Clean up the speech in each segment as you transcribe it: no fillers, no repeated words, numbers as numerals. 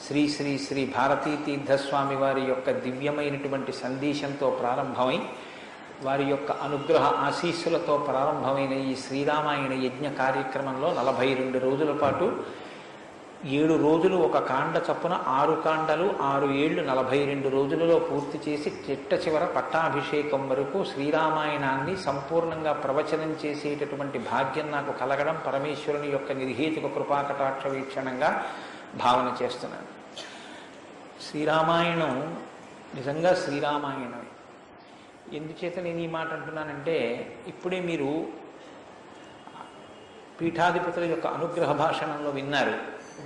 శ్రీ శ్రీ శ్రీ భారతీ తీర్థస్వామి వారి యొక్క దివ్యమైనటువంటి సందేశంతో ప్రారంభమై వారి యొక్క అనుగ్రహ ఆశీస్సులతో ప్రారంభమైన ఈ శ్రీరామాయణ యజ్ఞ కార్యక్రమంలో 42 రోజుల పాటు 7 రోజులు ఒక కాండ చప్పున 6 కాండలు 6 ఏళ్ళు 42 రోజులలో పూర్తి చేసి చిట్ట చివర పట్టాభిషేకం వరకు శ్రీరామాయణాన్ని సంపూర్ణంగా ప్రవచనం చేసేటటువంటి భాగ్యం నాకు కలగడం పరమేశ్వరుని యొక్క నిర్హేతుక కృపాకటాక్ష వీక్షణంగా భావన చేస్తున్నాను. శ్రీరామాయణం నిజంగా శ్రీరామాయణమే. ఎందుచేత నేను ఈ మాట అంటున్నానంటే, ఇప్పుడే మీరు పీఠాధిపతుల యొక్క అనుగ్రహ భాషణంలో విన్నారు.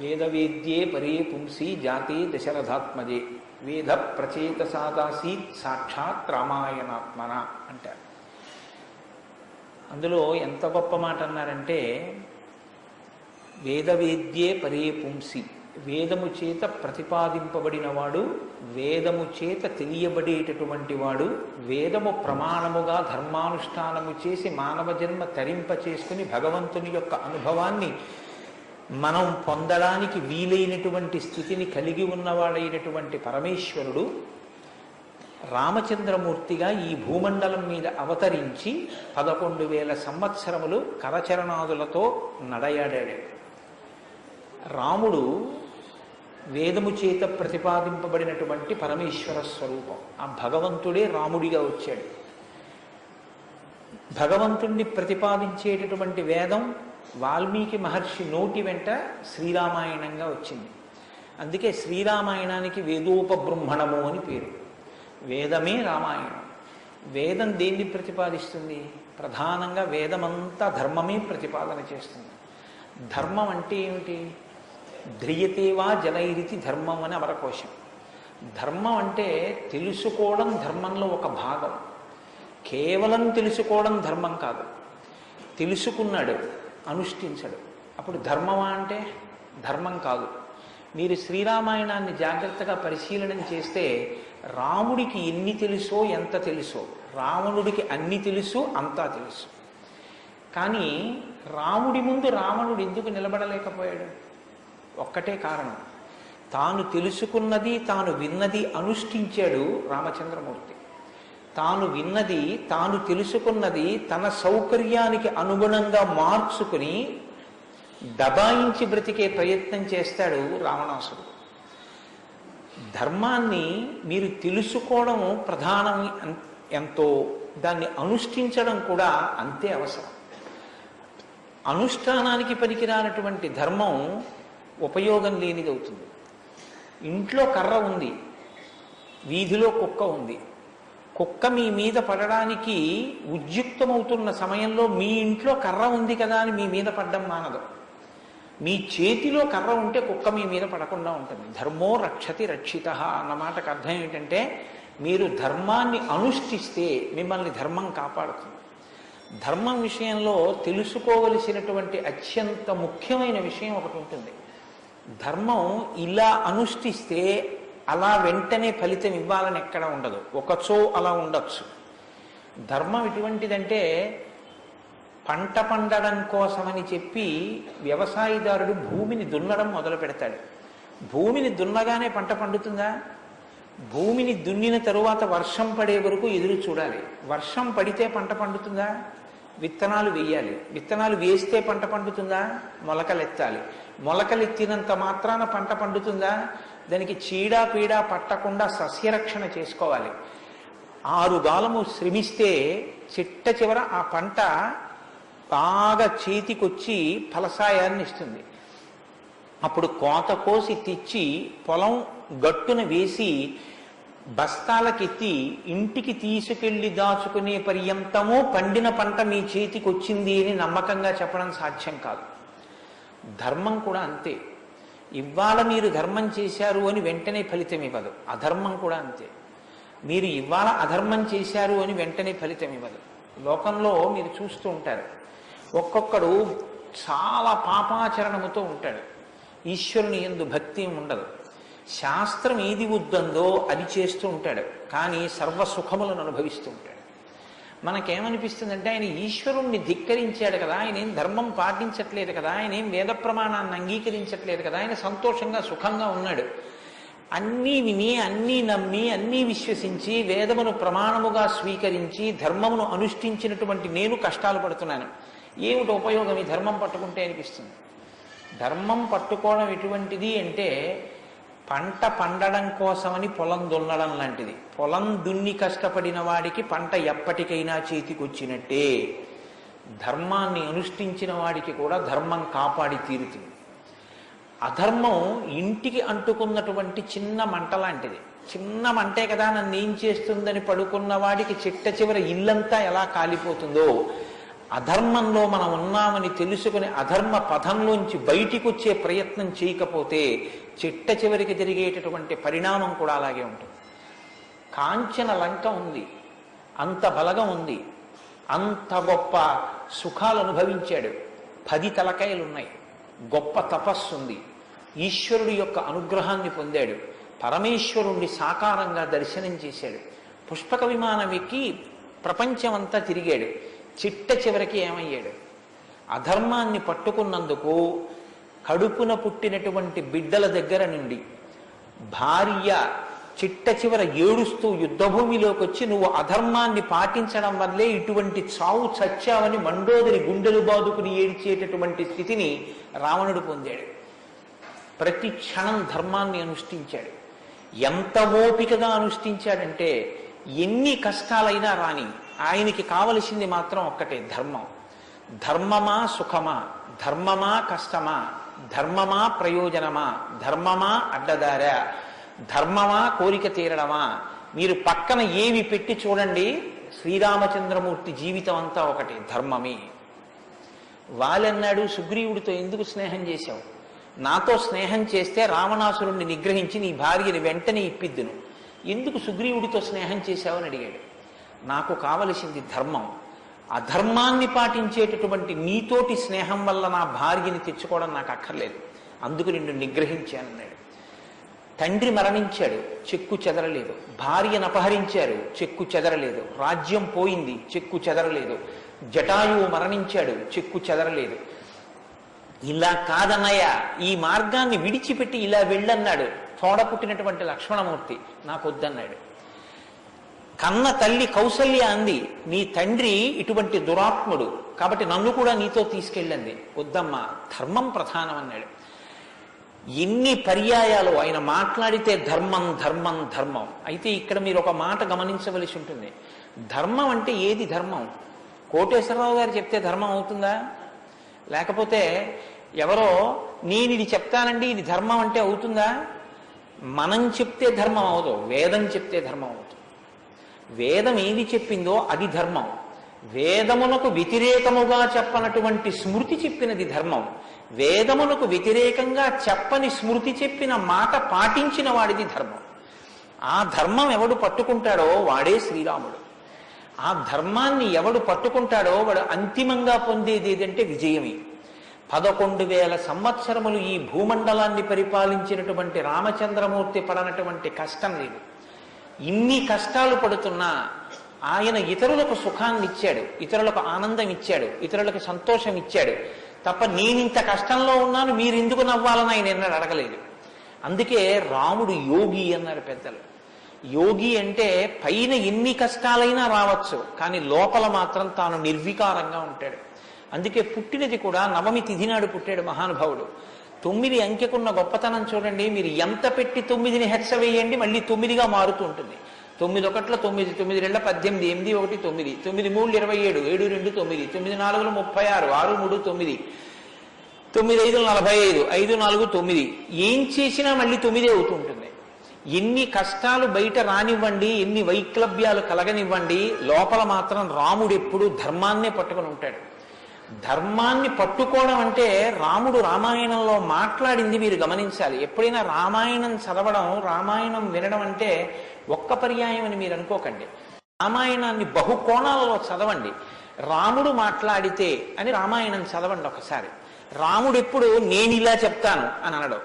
వేదవేద్యే పరే పుంసి జాతే దశరథాత్మజే వేద ప్రచేత సాదాసీత్ సాక్షాత్ రామాయణాత్మన అంటారు. అందులో ఎంత గొప్ప మాట అన్నారంటే, వేదవేద్యే పరే పుంసి, వేదము చేత ప్రతిపాదింపబడినవాడు, వేదము చేత తెలియబడేటటువంటి వాడు, వేదము ప్రమాణముగా ధర్మానుష్ఠానము చేసి మానవ జన్మ తరింప చేసుకుని భగవంతుని యొక్క అనుభవాన్ని మనం పొందడానికి వీలైనటువంటి స్థితిని కలిగి ఉన్నవాడైనటువంటి పరమేశ్వరుడు రామచంద్రమూర్తిగా ఈ భూమండలం మీద అవతరించి 11,000 సంవత్సరములు కరచరణాదులతో నడయాడాడు. రాముడు వేదము చేత ప్రతిపాదింపబడినటువంటి పరమేశ్వర స్వరూపం. ఆ భగవంతుడే రాముడిగా వచ్చాడు. భగవంతుణ్ణి ప్రతిపాదించేటటువంటి వేదం వాల్మీకి మహర్షి నోటి వెంట శ్రీరామాయణంగా వచ్చింది. అందుకే శ్రీరామాయణానికి వేదోపబృంహణము అని పేరు. వేదమే రామాయణం. వేదం దేన్ని ప్రతిపాదిస్తుంది? ప్రధానంగా వేదమంతా ధర్మమే ప్రతిపాదన చేస్తుంది. ధర్మం అంటే ఏమిటి? ధ్రియతేవా జనైరితి ధర్మం అని అమరకోశం. ధర్మం అంటే తెలుసుకోవడం ధర్మంలో ఒక భాగం. కేవలం తెలుసుకోవడం ధర్మం కాదు. తెలుసుకున్నాడు, అనుష్ఠించడు, అప్పుడు ధర్మమా అంటే ధర్మం కాదు. మీరు శ్రీరామాయణాన్ని జాగ్రత్తగా పరిశీలన చేస్తే రాముడికి ఎన్ని తెలుసో ఎంత తెలుసో, రావణుడికి అన్ని తెలుసు అంతా తెలుసు. కానీ రాముడి ముందు రావణుడు ఎందుకు నిలబడలేకపోయాడు? ఒక్కటే కారణం, తాను తెలుసుకున్నది తాను విన్నది అనుష్ఠించాడు రామచంద్రమూర్తి. తాను విన్నది తాను తెలుసుకున్నది తన సౌకర్యానికి అనుగుణంగా మార్చుకుని దబాయించి బ్రతికే ప్రయత్నం చేస్తాడు రావణాసురుడు. ధర్మాన్ని మీరు తెలుసుకోవడం ప్రధానం ఎంతో, దాన్ని అనుష్ఠించడం కూడా అంతే అవసరం. అనుష్ఠానానికి పనికిరానటువంటి ధర్మం ఉపయోగం లేనిది అవుతుంది. ఇంట్లో కర్ర ఉంది, వీధిలో కుక్క ఉంది. కుక్క మీ మీద పడడానికి ఉద్యుక్తమవుతున్న సమయంలో మీ ఇంట్లో కర్ర ఉంది కదా అని మీ మీద పడ్డం మానదు. మీ చేతిలో కర్ర ఉంటే కుక్క మీ మీద పడకుండా ఉంటుంది. ధర్మో రక్షతి రక్షిత అన్న మాటకు అర్థం ఏంటంటే, మీరు ధర్మాన్ని అనుష్ఠిస్తే మిమ్మల్ని ధర్మం కాపాడుతుంది. ధర్మం విషయంలో తెలుసుకోవలసినటువంటి అత్యంత ముఖ్యమైన విషయం ఒకటి ఉంటుంది. ధర్మం ఇలా అనుష్ఠిస్తే అలా వెంటనే ఫలితం ఇవ్వాలని ఎక్కడ ఉండదు. ఒకచో అలా ఉండొచ్చు. ధర్మం ఎటువంటిదంటే, పంట పండడం కోసమని చెప్పి వ్యవసాయదారుడు భూమిని దున్నడం మొదలు పెడతాడు. భూమిని దున్నగానే పంట పండుతుందా? భూమిని దున్నిన తరువాత వర్షం పడే వరకు ఎదురు చూడాలి. వర్షం పడితే పంట పండుతుందా? విత్తనాలు వేయాలి. విత్తనాలు వేస్తే పంట పండుతుందా? మొలకలెత్తాలి. మొలకలెత్తినంత మాత్రాన పంట పండుతుందా? దానికి చీడా పీడా పట్టకుండా సస్యరక్షణ చేసుకోవాలి. 6 గాలము శ్రమిస్తే చిట్ట చివర ఆ పంట బాగా చేతికొచ్చి ఫలసాయాన్ని ఇస్తుంది. అప్పుడు కోత కోసి తెచ్చి పొలం గట్టున వేసి బస్తాలకెత్తి ఇంటికి తీసుకెళ్లి దాచుకునే పర్యంతమూ పండిన పంట మీ చేతికి వచ్చింది అని నమ్మకంగా చెప్పడం సాధ్యం కాదు. ధర్మం కూడా అంతే. ఇవాళ మీరు ధర్మం చేశారు అని వెంటనే ఫలితం ఇవ్వదు. అధర్మం కూడా అంతే. మీరు ఇవాళ అధర్మం చేశారు అని వెంటనే ఫలితం ఇవ్వదు. లోకంలో మీరు చూస్తూ ఉంటారు, ఒక్కొక్కడు చాలా పాపాచరణముతో ఉంటాడు. ఈశ్వరుని యందు భక్తి ఉండదు. శాస్త్రం ఏది వద్దందో అది చేస్తూ ఉంటాడు, కానీ సర్వసుఖములను అనుభవిస్తూ ఉంటాడు. మనకేమనిపిస్తుందంటే ఆయన ఈశ్వరుణ్ణి ధిక్కరించాడు కదా, ఆయన ఏం ధర్మం పాటించట్లేదు కదా, ఆయన ఏం వేద ప్రమాణాన్ని అంగీకరించట్లేదు కదా, ఆయన సంతోషంగా సుఖంగా ఉన్నాడు. అన్నీ విని అన్నీ నమ్మి అన్నీ విశ్వసించి వేదమును ప్రమాణముగా స్వీకరించి ధర్మమును అనుష్ఠించినటువంటి నేను కష్టాలు పడుతున్నాను. ఏమిటి ఉపయోగం ఈ ధర్మం పట్టుకుంటే అనిపిస్తుంది. ధర్మం పట్టుకోవడం ఎటువంటిది అంటే పంట పండడం కోసమని పొలం దున్నడం లాంటిది. పొలం దున్ని కష్టపడిన వాడికి పంట ఎప్పటికైనా చేతికొచ్చినట్టే. ధర్మాన్ని అనుష్ఠించిన వాడికి కూడా ధర్మం కాపాడి తీరుతుంది. అధర్మం ఇంటికి అంటుకున్నటువంటి చిన్న మంట లాంటిది. చిన్న మంటే కదా నన్ను ఏం చేస్తుందని పడుకున్న వాడికి చిట్ట చివర ఇల్లంతా ఎలా కాలిపోతుందో, అధర్మంలో మనం ఉన్నామని తెలుసుకుని అధర్మ పథంలోంచి బయటికి వచ్చే ప్రయత్నం చేయకపోతే చిట్ట చివరికి జరిగేటటువంటి పరిణామం కూడా అలాగే ఉంటుంది. కాంచన లంక ఉంది, అంత బలగం ఉంది, అంత గొప్ప సుఖాలు అనుభవించాడు, 10 తలకాయలున్నాయి, గొప్ప తపస్సు ఉంది, ఈశ్వరుడి యొక్క అనుగ్రహాన్ని పొందాడు, పరమేశ్వరుణ్ణి సాకారంగా దర్శనం చేశాడు, పుష్పక విమానం ఎక్కి ప్రపంచమంతా తిరిగాడు. చిట్ట చివరికి ఏమయ్యాడు? అధర్మాన్ని పట్టుకున్నందుకు కడుపున పుట్టినటువంటి బిడ్డల దగ్గర నుండి భార్య చిట్ట చివర ఏడుస్తూ యుద్ధభూమిలోకి వచ్చి నువ్వు అధర్మాన్ని పాటించడం వల్లే ఇటువంటి చావు చచ్చావని మండోదరి గుండెలు బాదుకుని ఏడ్చేటటువంటి స్థితిని రావణుడు పొందాడు. ప్రతి క్షణం ధర్మాన్ని అనుష్ఠించాడు. ఎంత ఓపికగా అనుష్ఠించాడంటే ఎన్ని కష్టాలైనా రాని ఆయనకి కావలసింది మాత్రం ఒక్కటే, ధర్మం. ధర్మమా సుఖమా, ధర్మమా కష్టమా, ధర్మమా ప్రయోజనమా, ధర్మమా అడ్డదారా, ధర్మమా కోరిక తీరడమా, మీరు పక్కన ఏవి పెట్టి చూడండి, శ్రీరామచంద్రమూర్తి జీవితం అంతా ఒకటి, ధర్మమే. వాళ్ళన్నాడు సుగ్రీవుడితో ఎందుకు స్నేహం చేశావు? నాతో స్నేహం చేస్తే రావణాసురుణ్ణి నిగ్రహించి నీ భార్యని వెంటనే ఇప్పిద్దును, ఎందుకు సుగ్రీవుడితో స్నేహం చేశావని అడిగాడు. నాకు కావలసింది ధర్మం. అధర్మాన్ని పాటించేటటువంటి నీతోటి స్నేహం వల్ల నా భార్యని తెచ్చుకోవడం నాకు అక్కర్లేదు, అందుకు నిన్ను నిగ్రహించానన్నాడు. తండ్రి మరణించాడు, చెక్కు చెదరలేదు. భార్యను అపహరించారు, చెక్కు చెదరలేదు. రాజ్యం పోయింది, చెక్కు చెదరలేదు. జటాయువు మరణించాడు, చెక్కు చెదరలేదు. ఇలా కాదన్నయ్య, ఈ మార్గాన్ని విడిచిపెట్టి ఇలా వెళ్ళన్నాడు తోడ పుట్టినటువంటి లక్ష్మణమూర్తి. నాకు వద్దన్నాడు. కన్న తల్లి కౌసల్య అంది, నీ తండ్రి ఇటువంటి దురాత్ముడు కాబట్టి నన్ను కూడా నీతో తీసుకెళ్ళండి. వద్దమ్మా, ధర్మం ప్రధానం అన్నాడు. ఎన్ని పర్యాయాలు ఆయన మాట్లాడితే ధర్మం ధర్మం ధర్మం. అయితే ఇక్కడ మీరు ఒక మాట గమనించవలసి ఉంటుంది. ధర్మం అంటే ఏది ధర్మం? కోటేశ్వరరావు గారు చెప్తే ధర్మం అవుతుందా? లేకపోతే ఎవరో నేను ఇది చెప్తానండి ఇది ధర్మం అంటే అవుతుందా? మనం చెప్తే ధర్మం అవదు, వేదం చెప్తే ధర్మం అవుతుంది. వేదం ఏది చెప్పిందో అది ధర్మం. వేదమునకు వ్యతిరేకముగా చెప్పనటువంటి స్మృతి చెప్పినది ధర్మం. వేదమునకు వ్యతిరేకంగా చెప్పని స్మృతి చెప్పిన మాట పాటించిన వాడిది ధర్మం. ఆ ధర్మం ఎవడు పట్టుకుంటాడో వాడే శ్రీరాముడు. ఆ ధర్మాన్ని ఎవడు పట్టుకుంటాడో వాడు అంతిమంగా పొందేది ఏదంటే విజయమే. 11,000 సంవత్సరములు ఈ భూమండలాన్ని పరిపాలించినటువంటి రామచంద్రమూర్తి పడనటువంటి కష్టం లేదు. ఇన్ని కష్టాలు పడుతున్నా ఆయన ఇతరులకు సుఖాన్ని ఇచ్చాడు, ఇతరులకు ఆనందం ఇచ్చాడు, ఇతరులకు సంతోషం ఇచ్చాడు తప్ప నేనింత కష్టంలో ఉన్నాను మీరు ఎందుకు నవ్వాలని ఆయన ఎన్నడూ అడగలేదు. అందుకే రాముడు యోగి అన్నారు పెద్దలు. యోగి అంటే పైన ఎన్ని కష్టాలైనా రావచ్చు, కానీ లోపల మాత్రం తాను నిర్వికారంగా ఉంటాడు. అందుకే పుట్టినది కూడా నవమి తిథి నాడు పుట్టాడు మహానుభావుడు. 9 అంకెకున్న గొప్పతనం చూడండి. మీరు ఎంత పెట్టి 9ని హెచ్చ వేయండి మళ్ళీ 9గా మారుతూ ఉంటుంది. 9 ఒకట్ల 9, 9 2 18, 8 1 9, 9 3 27, 7 2 9, 9 4 36, 6 3 9, 9 5 45, 5 4 9. ఏం చేసినా మళ్ళీ 9 అవుతూ ఉంటుంది. ఎన్ని కష్టాలు బయట రానివ్వండి, ఎన్ని వైక్లభ్యాలు కలగనివ్వండి, లోపల మాత్రం రాముడు ఎప్పుడూ ధర్మాన్నే పట్టుకుని ఉంటాడు. ధర్మాన్ని పట్టుకోవడం అంటే రాముడు రామాయణంలో మాట్లాడింది మీరు గమనించాలి. ఎప్పుడైనా రామాయణం చదవడం, రామాయణం వినడం అంటే ఒక్క పర్యాయం అని మీరు అనుకోకండి. రామాయణాన్ని బహుకోణాలలో చదవండి. రాముడు మాట్లాడితే అని రామాయణం చదవండి ఒకసారి. రాముడు ఎప్పుడు నేను ఇలా చెప్తాను అని అనడం.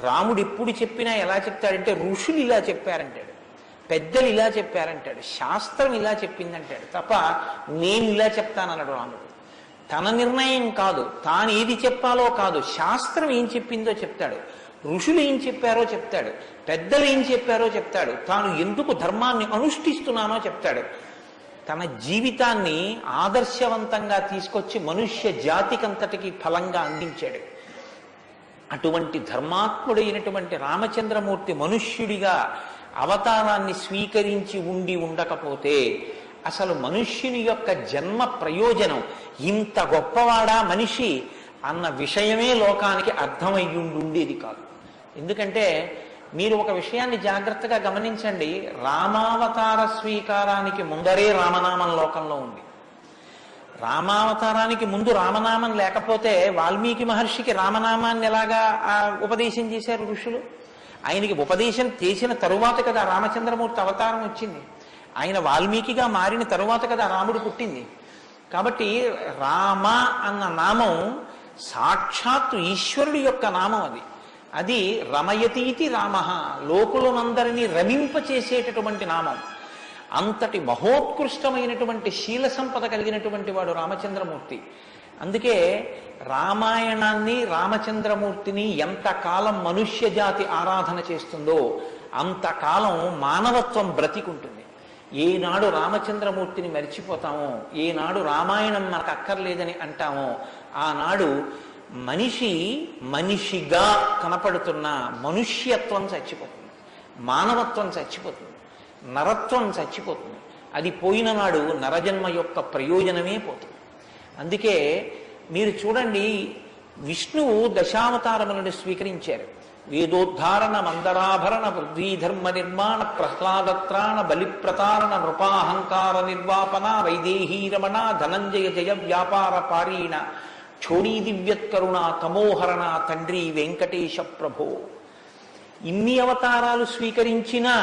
రాముడు ఎప్పుడు చెప్పినా ఎలా చెప్తాడంటే ఋషులు ఇలా చెప్పారంటాడు. పెద్దలు ఇలా చెప్పారంటాడు, శాస్త్రం ఇలా చెప్పిందంటాడు తప్ప నేను ఇలా చెప్తానన్నాడు రాముడు. తన నిర్ణయం కాదు, తాను ఏది చెప్పాలో కాదు, శాస్త్రం ఏం చెప్పిందో చెప్తాడు, ఋషులు ఏం చెప్పారో చెప్తాడు, పెద్దలు ఏం చెప్పారో చెప్తాడు, తాను ఎందుకు ధర్మాన్ని అనుష్ఠిస్తున్నానో చెప్తాడు. తన జీవితాన్ని ఆదర్శవంతంగా తీసుకొచ్చి మనుష్య జాతికంతటికి ఫలంగా అందించాడు. అటువంటి ధర్మాత్ముడైనటువంటి రామచంద్రమూర్తి మనుష్యుడిగా అవతారాన్ని స్వీకరించి ఉండకపోతే అసలు మనుష్యుని యొక్క జన్మ ప్రయోజనం ఇంత గొప్పవాడా మనిషి అన్న విషయమే లోకానికి అర్థమయ్యుండేది కాదు. ఎందుకంటే మీరు ఒక విషయాన్ని జాగ్రత్తగా గమనించండి, రామావతార స్వీకారానికి ముందరే రామనామం లోకంలో ఉంది. రామావతారానికి ముందు రామనామం లేకపోతే వాల్మీకి మహర్షికి రామనామాన్ని ఎలాగా ఉపదేశం చేశారు ఋషులు? ఆయనకి ఉపదేశం చేసిన తరువాత కదా రామచంద్రమూర్తి అవతారం వచ్చింది. ఆయన వాల్మీకిగా మారిన తరువాత కదా రాముడు పుట్టింది. కాబట్టి రామ అన్న నామం సాక్షాత్తు ఈశ్వరుడి యొక్క నామం. అది రమయతీతి రామ, లోకులనందరినీ రమింపచేసేటటువంటి నామం. అంతటి మహోత్కృష్టమైనటువంటి శీల సంపద కలిగినటువంటి వాడు రామచంద్రమూర్తి. అందుకే రామాయణాన్ని రామచంద్రమూర్తిని ఎంతకాలం మనుష్య జాతి ఆరాధన చేస్తుందో అంతకాలం మానవత్వం బ్రతికుంటుంది. ఏనాడు రామచంద్రమూర్తిని మరిచిపోతామో, ఏనాడు రామాయణం మనకు అక్కర్లేదని అంటామో, ఆనాడు మనిషిగా కనపడుతున్న మనుష్యత్వం చచ్చిపోతుంది, మానవత్వం చచ్చిపోతుంది, నరత్వం చచ్చిపోతుంది. అది పోయిన నాడు నరజన్మ యొక్క ప్రయోజనమే పోతుంది. అందుకే మీరు చూడండి, విష్ణువు దశావతారములను స్వీకరించారు. వేదోద్ధారణ మందరాభరణ పృథ్వీధర్మ నిర్మాణ ప్రహ్లాదత్రాణ బలిప్రతారణ నృపాహంకార నిర్వాపన వైదేహీ రమణ ధనంజయ జయ వ్యాపార పారీణ ఛోడీ దివ్యత్కరుణ తమోహరణ తండ్రి వెంకటేశ ప్రభో. ఇన్ని అవతారాలు స్వీకరించినా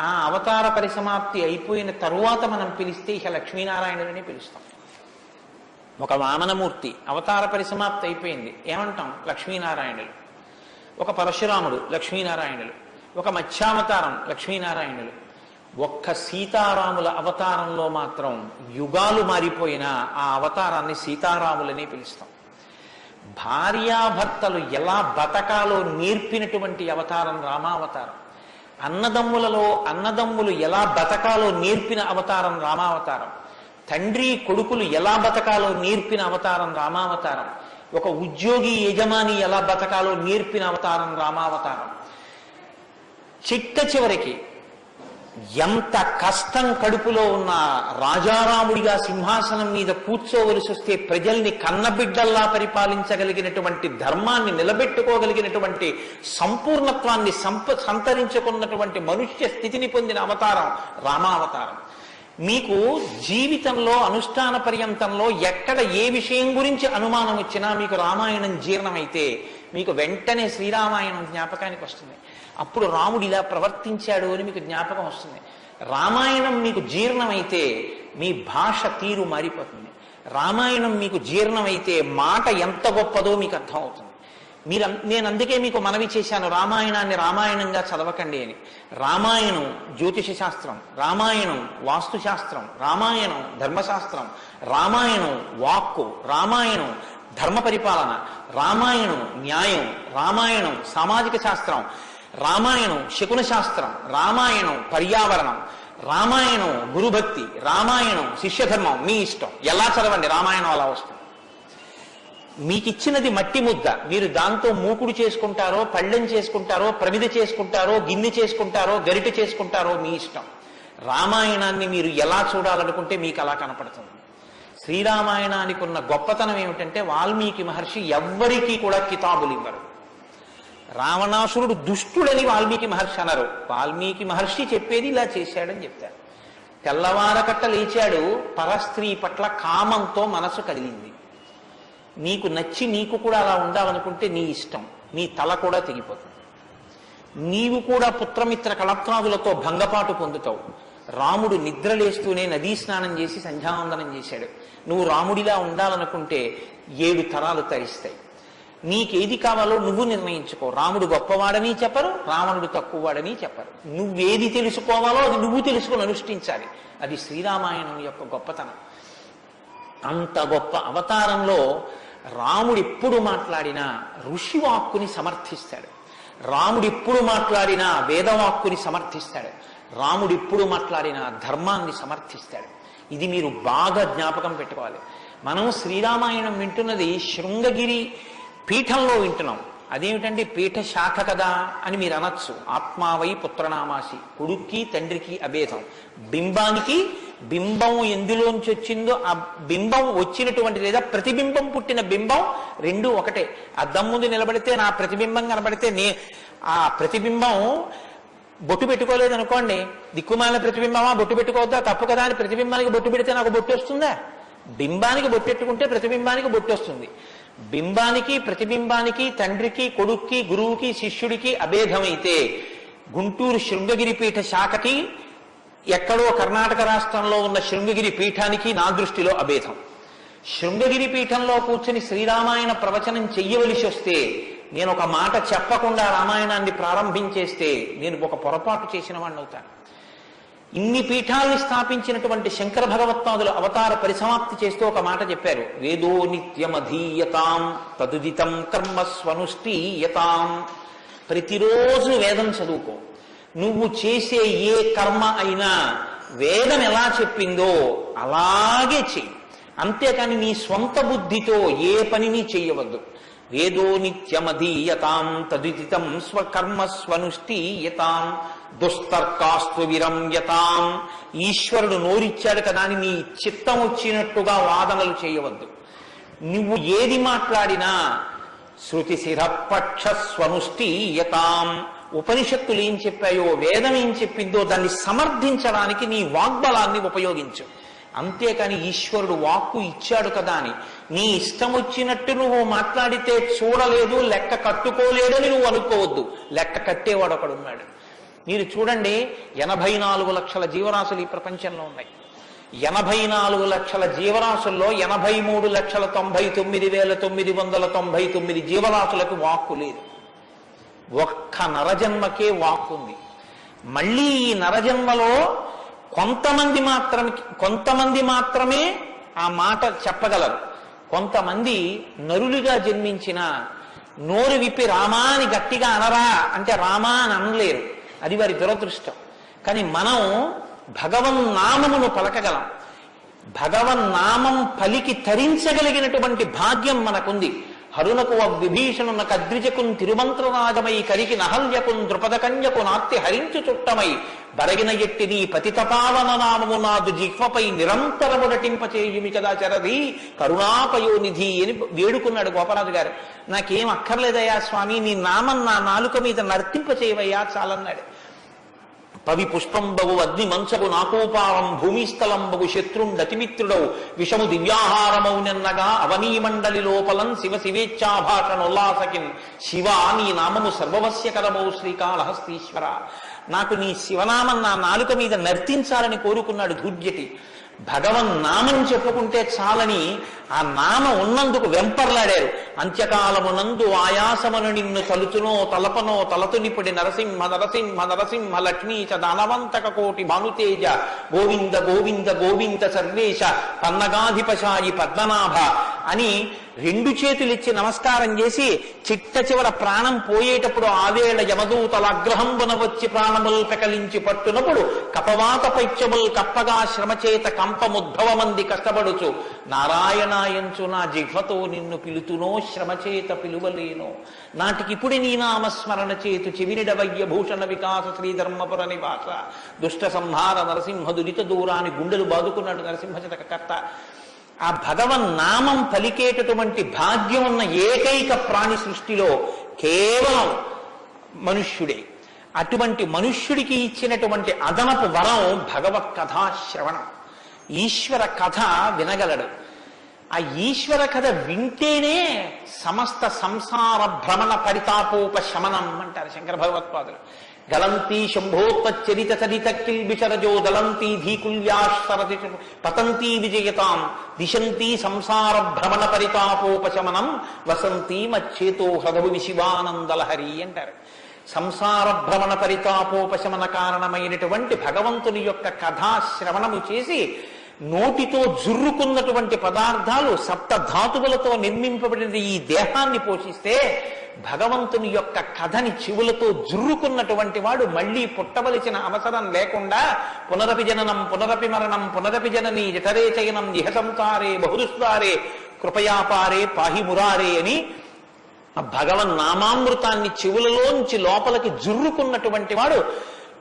ఆ అవతార పరిసమాప్తి అయిపోయిన తరువాత మనం పిలిస్తే ఇక లక్ష్మీనారాయణులని పిలుస్తాం. ఒక వామనమూర్తి అవతార పరిసమాప్తి అయిపోయింది, ఏమంటాం? లక్ష్మీనారాయణులు. ఒక పరశురాముడు, లక్ష్మీనారాయణులు. ఒక మత్స్యావతారం, లక్ష్మీనారాయణులు. ఒక్క సీతారాముల అవతారంలో మాత్రం యుగాలు మారిపోయినా ఆ అవతారాన్ని సీతారాములని పిలుస్తాం. భార్యాభర్తలు ఎలా బతకాలో నేర్పినటువంటి అవతారం రామావతారం. అన్నదమ్ములు ఎలా బతకాలో నేర్పిన అవతారం రామావతారం. తండ్రి కొడుకులు ఎలా బతకాలో నేర్పిన అవతారం రామావతారం. ఒక ఉద్యోగి యజమాని ఎలా బతకాలో నేర్పిన అవతారం రామావతారం. చివరికి ఎంత కష్టం కడుపులో ఉన్న రాజారాముడిగా సింహాసనం మీద కూర్చోవలసి వస్తే ప్రజల్ని కన్నబిడ్డల్లా పరిపాలించగలిగినటువంటి, ధర్మాన్ని నిలబెట్టుకోగలిగినటువంటి, సంపూర్ణత్వాన్ని సంతరించుకున్నటువంటి మనుష్య స్థితిని పొందిన అవతారం రామావతారం. మీకు జీవితంలో అనుష్ఠాన పర్యంతంలో ఎక్కడ ఏ విషయం గురించి అనుమానం వచ్చినా మీకు రామాయణం జీర్ణమైతే మీకు వెంటనే శ్రీరామాయణం జ్ఞాపకానికి వస్తుంది. అప్పుడు రాముడు ఇలా ప్రవర్తించాడు అని మీకు జ్ఞాపకం వస్తుంది. రామాయణం మీకు జీర్ణమైతే మీ భాష తీరు మారిపోతుంది. రామాయణం మీకు జీర్ణమైతే మాట ఎంత గొప్పదో మీకు అర్థమవుతుంది. నేను అందుకే మీకు మనవి చేశాను, రామాయణాన్ని రామాయణంగా చదవకండి అని. రామాయణం జ్యోతిష శాస్త్రం, రామాయణం వాస్తుశాస్త్రం, రామాయణం ధర్మశాస్త్రం, రామాయణం వాక్కు, రామాయణం ధర్మ పరిపాలన, రామాయణం న్యాయం, రామాయణం సామాజిక శాస్త్రం, రామాయణం శకున శాస్త్రం, రామాయణం పర్యావరణం, రామాయణం గురుభక్తి, రామాయణం శిష్యధర్మం. మీ ఇష్టం, ఎలా చదవండి, రామాయణం అలా వస్తుంది. మీకిచ్చినది మట్టి ముద్ద, మీరు దాంతో మూకుడు చేసుకుంటారో, పళ్ళెం చేసుకుంటారో, ప్రమిద చేసుకుంటారో, గిన్నె చేసుకుంటారో, గరిటె చేసుకుంటారో మీ ఇష్టం. రామాయణాన్ని మీరు ఎలా చూడాలనుకుంటే మీకు అలా కనపడుతుంది. శ్రీరామాయణానికి ఉన్న గొప్పతనం ఏమిటంటే వాల్మీకి మహర్షి ఎవ్వరికీ కూడా కితాబులు ఇవ్వరు. రావణాసురుడు దుష్టుడని వాల్మీకి మహర్షి అనరు. వాల్మీకి మహర్షి చెప్పేది ఇలా చేశాడని చెప్తారు. తెల్లవారకట్ట లేచాడు, పరస్త్రీ పట్ల కామంతో మనసు కదిలింది. నీకు నచ్చి నీకు కూడా అలా ఉండాలనుకుంటే నీ ఇష్టం, నీ తల కూడా తెగిపోతుంది. నీవు కూడా పుత్రమిత్ర కళత్రాదులతో భంగపాటు పొందుతావు. రాముడు నిద్రలేస్తూనే నదీ స్నానం చేసి సంధ్యావందనం చేశాడు. నువ్వు రాముడిలా ఉండాలనుకుంటే 7 తరాలు తరిస్తాయి. నీకేది కావాలో నువ్వు నిర్ణయించుకో. రాముడు గొప్పవాడని చెప్పరు, రావణుడు తక్కువవాడని చెప్పరు. నువ్వేది తెలుసుకోవాలో అది నువ్వు తెలుసుకుని అనుష్ఠించాలి. అది శ్రీరామాయణం యొక్క గొప్పతనం. అంత గొప్ప అవతారంలో రాముడు ఎప్పుడు మాట్లాడినా ఋషివాక్కుని సమర్థిస్తాడు, రాముడు ఎప్పుడు మాట్లాడినా వేదవాక్కుని సమర్థిస్తాడు, రాముడు ఎప్పుడు మాట్లాడినా ధర్మాన్ని సమర్థిస్తాడు. ఇది మీరు బాగా జ్ఞాపకం పెట్టుకోవాలి. మనం శ్రీరామాయణం వింటున్నది శృంగగిరి పీఠంలో వింటున్నాం. అదేమిటంటే పీఠ శాఖ కదా అని మీరు అనొచ్చు. ఆత్మావై పుత్రనామాసి, కొడుక్కి తండ్రికి అభేదం. బింబానికి బింబం ఎందులోంచి వచ్చిందో ఆ బింబం వచ్చినటువంటి లేదా ప్రతిబింబం పుట్టిన బింబం రెండు ఒకటే. అద్దం ముందు నిలబడితే నా ప్రతిబింబం కనబడితే ఆ ప్రతిబింబం బొట్టు పెట్టుకోలేదు అనుకోండి, దిక్కుమాలిన ప్రతిబింబమా బొట్టు పెట్టుకోవద్దా తప్పు కదా అని ప్రతిబింబానికి బొట్టు పెడితే నాకు బొట్టు వస్తుందా? బింబానికి బొట్టెట్టుకుంటే ప్రతిబింబానికి బొట్టు వస్తుంది. బింబానికి ప్రతిబింబానికి తండ్రికి కొడుక్కి గురువుకి శిష్యుడికి అభేదమైతే గుంటూరు శృంగగిరి పీఠ శాఖకి ఎక్కడో కర్ణాటక రాష్ట్రంలో ఉన్న శృంగగిరి పీఠానికి నా దృష్టిలో అభేదం. శృంగగిరి పీఠంలో కూర్చుని శ్రీరామాయణ ప్రవచనం చెయ్యవలసి వస్తే నేను ఒక మాట చెప్పకుండా రామాయణాన్ని ప్రారంభించేస్తే నేను ఒక పొరపాటు చేసిన వాడిని అవుతాను. ఇన్ని పీఠాల్ని స్థాపించినటువంటి శంకర భగవత్పాదులు అవతార పరిసమాప్తి చేస్తూ ఒక మాట చెప్పారు. వేదో నిత్యమధీయతాం తదుదితం కర్మస్వనుష్ఠీయతాం. ప్రతిరోజు వేదం చదువుకో. నువ్వు చేసే ఏ కర్మ అయినా వేదం ఎలా చెప్పిందో అలాగే చెయ్యి. అంతేకాని నీ స్వంత బుద్ధితో ఏ పనిని చెయ్యవద్దు. వేదో నిత్యమధీయతాం తదుదితం స్వకర్మస్వనుష్ఠీయతాం దుస్తర్కాస్తు విరమ్యతాం. ఈశ్వరుడు నోరిచ్చాడు కదా అని నీ చిత్తం వచ్చినట్టుగా వాదనలు చేయవద్దు. నువ్వు ఏది మాట్లాడినా శృతి శిరపక్ష స్వనుష్ఠీయతాం. ఉపనిషత్తులు ఏం చెప్పాయో వేదం ఏం చెప్పిందో దాన్ని సమర్థించడానికి నీ వాగ్బలాన్ని ఉపయోగించు. అంతేకాని ఈశ్వరుడు వాక్కు ఇచ్చాడు కదా అని నీ ఇష్టం వచ్చినట్టు నువ్వు మాట్లాడితే చూడలేదు లెక్క కట్టుకోలేడని నువ్వు అనుకోవద్దు. లెక్క కట్టేవాడు ఒకడున్నాడు. మీరు చూడండి, 84 లక్షల జీవరాశులు ఈ ప్రపంచంలో ఉన్నాయి. 84 లక్షల జీవరాశుల్లో 83,99,999 జీవరాశులకు వాక్కు లేదు. ఒక్క నరజన్మకే వాక్కు ఉంది. మళ్ళీ ఈ నరజన్మలో కొంతమంది మాత్రమే ఆ మాట చెప్పగలరు. కొంతమంది నరులుగా జన్మించిన నోరు విప్పి రామా అని గట్టిగా అనరా అంటే రామా అని అనలేరు. అది వారి దురదృష్టం. కానీ మనం భగవన్నామమును పలకగలం. భగవన్నామం పలికి తరించగలిగినటువంటి భాగ్యం మనకుంది. హరునకు విభీషణున కద్రిజకున్ తిరుమంత్రరాజమై కరికి నహల్యకున్ ద్రుపద కన్యకు నాత్తి హరించు చుట్టమై బరగిన ఎట్టి నీ పతితపావన నామము నాదు జిహ్వపై నిరంతరము నటింపచేయుమి కదా చరది కరుణాపయోనిధి అని వేడుకున్నాడు గోపరాజు గారు. నాకేం అక్కర్లేదయ్యా స్వామి, నీ నామం నా నాలుక మీద నర్తింపచేయవయ్యా చాలన్నాడు. పవి పుష్పంబగు అగ్ని మంచగు నాకోపావం భూమిస్థలంబగు శత్రుండతిమిత్రుడవు విషము దివ్యాహారమౌనెన్నగా అవనీమండలి లోపలం శివ శివేచ్ఛాభాషణోల్లాసకిన్ శివ నీ నామము సర్వవస్యకరమౌ శ్రీకాళహస్తీశ్వర. నాకు నీ శివనామం నా నాలుక మీద నర్తించాలని కోరుకున్నాడు ధూర్జటి. భగవన్నామం చెప్పుకుంటే చాలని ఆ నామ ఉన్నందుకు వెంపర్లాడారు. అంత్యకాలమునందు ఆయాసమును నిన్ను తలుచునో తలపనో తలతునిపుడి నరసింహ నరసింహ నరసింహ లక్ష్మీ చ దానవంతక కోటి భానుతేజ గోవింద గోవింద గోవింద సర్వేశ పన్నగాధిపశాయి పద్మనాభ అని 2 చేతులిచ్చి నమస్కారం చేసి చిట్ట చివర ప్రాణం పోయేటప్పుడు ఆవేళ యమదూతల అగ్రహంబున వచ్చి ప్రాణముల్ పెకలించి పట్టునప్పుడు కపవాత పైత్యముల్ కప్పగా శ్రమచేత కంపముద్భవమంది కష్టపడుచు నారాయణాయంచు నా జిహ్వతో నిన్ను పిలుతునో శ్రమచేత పిలువలేనో నాటికిపుడి నీ నామస్మరణ చేతు చెవినిడవయ్య భూషణ వికాస శ్రీధర్మపుర నివాస దుష్ట సంహార నరసింహ దురిత దూరాన్ని గుండెలు బాదుకున్నాడు నరసింహశతక కర్త. ఆ భగవన్నామం పలికేటటువంటి భాగ్యం ఉన్న ఏకైక ప్రాణి సృష్టిలో కేవలం మనుష్యుడే. అటువంటి మనుష్యుడికి ఇచ్చినటువంటి అదనపు వరం భగవత్ కథాశ్రవణం. ఈశ్వర కథ వినగలడు. ఆ ఈశ్వర కథ వింటేనే సమస్త సంసార భ్రమణ పరితాపోపశమనం అంటారు శంకర భగవత్పాదులు. గలంతి శంభోత్పచ్చరిత చరిత కిల్బిషరజో దళంతి ధీకుల్యాశ్వరతి పతంతి విజయతాం దిశంతి సంసార భ్రమణ పరితాపోపశమనం వసంతి మచ్చేతో హృదవు విశివానందలహరి అంటారు. సంసార భ్రమణ పరితాపోపశమన కారణమైనటువంటి భగవంతుని యొక్క కథాశ్రవణము చేసి నోటితో జుర్రుకున్నటువంటి పదార్థాలు సప్త ధాతువులతో నిర్మింపబడిన ఈ దేహాన్ని పోషిస్తే భగవంతుని యొక్క కథని చెవులతో జుర్రుకున్నటువంటి వాడు మళ్లీ పుట్టవలసిన అవసరం లేకుండా పునరపి జననం పునరపి మరణం పునరపి జనని జఠరే చయనం ఇహ సంసారే బహురుస్తారే కృపయాపారే పాహి మురారే అని ఆ భగవన్ నామామృతాన్ని చెవులలోంచి లోపలికి జుర్రుకున్నటువంటి వాడు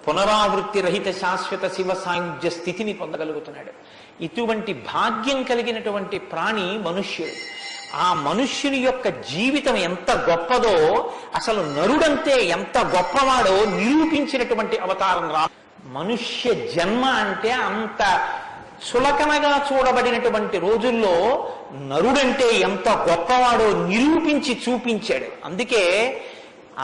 పునరావృత్తి రహిత శాశ్వత శివ సాయుధ్య స్థితిని పొందగలుగుతున్నాడు. ఇటువంటి భాగ్యం కలిగినటువంటి ప్రాణి మనుష్యుడు. ఆ మనుష్యుని యొక్క జీవితం ఎంత గొప్పదో, అసలు నరుడంతే ఎంత గొప్పవాడో నిరూపించినటువంటి అవతారం రా. మనుష్య జన్మ అంటే అంత సులకనగా చూడబడినటువంటి రోజుల్లో నరుడంటే ఎంత గొప్పవాడో నిరూపించి చూపించాడు. అందుకే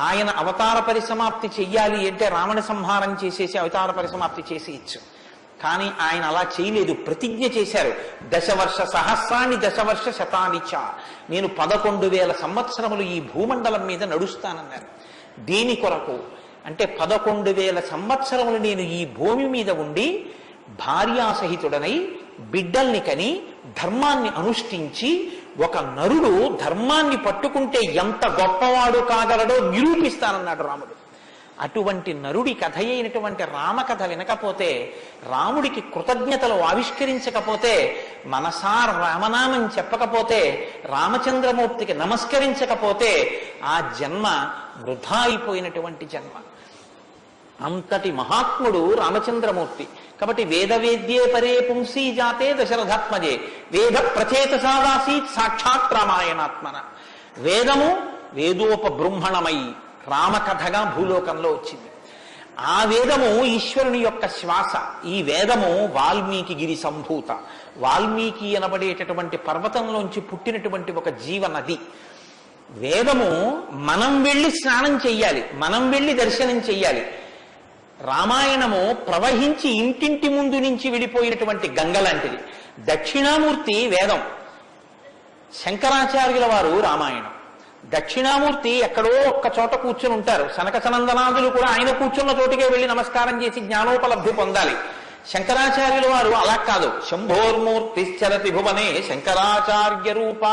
ఆయన అవతార పరిసమాప్తి చెయ్యాలి అంటే రావణ సంహారం చేసేసి అవతార పరిసమాప్తి చేసేయచ్చు. కానీ ఆయన అలా చేయలేదు, ప్రతిజ్ఞ చేశారు. దశవర్ష సహస్రాన్ని దశవర్ష శతానిచ, నేను 11,000 సంవత్సరములు ఈ భూమండలం మీద నడుస్తానన్నారు. దేని కొరకు అంటే 11,000 సంవత్సరములు నేను ఈ భూమి మీద ఉండి భార్యాసహితుడనై బిడ్డల్ని కని ధర్మాన్ని అనుష్ఠించి ఒక నరుడు ధర్మాన్ని పట్టుకుంటే ఎంత గొప్పవాడు కాగలడో నిరూపిస్తానన్నాడు రాముడు. అటువంటి నరుడి కథ అయినటువంటి రామకథ వినకపోతే, రాముడికి కృతజ్ఞతలు ఆవిష్కరించకపోతే, మనసార రామనామం చెప్పకపోతే, రామచంద్రమూర్తికి నమస్కరించకపోతే ఆ జన్మ వృధా అయిపోయినటువంటి జన్మ. అంతటి మహాత్ముడు రామచంద్రమూర్తి. కాబట్టి వేదవేద్యే పరే పుంసీ జాతే దశరథాత్మజే వేద ప్రచేతసాదాసీత్ సాక్షాత్ రామాయణాత్మన. వేదము వేదోపబృంహణమై రామకథగా భూలోకంలో వచ్చింది. ఆ వేదము ఈశ్వరుని యొక్క శ్వాస. ఈ వేదము వాల్మీకి గిరి సంభూత. వాల్మీకి అనబడేటటువంటి పర్వతంలోంచి పుట్టినటువంటి ఒక జీవనది. వేదము మనం వెళ్ళి స్నానం చెయ్యాలి, మనం వెళ్ళి దర్శనం చెయ్యాలి. రామాయణము ప్రవహించి ఇంటింటి ముందు నుంచి వెళ్ళిపోయినటువంటి గంగ లాంటిది. దక్షిణామూర్తి వేదం, శంకరాచార్యుల వారు రామాయణం. దక్షిణామూర్తి ఎక్కడో ఒక్క చోట కూర్చుని ఉంటారు. సనక సనందనాదులు కూడా ఆయన కూర్చున్న చోటికే వెళ్ళి నమస్కారం చేసి జ్ఞానోపలబ్ధి పొందాలి. శంకరాచార్యుల వారు అలా కాదు. శంభోర్మూర్తి చరతి భువనే శంకరాచార్య రూప.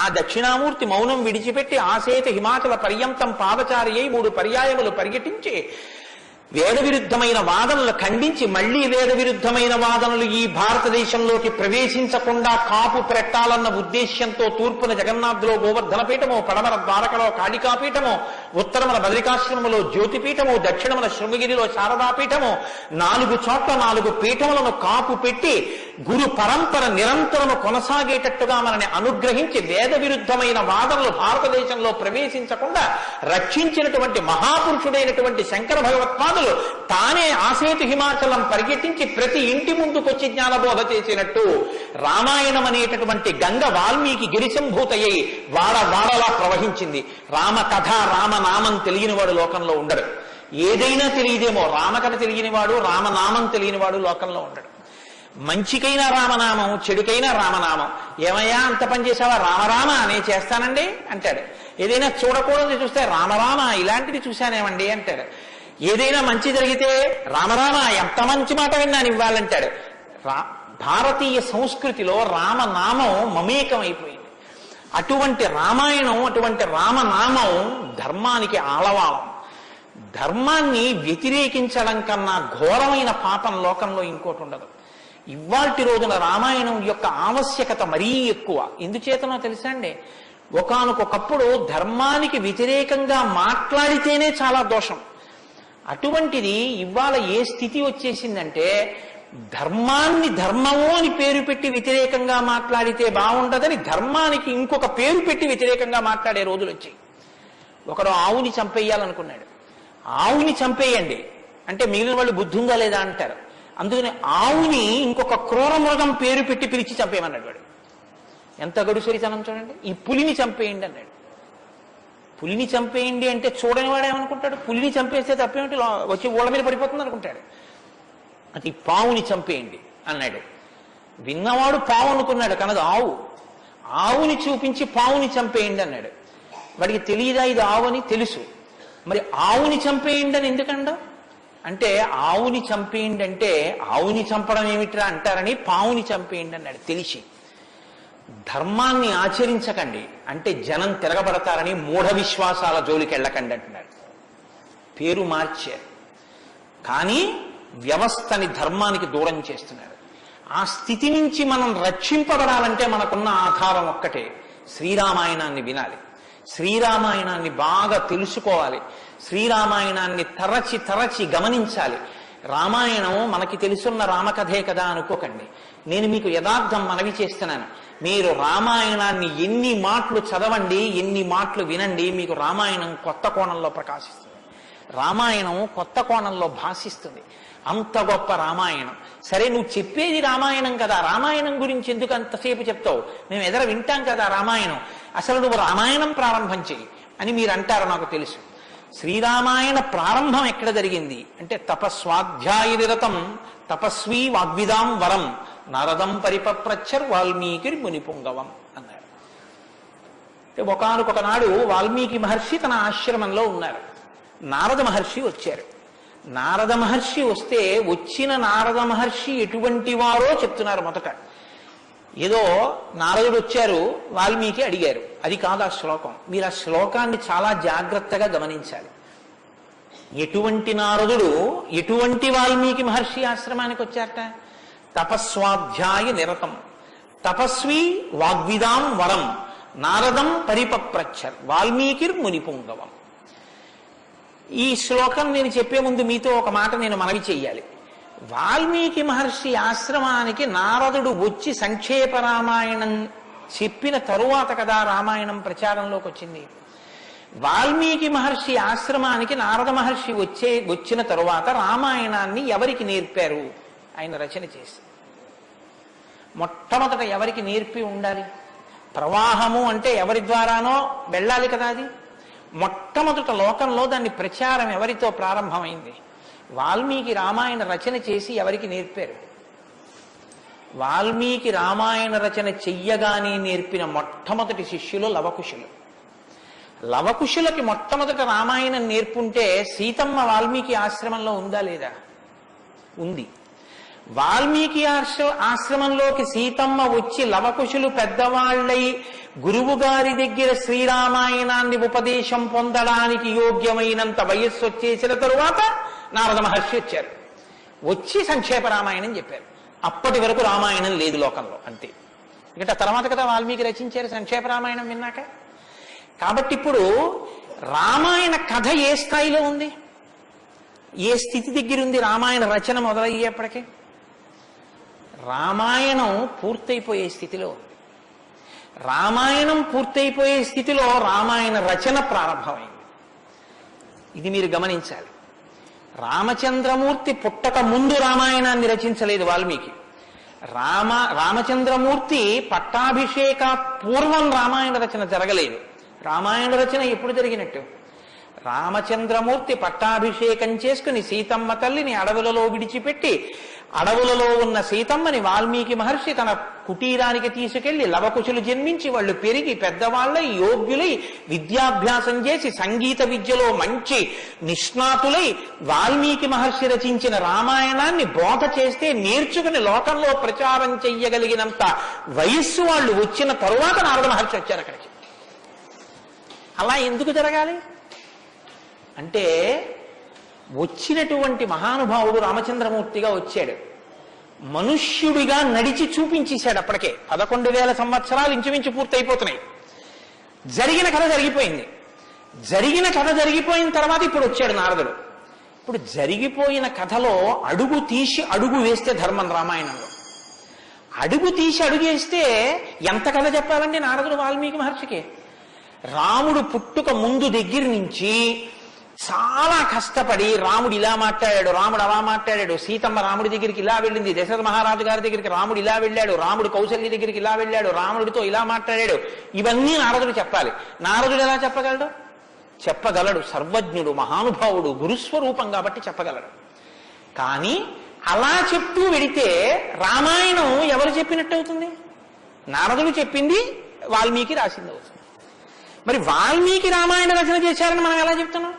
ఆ దక్షిణామూర్తి మౌనం విడిచిపెట్టి ఆసేత హిమాచల పర్యంతం పాదచారి అయి 3 పర్యాయములు పరిగెట్టించి వేద విరుద్ధమైన వాదనలు ఖండించి మళ్లీ వేద విరుద్ధమైన వాదనలు ఈ భారతదేశంలోకి ప్రవేశించకుండా కాపు పెట్టాలన్న ఉద్దేశ్యంతో తూర్పున జగన్నాథ్లో గోవర్ధన పీఠము, పడమర ద్వారకలో కాళికాపీఠము, ఉత్తరమున బదరికాశ్రమములో జ్యోతిపీఠము, దక్షిణమున శృంగగిరిలో శారదాపీఠము, 4 చోట్ల 4 పీఠములను కాపు పెట్టి గురు పరంపర నిరంతరము కొనసాగేటట్టుగా మనని అనుగ్రహించి వేద విరుద్ధమైన వాదనలు భారతదేశంలో ప్రవేశించకుండా రక్షించినటువంటి మహాపురుషుడైనటువంటి శంకర భగవత్పాదులు తానే ఆసేతు హిమాచలం పరిగెట్టించి ప్రతి ఇంటి ముందుకొచ్చి జ్ఞానబోధ చేసినట్టు రామాయణం అనేటటువంటి గంగ వాల్మీకి గిరిశంభూతయ్యి వాడలా ప్రవహించింది. రామకథ రామనామం తెలియనివాడు లోకంలో ఉండడు. ఏదైనా తెలియదేమో, రామకథ తెలియనివాడు రామనామం తెలియనివాడు లోకంలో ఉండడు. మంచికైనా రామనామం, చెడుకైనా రామనామం. ఏమయ్యా అంత పని చేసావా? రామరామ అనే చేస్తానండి అంటాడు. ఏదైనా చూడకూడదు చూస్తే రామరామ ఇలాంటిది చూశానేమండి అంటాడు. ఏదైనా మంచి జరిగితే రామరామ ఎంత మంచి మాట విన్నాను ఇవ్వాలంటాడు. భారతీయ సంస్కృతిలో రామనామం మమేకమైపోయింది. అటువంటి రామాయణం, అటువంటి రామనామం ధర్మానికి ఆలవాలం. ధర్మాన్ని వ్యతిరేకించడం కన్నా ఘోరమైన పాపం లోకంలో ఇంకోటి ఉండదు. ఇవాల్టి రోజున రామాయణం యొక్క ఆవశ్యకత మరీ ఎక్కువ. ఎందుచేతనో తెలుసా అండి? ఒకానొకప్పుడు ధర్మానికి వ్యతిరేకంగా మాట్లాడితేనే చాలా దోషం. అటువంటిది ఇవాళ ఏ స్థితి వచ్చేసిందంటే ధర్మాన్ని ధర్మము అని పేరు పెట్టి వ్యతిరేకంగా మాట్లాడితే బాగుండదని ధర్మానికి ఇంకొక పేరు పెట్టి వ్యతిరేకంగా మాట్లాడే రోజులు వచ్చాయి. ఒకడు ఆవుని చంపేయాలనుకున్నాడు. ఆవుని చంపేయండి అంటే మిగిలిన వాళ్ళు బుద్ధి ఉందా లేదా అంటారు. అందుకని ఆవుని ఇంకొక క్రూర మృగం పేరు పెట్టి పిలిచి చంపేయమన్నాడు వాడు. ఎంత గడుసరితనం చూడండి. ఈ పులిని చంపేయండి అన్నాడు. పులిని చంపేయండి అంటే చూడని వాడు ఏమనుకుంటాడు? పులిని చంపేస్తే తప్పేమిటి, వచ్చి ఓళ్ళ మీద పడిపోతుంది అనుకుంటాడు. అది పావుని చంపేయండి అన్నాడు. విన్నవాడు పావు అనుకున్నాడు, కనదు ఆవు. ఆవుని చూపించి పావుని చంపేయండి అన్నాడు. వాడికి తెలియదా ఇది ఆవు అని? తెలుసు. మరి ఆవుని చంపేయండి అని ఎందుకండవు అంటే, ఆవుని చంపేయండి అంటే ఆవుని చంపడం ఏమిట్రా అంటారని పావుని చంపేయండి అన్నాడు. తెలిసి ధర్మాన్ని ఆచరించకండి అంటే జనం తిరగబడతారని మూఢ విశ్వాసాల జోలికి వెళ్ళకండి అంటున్నాడు. పేరు మార్చారు, కానీ వ్యవస్థని ధర్మానికి దూరం చేస్తున్నారు. ఆ స్థితి నుంచి మనం రక్షింపబడాలంటే మనకున్న ఆధారం ఒక్కటే, శ్రీరామాయణాన్ని వినాలి, శ్రీరామాయణాన్ని బాగా తెలుసుకోవాలి, శ్రీరామాయణాన్ని తరచి తరచి గమనించాలి. రామాయణం మనకి తెలుసున్న రామకథే కదా అనుకోకండి. నేను మీకు యథార్థం మనవి చేస్తున్నాను. మీరు రామాయణాన్ని ఎన్ని మాటలు చదవండి, ఎన్ని మాటలు వినండి, మీకు రామాయణం కొత్త కోణంలో ప్రకాశిస్తుంది, రామాయణం కొత్త కోణంలో భాషిస్తుంది. అంత గొప్ప రామాయణం. సరే, నువ్వు చెప్పేది రామాయణం కదా, రామాయణం గురించి ఎందుకు అంతసేపు చెప్తావు? మేము ఎదర వింటాం కదా రామాయణం, అసలు నువ్వు రామాయణం ప్రారంభం చెయ్యి అని మీరు అంటారు. నాకు తెలుసు. శ్రీరామాయణ ప్రారంభం ఎక్కడ జరిగింది అంటే, తపస్వాధ్యాయ నిరతం తపస్వీ వాగ్విదాం వరం నారదం పరిపప్రచ్చర్ వాల్మీకి మునిపుంగవం అన్నారు. ఒకానొక నాడు వాల్మీకి మహర్షి తన ఆశ్రమంలో ఉన్నారు. నారద మహర్షి వచ్చారు. నారద మహర్షి వస్తే వచ్చిన నారద మహర్షి ఎటువంటి వారో చెప్తున్నారు. మొదట ఏదో నారదుడు వచ్చారు, వాల్మీకి అడిగారు, అది కాదు ఆ శ్లోకం. మీరు ఆ శ్లోకాన్ని చాలా జాగ్రత్తగా గమనించాలి. ఎటువంటి నారదుడు ఎటువంటి వాల్మీకి మహర్షి ఆశ్రమానికి వచ్చారట? తపస్వాధ్యాయ నిరతం తపస్వి వాగ్విదాం వరం నారదం పరిపప్రచ్చర్ వాల్మీకిర్ మునిపుంగవం. ఈ శ్లోకం నేను చెప్పే ముందు మీతో ఒక మాట నేను మనవి చెయ్యాలి. వాల్మీకి మహర్షి ఆశ్రమానికి నారదుడు వచ్చి సంక్షేప రామాయణం చెప్పిన తరువాత కదా రామాయణం ప్రచారంలోకి వచ్చింది. వాల్మీకి మహర్షి ఆశ్రమానికి నారద మహర్షి వచ్చిన తరువాత రామాయణాన్ని ఎవరికి నేర్పారు? ఆయన రచన చేసి మొట్టమొదట ఎవరికి నేర్పి ఉండాలి? ప్రవాహము అంటే ఎవరి ద్వారానో వెళ్ళాలి కదా. అది మొట్టమొదట లోకంలో దాన్ని ప్రచారం ఎవరితో ప్రారంభమైంది? వాల్మీకి రామాయణ రచన చేసి ఎవరికి నేర్పారు? వాల్మీకి రామాయణ రచన చెయ్యగానే నేర్పిన మొట్టమొదటి శిష్యులు లవకుశులు. లవకుశులకి మొట్టమొదట రామాయణం నేర్పుంటే సీతమ్మ వాల్మీకి ఆశ్రమంలో ఉందా లేదా? ఉంది. వాల్మీకి ఆశ్రమంలోకి సీతమ్మ వచ్చి లవకుశులు పెద్దవాళ్ళై గురువు గారి దగ్గర శ్రీరామాయణాన్ని ఉపదేశం పొందడానికి యోగ్యమైనంత వయస్సు వచ్చేసిన తరువాత నారద మహర్షి వచ్చారు. వచ్చి సంక్షేప రామాయణం చెప్పారు. అప్పటి వరకు రామాయణం లేదు లోకంలో, అంతే. ఇంకా తర్వాత కదా వాల్మీకి రచించారు సంక్షేప రామాయణం విన్నాక. కాబట్టి ఇప్పుడు రామాయణ కథ ఏ స్థాయిలో ఉంది, ఏ స్థితి దగ్గర ఉంది? రామాయణ రచన మొదలయ్యేప్పటికీ రామాయణం పూర్తయిపోయే స్థితిలో ఉంది. రామాయణం పూర్తయిపోయే స్థితిలో రామాయణ రచన ప్రారంభమైంది. ఇది మీరు గమనించాలి. రామచంద్రమూర్తి పుట్టక ముందు రామాయణాన్ని రచించలేదు వాల్మీకి. రామచంద్రమూర్తి పట్టాభిషేక పూర్వం రామాయణ రచన జరగలేదు. రామాయణ రచన ఎప్పుడు జరిగినట్టు? రామచంద్రమూర్తి పట్టాభిషేకం చేసుకుని సీతమ్మ తల్లిని అడవులలో విడిచిపెట్టి, అడవులలో ఉన్న సీతమ్మని వాల్మీకి మహర్షి తన కుటీరానికి తీసుకెళ్లి లవకుశులు జన్మించి వాళ్ళు పెరిగి పెద్దవాళ్ళై యోగ్యులై విద్యాభ్యాసం చేసి సంగీత విద్యలో మంచి నిష్ణాతులై వాల్మీకి మహర్షి రచించిన రామాయణాన్ని బోధ చేస్తే నేర్చుకుని లోకంలో ప్రచారం చెయ్యగలిగినంత వయస్సు వాళ్ళు వచ్చిన తరువాత నారద మహర్షి వచ్చారు అక్కడికి. అలా ఎందుకు జరగాలి అంటే, వచ్చినటువంటి మహానుభావుడు రామచంద్రమూర్తిగా వచ్చాడు, మనుష్యుడిగా నడిచి చూపించేశాడు. అప్పటికే 11,000 సంవత్సరాలు ఇంచుమించు పూర్తయిపోతున్నాయి. జరిగిన కథ జరిగిపోయింది. జరిగిన కథ జరిగిపోయిన తర్వాత ఇప్పుడు వచ్చాడు నారదుడు. ఇప్పుడు జరిగిపోయిన కథలో అడుగు తీసి అడుగు వేస్తే ధర్మం రామాయణంలో. అడుగు తీసి అడుగు వేస్తే ఎంత కథ చెప్పాలండి నారదుడు వాల్మీకి మహర్షికి? రాముడు పుట్టుక ముందు దగ్గర నుంచి చాలా కష్టపడి రాముడు ఇలా మాట్లాడాడు, రాముడు అలా మాట్లాడాడు, సీతమ్మ రాముడి దగ్గరికి ఇలా వెళ్ళింది, దశరథ మహారాజు గారి దగ్గరికి రాముడు ఇలా వెళ్ళాడు, రాముడు కౌశల్య దగ్గరికి ఇలా వెళ్ళాడు, రాముడితో ఇలా మాట్లాడాడు, ఇవన్నీ నారదుడు చెప్పాలి. నారదుడు ఎలా చెప్పగలడు? చెప్పగలడు, సర్వజ్ఞుడు, మహానుభావుడు, గురుస్వరూపం కాబట్టి చెప్పగలడు. కానీ అలా చెప్తూ వెడితే రామాయణం ఎవరు చెప్పినట్టు అవుతుంది? నారదుడు చెప్పింది వాల్మీకి రాసింది అవుతుంది. మరి వాల్మీకి రామాయణ రచన చేశారని మనం ఎలా చెప్తున్నాం?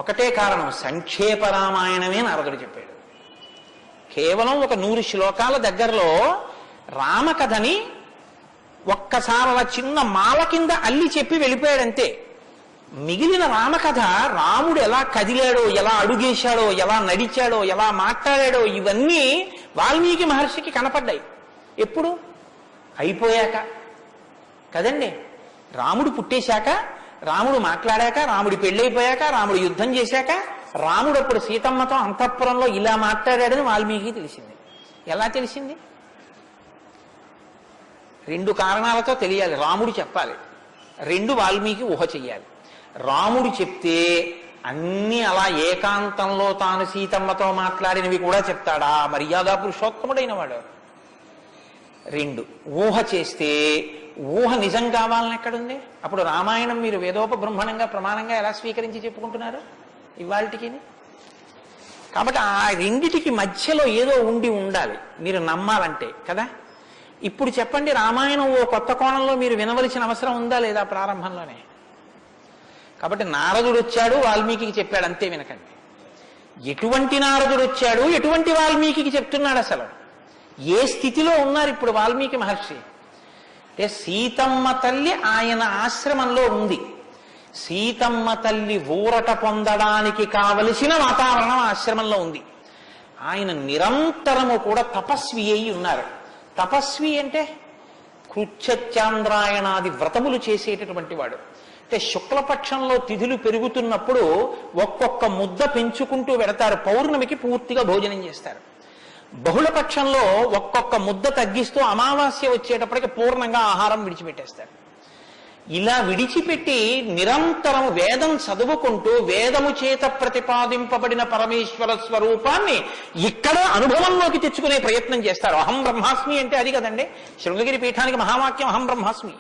ఒకటే కారణం, సంక్షేప రామాయణమే నారదుడు చెప్పాడు. కేవలం ఒక 100 శ్లోకాల దగ్గరలో రామకథని ఒక్కసారి అలా చిన్న మాల కింద అల్లి చెప్పి వెళ్ళిపోయాడంతే. మిగిలిన రామకథ రాముడు ఎలా కదిలాడో, ఎలా అడుగేశాడో, ఎలా నడిచాడో, ఎలా మాట్లాడాడో ఇవన్నీ వాల్మీకి మహర్షికి కనపడ్డాయి. ఎప్పుడు? అయిపోయాక కదండి. రాముడు పుట్టేశాక, రాముడు మాట్లాడాక, రాముడి పెళ్ళైపోయాక, రాముడు యుద్ధం చేశాక, రాముడు అప్పుడు సీతమ్మతో అంతఃపురంలో ఇలా మాట్లాడాడని వాల్మీకి తెలిసింది. ఎలా తెలిసింది? 2 కారణాలతో తెలియాలి. రాముడు చెప్పాలి, 2 వాల్మీకి ఊహ చెయ్యాలి. రాముడు చెప్తే అన్నీ అలా ఏకాంతంలో తాను సీతమ్మతో మాట్లాడినవి కూడా చెప్తాడా? మర్యాదా పురుషోత్తముడైన వాడు. 2 ఊహ చేస్తే ఊహ నిజం కావాలని ఎక్కడుంది? అప్పుడు రామాయణం మీరు వేదోపబ్రహ్మణంగా ప్రమాణంగా ఎలా స్వీకరించి చెప్పుకుంటున్నారు ఇవాళకి? కాబట్టి ఆ రెండిటికి మధ్యలో ఏదో ఉండాలి మీరు నమ్మాలంటే కదా. ఇప్పుడు చెప్పండి, రామాయణం ఓ కొత్త కోణంలో మీరు వినవలసిన అవసరం ఉందా లేదా ప్రారంభంలోనే? కాబట్టి నారదుడు వచ్చాడు, వాల్మీకి చెప్పాడు, అంతే. వినకండి. ఎటువంటి నారదుడు వచ్చాడు, ఎటువంటి వాల్మీకి చెప్తున్నాడు, అసలు ఏ స్థితిలో ఉన్నారు ఇప్పుడు వాల్మీకి మహర్షి అంటే? సీతమ్మ తల్లి ఆయన ఆశ్రమంలో ఉంది. సీతమ్మ తల్లి ఊరట పొందడానికి కావలసిన వాతావరణం ఆశ్రమంలో ఉంది. ఆయన నిరంతరము కూడా తపస్వి అయి ఉన్నారు. తపస్వి అంటే కృచ్ఛత్యాంద్రాయణాది వ్రతములు చేసేటటువంటి వాడు. అంటే శుక్లపక్షంలో తిథులు పెరుగుతున్నప్పుడు ఒక్కొక్క ముద్ద పెంచుకుంటూ వెడతారు. పౌర్ణమికి పూర్తిగా భోజనం చేస్తారు. బహుళపక్షంలో ఒక్కొక్క ముద్ద తగ్గిస్తూ అమావాస్య వచ్చేటప్పటికి పూర్ణంగా ఆహారం విడిచిపెట్టేస్తారు. ఇలా విడిచిపెట్టి నిరంతరం వేదం చదువుకుంటూ వేదము చేత ప్రతిపాదింపబడిన పరమేశ్వర స్వరూపాన్ని ఇక్కడ అనుభవంలోకి తెచ్చుకునే ప్రయత్నం చేస్తారు. అహం బ్రహ్మాస్మి అంటే అది కదండి. శృంగగిరి పీఠానికి మహావాక్యం అహం బ్రహ్మాస్మి,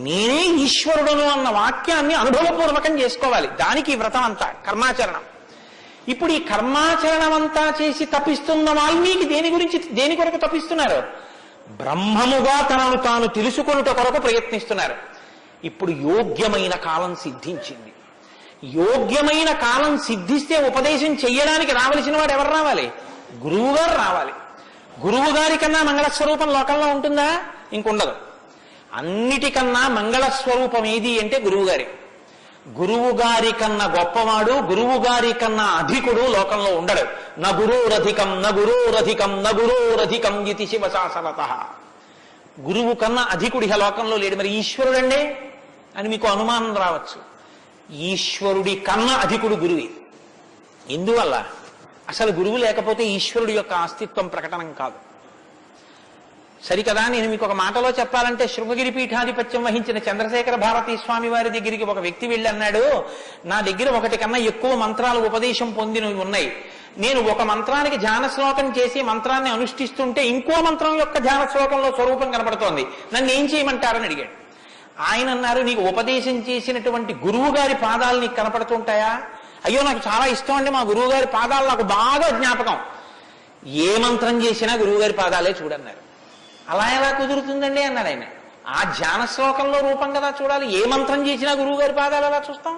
నేనే ఈశ్వరుడును అన్న వాక్యాన్ని అనుభవపూర్వకం చేసుకోవాలి. దానికి వ్రతం అంతా కర్మాచరణం. ఇప్పుడు ఈ కర్మాచరణం అంతా చేసి తపిస్తున్న వాల్మీకి దేని కొరకు తపిస్తున్నారు? బ్రహ్మముగా తనను తాను తెలుసుకొనుట కొరకు ప్రయత్నిస్తున్నారు. ఇప్పుడు యోగ్యమైన కాలం సిద్ధించింది. యోగ్యమైన కాలం సిద్ధిస్తే ఉపదేశం చెయ్యడానికి రావలసిన వాడు ఎవరు రావాలి? గురువుగారు రావాలి. గురువు గారి కన్నా మంగళస్వరూపం లోకంలో ఉంటుందా? ఇంకుండదు. అన్నిటికన్నా మంగళస్వరూపం ఏది అంటే గురువుగారి. గురువు గారి కన్నా గొప్పవాడు, గురువు గారి కన్నా అధికుడు లోకంలో ఉండడు. నగురోరధికం నగురోరధికం నగురోరధికం ఇది శివశాసనతః. గురువు కన్నా అధికుడి లోకంలో లేడు. మరి ఈశ్వరుడండే అని మీకు అనుమానం రావచ్చు. ఈశ్వరుడి కన్నా అధికుడు గురువే. ఎందువల్ల? అసలు గురువు లేకపోతే ఈశ్వరుడి యొక్క అస్తిత్వం ప్రకటనం కాదు. సరికదా. నేను మీకు ఒక మాటలో చెప్పాలంటే, శృంగగిరి పీఠాధిపత్యం వహించిన చంద్రశేఖర భారతీ స్వామి వారి దగ్గరికి ఒక వ్యక్తి వెళ్ళి అన్నాడు, నా దగ్గర 1 కన్నా ఎక్కువ మంత్రాలు ఉపదేశం పొందినవి ఉన్నాయి. నేను ఒక మంత్రానికి ధ్యాన శ్లోకం చేసి మంత్రాన్ని అనుష్ఠిస్తుంటే ఇంకో మంత్రం యొక్క ధ్యాన శ్లోకంలో స్వరూపం కనబడుతోంది, నన్ను ఏం చేయమంటారని అడిగాడు. ఆయన అన్నారు, నీకు ఉపదేశం చేసినటువంటి గురువు గారి పాదాలు నీకు కనపడుతుంటాయా? అయ్యో నాకు చాలా ఇష్టం అండి, మా గురువు గారి పాదాలు నాకు బాగా జ్ఞాపకం. ఏ మంత్రం చేసినా గురువుగారి పాదాలే చూడన్నారు. అలా ఎలా కుదురుతుందండి అన్నాడు ఆయన. ఆ ధ్యాన శ్లోకంలో రూపం కదా చూడాలి. ఏ మంత్రం చేసినా గురువు గారి పాదాలు ఎలా చూస్తాం?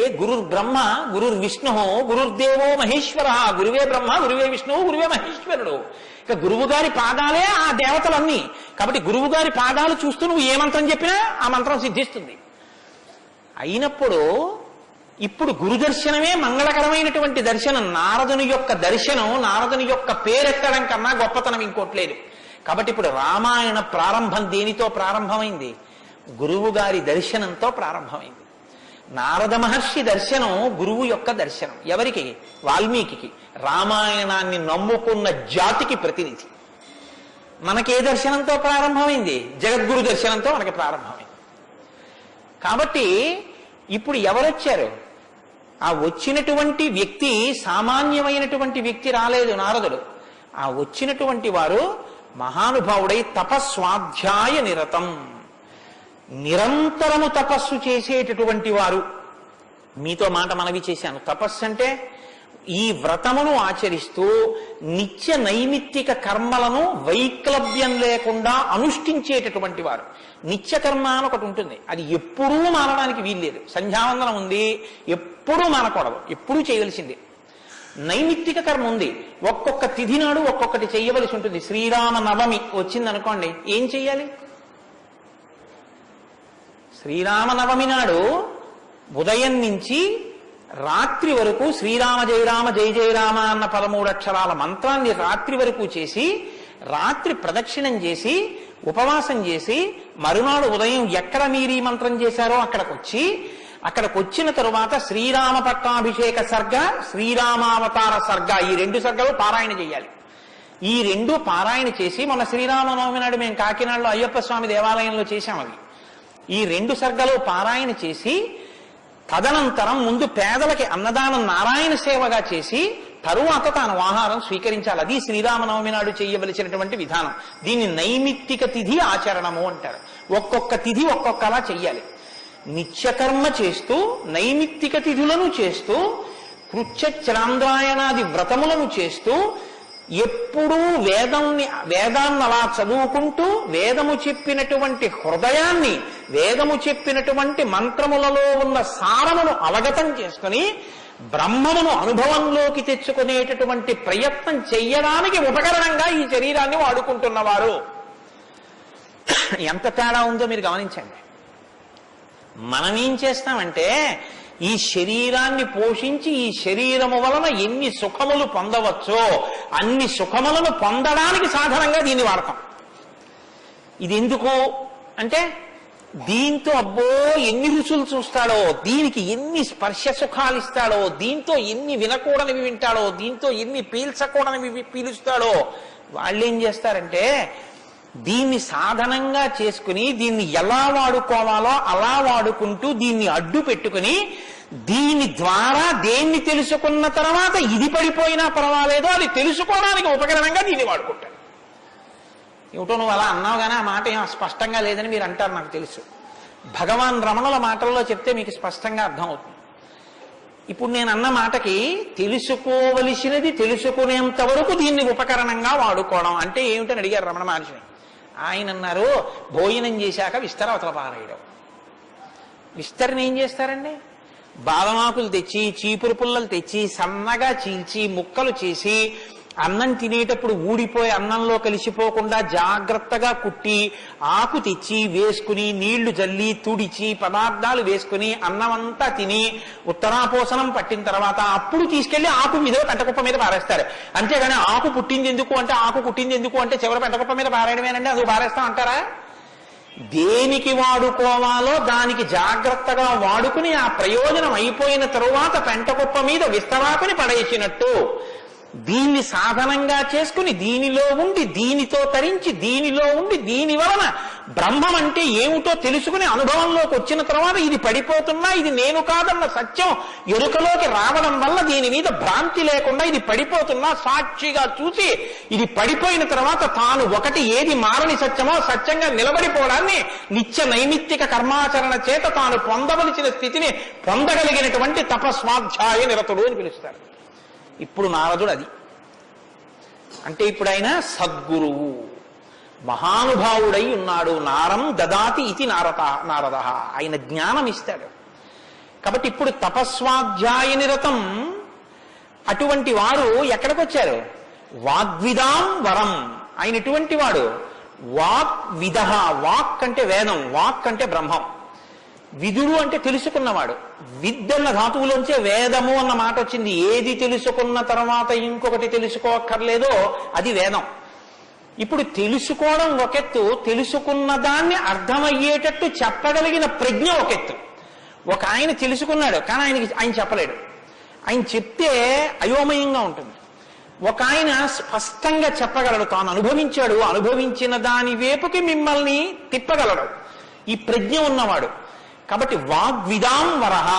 ఏ గురుర్ బ్రహ్మ గురుర్ విష్ణు గురుర్దేవో మహేశ్వర. గురువే బ్రహ్మ, గురువే విష్ణువు, గురువే మహేశ్వరుడు. ఇక గురువు గారి పాదాలే ఆ దేవతలన్నీ. కాబట్టి గురువు గారి పాదాలు చూస్తూ నువ్వు ఏ మంత్రం చెప్పినా ఆ మంత్రం సిద్ధిస్తుంది. అయినప్పుడు ఇప్పుడు గురుదర్శనమే మంగళకరమైనటువంటి దర్శనం. నారదుని యొక్క దర్శనం, నారదుని యొక్క పేరెత్తడం కన్నా గొప్పతనం ఇంకోట్లేదు. కాబట్టి ఇప్పుడు రామాయణ ప్రారంభం దేనితో ప్రారంభమైంది? గురువు గారి దర్శనంతో ప్రారంభమైంది. నారద మహర్షి దర్శనం గురువు యొక్క దర్శనం. ఎవరికి? వాల్మీకి. రామాయణాన్ని నమ్ముకున్న జాతికి ప్రతినిధి. మనకే దర్శనంతో ప్రారంభమైంది? జగద్గురు దర్శనంతో మనకి ప్రారంభమైంది. కాబట్టి ఇప్పుడు ఎవరొచ్చారు? ఆ వచ్చినటువంటి వ్యక్తి సామాన్యమైనటువంటి వ్యక్తి రాలేదు, నారదుడు. ఆ వచ్చినటువంటి వారు మహానుభావుడై తపస్వాధ్యాయ నిరతం, నిరంతరము తపస్సు చేసేటటువంటి వారు. మీతో మాట మనవి చేశాను. తపస్సు అంటే ఈ వ్రతమును ఆచరిస్తూ నిత్య నైమిత్తిక కర్మలను వైక్లభ్యం లేకుండా అనుష్ఠించేటటువంటి వారు. నిత్యకర్మ అని ఒకటి ఉంటుంది, అది ఎప్పుడూ మానడానికి వీల్లేదు. సంధ్యావందనం ఉంది, ఎప్పుడూ మానకూడదు, ఎప్పుడూ చేయవలసిందే. నైమిత్తిక కర్మ ఉంది, ఒక్కొక్క తిథి నాడు ఒక్కొక్కటి చెయ్యవలసి ఉంటుంది. శ్రీరామ నవమి వచ్చిందనుకోండి, ఏం చెయ్యాలి? శ్రీరామనవమి నాడు ఉదయం నుంచి రాత్రి వరకు శ్రీరామ జయ రామ జయ జయ రామ అన్న 13 అక్షరాల మంత్రాన్ని రాత్రి వరకు చేసి, రాత్రి ప్రదక్షిణం చేసి, ఉపవాసం చేసి, మరునాడు ఉదయం ఎక్కడ మీరు ఈ మంత్రం చేశారో అక్కడికి వచ్చిన తరువాత శ్రీరామ పట్టాభిషేక సర్గ, శ్రీరామావతార సర్గ, ఈ 2 సర్గలు పారాయణ చేయాలి. ఈ 2 పారాయణ చేసి, మన శ్రీరామనవమి నాడు మేము కాకినాడలో అయ్యప్ప స్వామి దేవాలయంలో చేశాం. అవి ఈ 2 సర్గలు పారాయణ చేసి, తదనంతరం ముందు పేదలకి అన్నదానం నారాయణ సేవగా చేసి, తరువాత తాను ఆహారం స్వీకరించాలి. అది శ్రీరామనవమి నాడు చేయవలసినటువంటి విధానం. దీన్ని నైమిత్తిక తిథి ఆచరణము అంటారు. ఒక్కొక్క తిథి ఒక్కొక్కలా చెయ్యాలి. నిత్యకర్మ చేస్తూ, నైమిత్తిక తిథులను చేస్తూ, కృత్యచరాంద్రాయణాది వ్రతములను చేస్తూ, ఎప్పుడూ వేదాన్ని అలా చదువుకుంటూ, వేదము చెప్పినటువంటి హృదయాన్ని, వేదము చెప్పినటువంటి మంత్రములలో ఉన్న సారమును అవగతం చేసుకుని బ్రహ్మమును అనుభవంలోకి తెచ్చుకునేటటువంటి ప్రయత్నం చెయ్యడానికి ఉపకరణంగా ఈ శరీరాన్ని వాడుకుంటున్నవారు. ఎంత తేడా ఉందో మీరు గమనించండి. మనం ఏం చేస్తామంటే, ఈ శరీరాన్ని పోషించి ఈ శరీరము వలన ఎన్ని సుఖములు పొందవచ్చో అన్ని సుఖములను పొందడానికి సాధనంగా దీన్ని వాడతాం. ఇది ఎందుకు అంటే, దీంతో అబ్బో ఎన్ని రుచులు చూస్తాడో, దీనికి ఎన్ని స్పర్శ సుఖాలు ఇస్తాడో, దీంతో ఎన్ని వినకూడనివి వింటాడో, దీంతో ఎన్ని పీల్చకూడనివి పీలుస్తాడో. వాళ్ళేం చేస్తారంటే, దీన్ని సాధనంగా చేసుకుని దీన్ని ఎలా వాడుకోవాలో అలా వాడుకుంటూ దీన్ని అడ్డు పెట్టుకుని, దీని ద్వారా దేన్ని తెలుసుకున్న తర్వాత ఇది పడిపోయినా పర్వాలేదో అది తెలుసుకోవడానికి ఉపకరణంగా దీన్ని వాడుకుంటాడు. ఏమిటో నువ్వు అలా అన్నావు కానీ ఆ మాట ఏం స్పష్టంగా లేదని మీరు అంటారు, నాకు తెలుసు. భగవాన్ రమణుల మాటల్లో చెప్తే మీకు స్పష్టంగా అర్థమవుతుంది. ఇప్పుడు నేను అన్న మాటకి తెలుసుకోవలసినది తెలుసుకునేంత వరకు దీన్ని ఉపకరణంగా వాడుకోవడం అంటే ఏమిటని అడిగారు రమణ మహర్షిని. ఆయన అన్నారు, భోజనం చేశాక విస్తర అవతల పారేయడం. విస్తరని ఏం చేస్తారండి? బాదమాకులు తెచ్చి, చీపురు పుల్లలు తెచ్చి, సన్నగా చీల్చి, ముక్కలు చేసి, అన్నం తినేటప్పుడు ఊడిపోయి అన్నంలో కలిసిపోకుండా జాగ్రత్తగా కుట్టి, ఆకు తెచ్చి వేసుకుని, నీళ్లు జల్లి తుడిచి, పదార్థాలు వేసుకుని, అన్నమంతా తిని ఉత్తరాపోసనం పట్టిన తర్వాత అప్పుడు తీసుకెళ్లి ఆకు మీద పెంటకుప్ప మీద పారేస్తారు. అంతేగాని ఆకు పుట్టింది ఎందుకు అంటే, ఆకు పుట్టింది ఎందుకు అంటే చివరి పెంటకుప్ప మీద పారేయడమేనండి, అందుకు పారేస్తాం అంటారా? దేనికి వాడుకోవాలో దానికి జాగ్రత్తగా వాడుకుని ఆ ప్రయోజనం అయిపోయిన తరువాత పెంటకుప్ప మీద విస్తరాకుని పడేసినట్టు దీన్ని సాధనంగా చేసుకుని, దీనిలో ఉండి దీనితో తరించి, దీనిలో ఉండి దీని వలన బ్రహ్మం అంటే ఏమిటో తెలుసుకుని అనుభవంలోకి వచ్చిన తర్వాత ఇది పడిపోతున్నా ఇది నేను కాదన్న సత్యం ఎరుకలోకి రావడం వల్ల దీని మీద భ్రాంతి లేకుండా ఇది పడిపోతున్నా సాక్షిగా చూసి, ఇది పడిపోయిన తర్వాత తాను ఒకటి ఏది మారని సత్యమో సత్యంగా నిలబడిపోవడాన్ని నిత్య నైమిత్తిక కర్మాచరణ చేత తాను పొందవలసిన స్థితిని పొందగలిగినటువంటి తపస్వాధ్యాయ నిరతుడు అని పిలుస్తారు. ఇప్పుడు నారదుడు అది అంటే, ఇప్పుడు ఆయన సద్గురువు, మహానుభావుడై ఉన్నాడు. నారం దదాతి ఇది నారద, ఆయన జ్ఞానం ఇస్తాడు. కాబట్టి ఇప్పుడు తపస్వాధ్యాయ నిరతం అటువంటి వారు ఎక్కడికి వచ్చారు? వాగ్విదాం వరం. ఆయన ఎటువంటి వాడు? వాగ్విద. వాక్ అంటే వేదం, వాక్ అంటే బ్రహ్మం, విదుడు అంటే తెలుసుకున్నవాడు. విద్దన్న ధాతువులోంచే వేదము అన్న మాట వచ్చింది. ఏది తెలుసుకున్న తర్వాత ఇంకొకటి తెలుసుకోక్కర్లేదో అది వేదం. ఇప్పుడు తెలుసుకోవడం ఒకెత్తు, తెలుసుకున్న దాన్ని అర్థమయ్యేటట్టు చెప్పగలిగిన ప్రజ్ఞ ఒకెత్తు. ఒక ఆయన తెలుసుకున్నాడు కానీ ఆయన చెప్పలేడు, ఆయన చెప్తే అయోమయంగా ఉంటుంది. ఒక ఆయన స్పష్టంగా చెప్పగలడు, తాను అనుభవించాడు, అనుభవించిన దాని వైపుకి మిమ్మల్ని తిప్పగలడు. ఈ ప్రజ్ఞ ఉన్నవాడు. కాబట్టి వాగ్విదాం వరహ,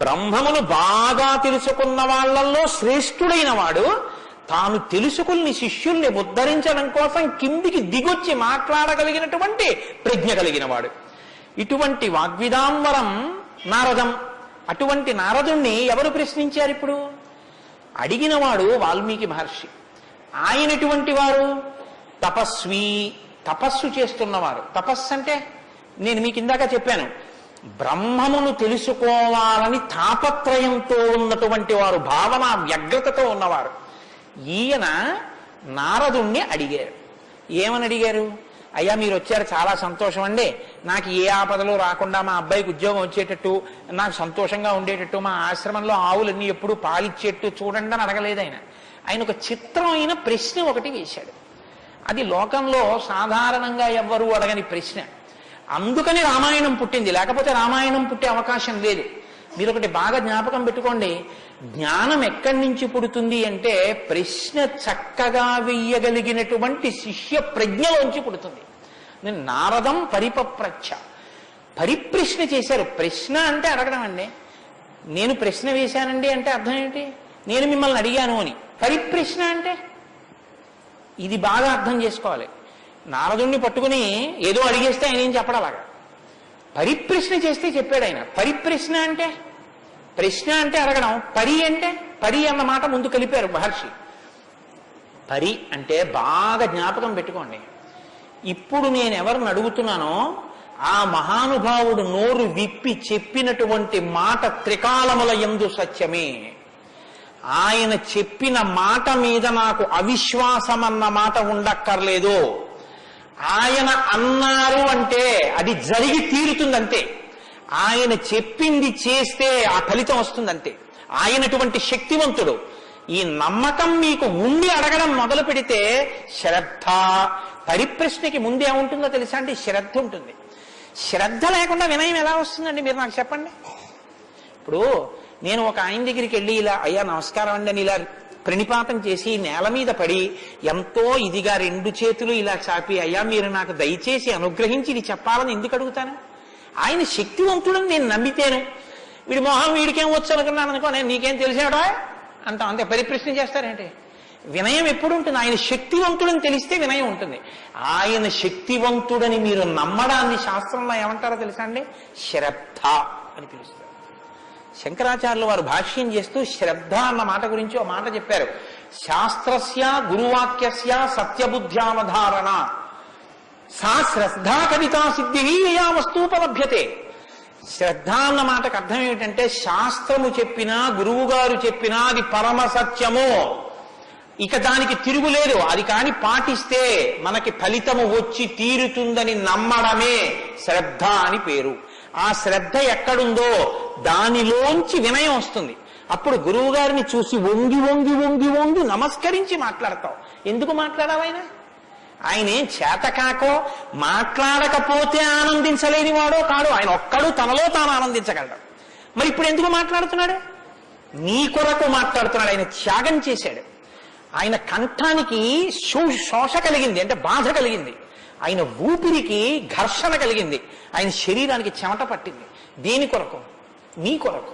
బ్రహ్మమును బాగా తెలుసుకున్న వాళ్ళల్లో శ్రేష్ఠుడైన వాడు తాను తెలుసుకుని శిష్యుల్ని ఉద్ధరించడం కోసం కిందికి దిగొచ్చి మాట్లాడగలిగినటువంటి ప్రజ్ఞ కలిగిన వాడు. ఇటువంటి వాగ్విదాంబరం నారదం. అటువంటి నారదుణ్ణి ఎవరు ప్రశ్నించారు? ఇప్పుడు అడిగినవాడు వాల్మీకి మహర్షి. ఆయనటువంటి వారు తపస్వి, తపస్సు చేస్తున్నవారు. తపస్సు అంటే నేను మీకు ఇందాక చెప్పాను, బ్రహ్మమును తెలుసుకోవాలని తాపత్రయంతో ఉన్నటువంటి వారు, భావన వ్యగ్రతతో ఉన్నవారు. ఈయన నారదుణ్ణి అడిగారు. ఏమని అడిగారు? అయ్యా మీరు వచ్చారు, చాలా సంతోషం అండి, నాకు ఏ ఆపదలు రాకుండా మా అబ్బాయికి ఉద్యోగం వచ్చేటట్టు, నాకు సంతోషంగా ఉండేటట్టు, మా ఆశ్రమంలో ఆవులన్నీ ఎప్పుడు పాలిచ్చేట్టు చూడండి అని అడగలేదు ఆయన. ఆయన ఒక చిత్రమైన ప్రశ్న ఒకటి వేశాడు. అది లోకంలో సాధారణంగా ఎవ్వరూ అడగని ప్రశ్న. అందుకని రామాయణం పుట్టింది, లేకపోతే రామాయణం పుట్టే అవకాశం లేదు. మీరు ఒకటి బాగా జ్ఞాపకం పెట్టుకోండి, జ్ఞానం ఎక్కడి నుంచి పుడుతుంది అంటే ప్రశ్న చక్కగా వెయ్యగలిగినటువంటి శిష్య ప్రజ్ఞలోంచి పుడుతుంది. నేను నారదం పరిపప్రచ్ఛ, పరిప్రశ్న చేశారు. ప్రశ్న అంటే అడగడం అండి. నేను ప్రశ్న వేశానండి అంటే అర్థం ఏంటి? నేను మిమ్మల్ని అడిగాను అని. పరిప్రశ్న అంటే ఇది బాగా అర్థం చేసుకోవాలి. నారదుణ్ణి పట్టుకుని ఏదో అడిగేస్తే ఆయన ఏం చెప్పడలాగా, పరిప్రశ్న చేస్తే చెప్పాడు ఆయన. పరిప్రశ్న అంటే, ప్రశ్న అంటే అడగడం, పరి అంటే, పరి అన్న మాట ముందు కలిపారు మహర్షి. పరి అంటే బాగా జ్ఞాపకం పెట్టుకోండి, ఇప్పుడు నేను ఎవరిని అడుగుతున్నానో ఆ మహానుభావుడు నోరు విప్పి చెప్పినటువంటి మాట త్రికాలముల యందు సత్యమే. ఆయన చెప్పిన మాట మీద నాకు అవిశ్వాసం అన్న మాట ఉండక్కర్లేదు. ఆయన అన్నారు అంటే అది జరిగి తీరుతుందంతే. ఆయన చెప్పింది చేస్తే ఆ ఫలితం వస్తుందంతే. ఆయనటువంటి శక్తివంతుడు. ఈ నమ్మకం మీకు ఉండి అడగడం మొదలు పెడితే శ్రద్ధ, పరిప్రశ్నకి ముందే ఉంటుందో తెలుసా అండి? శ్రద్ధ ఉంటుంది. శ్రద్ధ లేకుండా వినయం ఎలా వస్తుందండి? మీరు నాకు చెప్పండి. ఇప్పుడు నేను ఒక ఆయన దగ్గరికి వెళ్ళి ఇలా అయ్యా నమస్కారం అండి అని ఇలా ప్రణిపాతం చేసి నేల మీద పడి ఎంతో ఇదిగా రెండు చేతులు ఇలా చాపి అయ్యా మీరు నాకు దయచేసి అనుగ్రహించి ఇది చెప్పాలని ఎందుకు అడుగుతాను? ఆయన శక్తివంతుడని నేను నమ్మితేను. వీడి మొహం వీడికేం వచ్చు అనుకున్నాను అనుకో, నేను నీకేం తెలిసాడో అంత అంతే పరిప్రశ్న చేస్తారేంటి? వినయం ఎప్పుడు ఉంటుంది? ఆయన శక్తివంతుడని తెలిస్తే వినయం ఉంటుంది. ఆయన శక్తివంతుడని మీరు నమ్మడాన్ని శాస్త్రంలో ఏమంటారో తెలుసా అండి? శ్రద్ధ అని పిలుస్తారు. శంకరాచార్యులు వారు భాష్యం చేస్తూ శ్రద్ధ అన్న మాట గురించి ఒక మాట చెప్పారు. శాస్త్రస్య గురువాక్యస్య సత్యబుద్ధ్యావధారణ సా శ్రద్ధా కవితా సిద్ధి యా వస్తూపలభ్యతే. శ్రద్ధ అన్న మాటకు అర్థం ఏమిటంటే శాస్త్రము చెప్పినా గురువు గారు చెప్పినా అది పరమ సత్యము, ఇక దానికి తిరుగులేదు, అది కాని పాటిస్తే మనకి ఫలితము వచ్చి తీరుతుందని నమ్మడమే శ్రద్ధ అని పేరు. ఆ శ్రద్ధ ఎక్కడుందో దానిలోంచి వినయం వస్తుంది. అప్పుడు గురువు గారిని చూసి వంగి వంగి వంగి వంగి నమస్కరించి మాట్లాడతావు. ఎందుకు మాట్లాడాలైనా? ఆయన ఏం చేతకాకో మాట్లాడకపోతే ఆనందించలేని వాడో కాడు. ఆయన ఒక్కడు తనలో తాను ఆనందించగలడు. మరి ఇప్పుడు ఎందుకు మాట్లాడుతున్నాడు? నీ కొరకు మాట్లాడుతున్నాడు. ఆయన త్యాగం చేశాడు. ఆయన కంఠానికి శోష కలిగింది, అంటే బాధ కలిగింది. ఆయన ఊపిరికి ఘర్షణ కలిగింది. ఆయన శరీరానికి చెమట పట్టింది. దేని కొరకు? నీ కొరకు.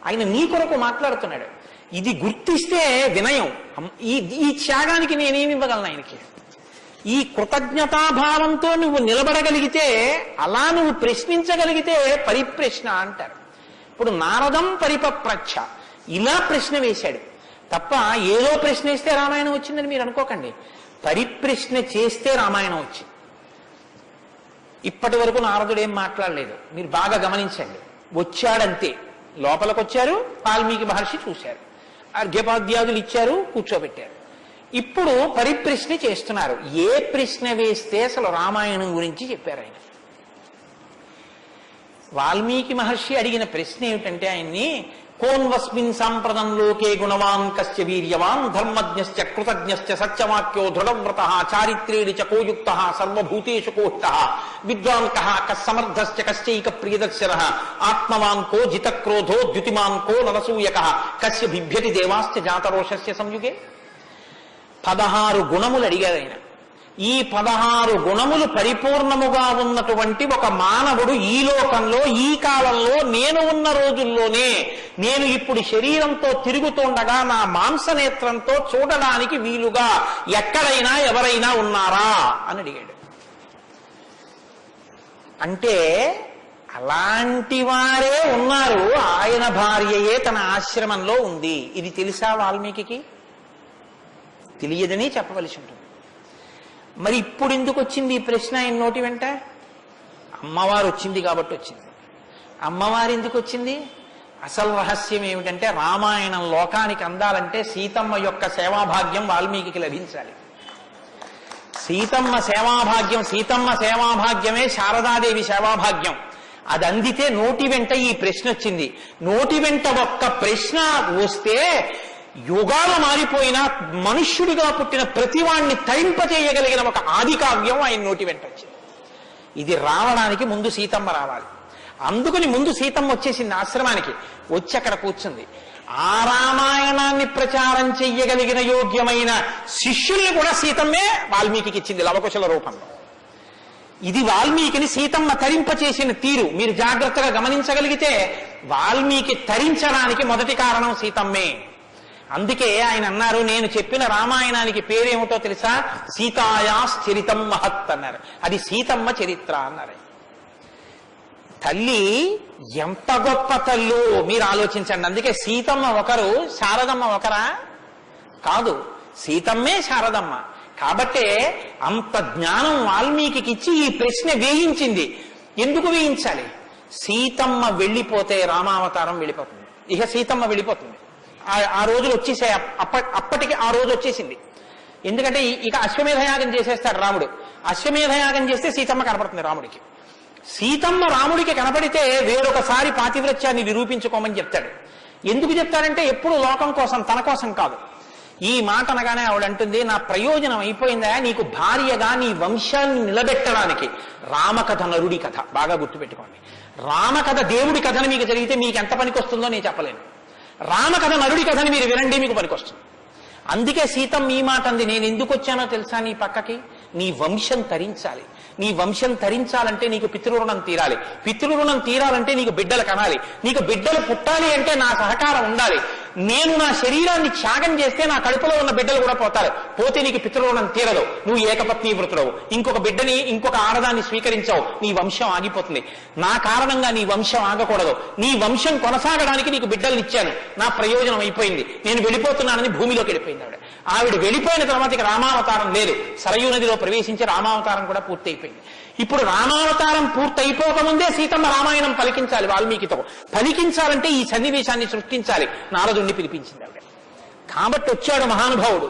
ఆయన నీ కొరకు మాట్లాడుతున్నాడు. ఇది గుర్తిస్తే వినయం. ఈ త్యాగానికి నేనేమి ఇవ్వగలను ఆయనకి? ఈ కృతజ్ఞతాభావంతో నువ్వు నిలబడగలిగితే, అలా నువ్వు ప్రశ్నించగలిగితే పరిప్రశ్న అంటారు. ఇప్పుడు నారదం పరిపప్రచ్ఛ ఇలా ప్రశ్న వేశాడు తప్ప ఏదో ప్రశ్న వేస్తే రామాయణం వచ్చిందని మీరు అనుకోకండి. పరిప్రశ్న చేస్తే రామాయణం వచ్చింది. ఇప్పటి వరకు నారదుడు ఏం మాట్లాడలేదు, మీరు బాగా గమనించండి. వచ్చాడంతే, లోపలికి వచ్చారు, వాల్మీకి మహర్షి చూశారు, అర్ఘ్యపాద్యాదులు ఇచ్చారు, కూర్చోబెట్టారు. ఇప్పుడు పరిప్రశ్న చేస్తున్నారు. ఏ ప్రశ్న వేస్తే అసలు రామాయణం గురించి చెప్పారు ఆయన. వాల్మీకి మహర్షి అడిగిన ప్రశ్న ఏమిటంటే ఆయన్ని, కోన్వస్మిన్ సాంప్రదం లోకే గుణవాన్ కస్య వీర్యవాన్ ధర్మజ్ఞశ్చ కృతజ్ఞశ్చ సత్యవాక్యో దృఢవ్రత చారిత్రేణి చ కోయుక్త సర్వభూతేషు కోహిత విద్వాన్ కః కస్సమర్థశ్చ కశ్చైక ప్రియదర్శనః ఆత్మవాన్ కో జితక్రోధో ద్యుతిమాన్ కో నరసూయకః కస్య బిభ్యతి దేవాశ్చ జాతరోషస్య సంయుగే. 16 గుణములు అడిగారు ఆయన. ఈ 16 గుణములు పరిపూర్ణముగా ఉన్నటువంటి ఒక మానవుడు ఈ లోకంలో ఈ కాలంలో నేను ఉన్న రోజుల్లోనే నేను ఇప్పుడు శరీరంతో తిరుగుతుండగా నా మాంసనేత్రంతో చూడడానికి వీలుగా ఎక్కడైనా ఎవరైనా ఉన్నారా అని అడిగాడు. అంటే అలాంటి వారే ఉన్నారు. ఆయన భార్యయే తన ఆశ్రమంలో ఉంది. ఇది తెలుసా వాల్మీకి? తెలియదని చెప్పవలసి ఉంటుంది. మరి ఇప్పుడు ఎందుకు వచ్చింది ఈ ప్రశ్న ఆయన నోటి వెంట? అమ్మవారు వచ్చింది కాబట్టి వచ్చింది. అమ్మవారు ఎందుకు వచ్చింది? అసలు రహస్యం ఏమిటంటే రామాయణం లోకానికి అందాలంటే సీతమ్మ యొక్క సేవాభాగ్యం వాల్మీకి లభించాలి. సీతమ్మ సేవాభాగ్యమే శారదాదేవి సేవాభాగ్యం. అది అందితే నోటి వెంట ఈ ప్రశ్న వచ్చింది. నోటి వెంట ఒక్క ప్రశ్న వస్తే యుగాలు మారిపోయినా మనుష్యుడిగా పుట్టిన ప్రతివాణ్ణి తరింపచేయగలిగిన ఒక ఆది కావ్యం ఆయన నోటి వెంట వచ్చింది. ఇది రావడానికి ముందు సీతమ్మ రావాలి. అందుకని ముందు సీతమ్మ వచ్చేసింది ఆశ్రమానికి. వచ్చి అక్కడ కూర్చుంది. ఆ రామాయణాన్ని ప్రచారం చెయ్యగలిగిన యోగ్యమైన శిష్యుల్ని కూడా సీతమ్మే వాల్మీకి ఇచ్చింది లవకుశల రూపంలో. ఇది వాల్మీకిని సీతమ్మ తరింపచేసిన తీరు మీరు జాగ్రత్తగా గమనించగలిగితే వాల్మీకి తరించడానికి మొదటి కారణం సీతమ్మే. అందుకే ఆయన అన్నారు, నేను చెప్పిన రామాయణానికి పేరేమిటో తెలుసా? సీతాయాస్ చరితం మహత్ అన్నారు. అది సీతమ్మ చరిత్ర అన్నారు. తల్లి ఎంత గొప్ప తల్లు మీరు ఆలోచించండి. అందుకే సీతమ్మ ఒకరు శారదమ్మ ఒకరా? కాదు, సీతమ్మే శారదమ్మ. కాబట్టే అంత జ్ఞానం వాల్మీకి ఇచ్చి ఈ ప్రశ్న వేయించింది. ఎందుకు వేయించాలి? సీతమ్మ వెళ్ళిపోతే రామావతారం వెళ్ళిపోతుంది. ఇక సీతమ్మ వెళ్ళిపోతుంది. ఆ రోజులు వచ్చేసాయి. అప్పటికి ఆ రోజు వచ్చేసింది. ఎందుకంటే ఇక అశ్వమేధయాగం చేసేస్తాడు రాముడు. అశ్వమేధయాగం చేస్తే సీతమ్మ కనపడుతుంది రాముడికి. సీతమ్మ రాముడికి కనపడితే వేరొకసారి పాతివ్రత్యాన్ని నిరూపించుకోమని చెప్తాడు. ఎందుకు చెప్తాడంటే ఎప్పుడు లోకం కోసం, తన కోసం కాదు. ఈ మాట అనగానే ఆవిడంటుంది, నా ప్రయోజనం అయిపోయిందా? నీకు భార్యగా నీ వంశాన్ని నిలబెట్టడానికి. రామకథ నరుడి కథ బాగా గుర్తుపెట్టుకోండి. రామకథ దేవుడి కథని మీకు జరిగితే మీకు ఎంత పనికి వస్తుందో నేను చెప్పలేను. రామకథ నరుడి కథని మీరు వినండి, మీకు పనికొస్తుంది. అందుకే సీతమ్మ ఈ మాట అంది, నేను ఎందుకు వచ్చానో తెలుసా నీ పక్కకి? నీ వంశం తరించాలి. నీ వంశం తరించాలంటే నీకు పితృరుణం తీరాలి. పితృరుణం తీరాలంటే నీకు బిడ్డలు కనాలి. నీకు బిడ్డలు పుట్టాలి అంటే నా సహకారం ఉండాలి. నేను నా శరీరాన్ని త్యాగం చేస్తే నా కడుపులో ఉన్న బిడ్డలు కూడా పోతారు. పోతే నీకు పితృరుణం తీరదు. నువ్వు ఏకపత్ని వృతుడవు. ఇంకొక బిడ్డని, ఇంకొక ఆడదాన్ని స్వీకరించావు, నీ వంశం ఆగిపోతుంది. నా కారణంగా నీ వంశం ఆగకూడదు. నీ వంశం కొనసాగడానికి నీకు బిడ్డల్ని ఇచ్చాను. నా ప్రయోజనం అయిపోయింది, నేను వెళ్ళిపోతున్నానని భూమిలోకి వెళ్ళిపోయింది ఆవిడ. ఆవిడ వెళ్ళిపోయిన తర్వాత ఇక రామావతారం లేదు. సరయూ నదిలో ప్రవేశించి రామావతారం కూడా పూర్తయిపోయింది. ఇప్పుడు రామావతారం పూర్తయిపోకముందే సీతమ్మ రామాయణం పలికించాలి వాల్మీకితో. పలికించాలంటే ఈ సన్నివేశాన్ని సృష్టించాలి. నారదుణ్ణి పిలిపించింది ఆవిడ. కాబట్టి వచ్చాడు మహానుభావుడు.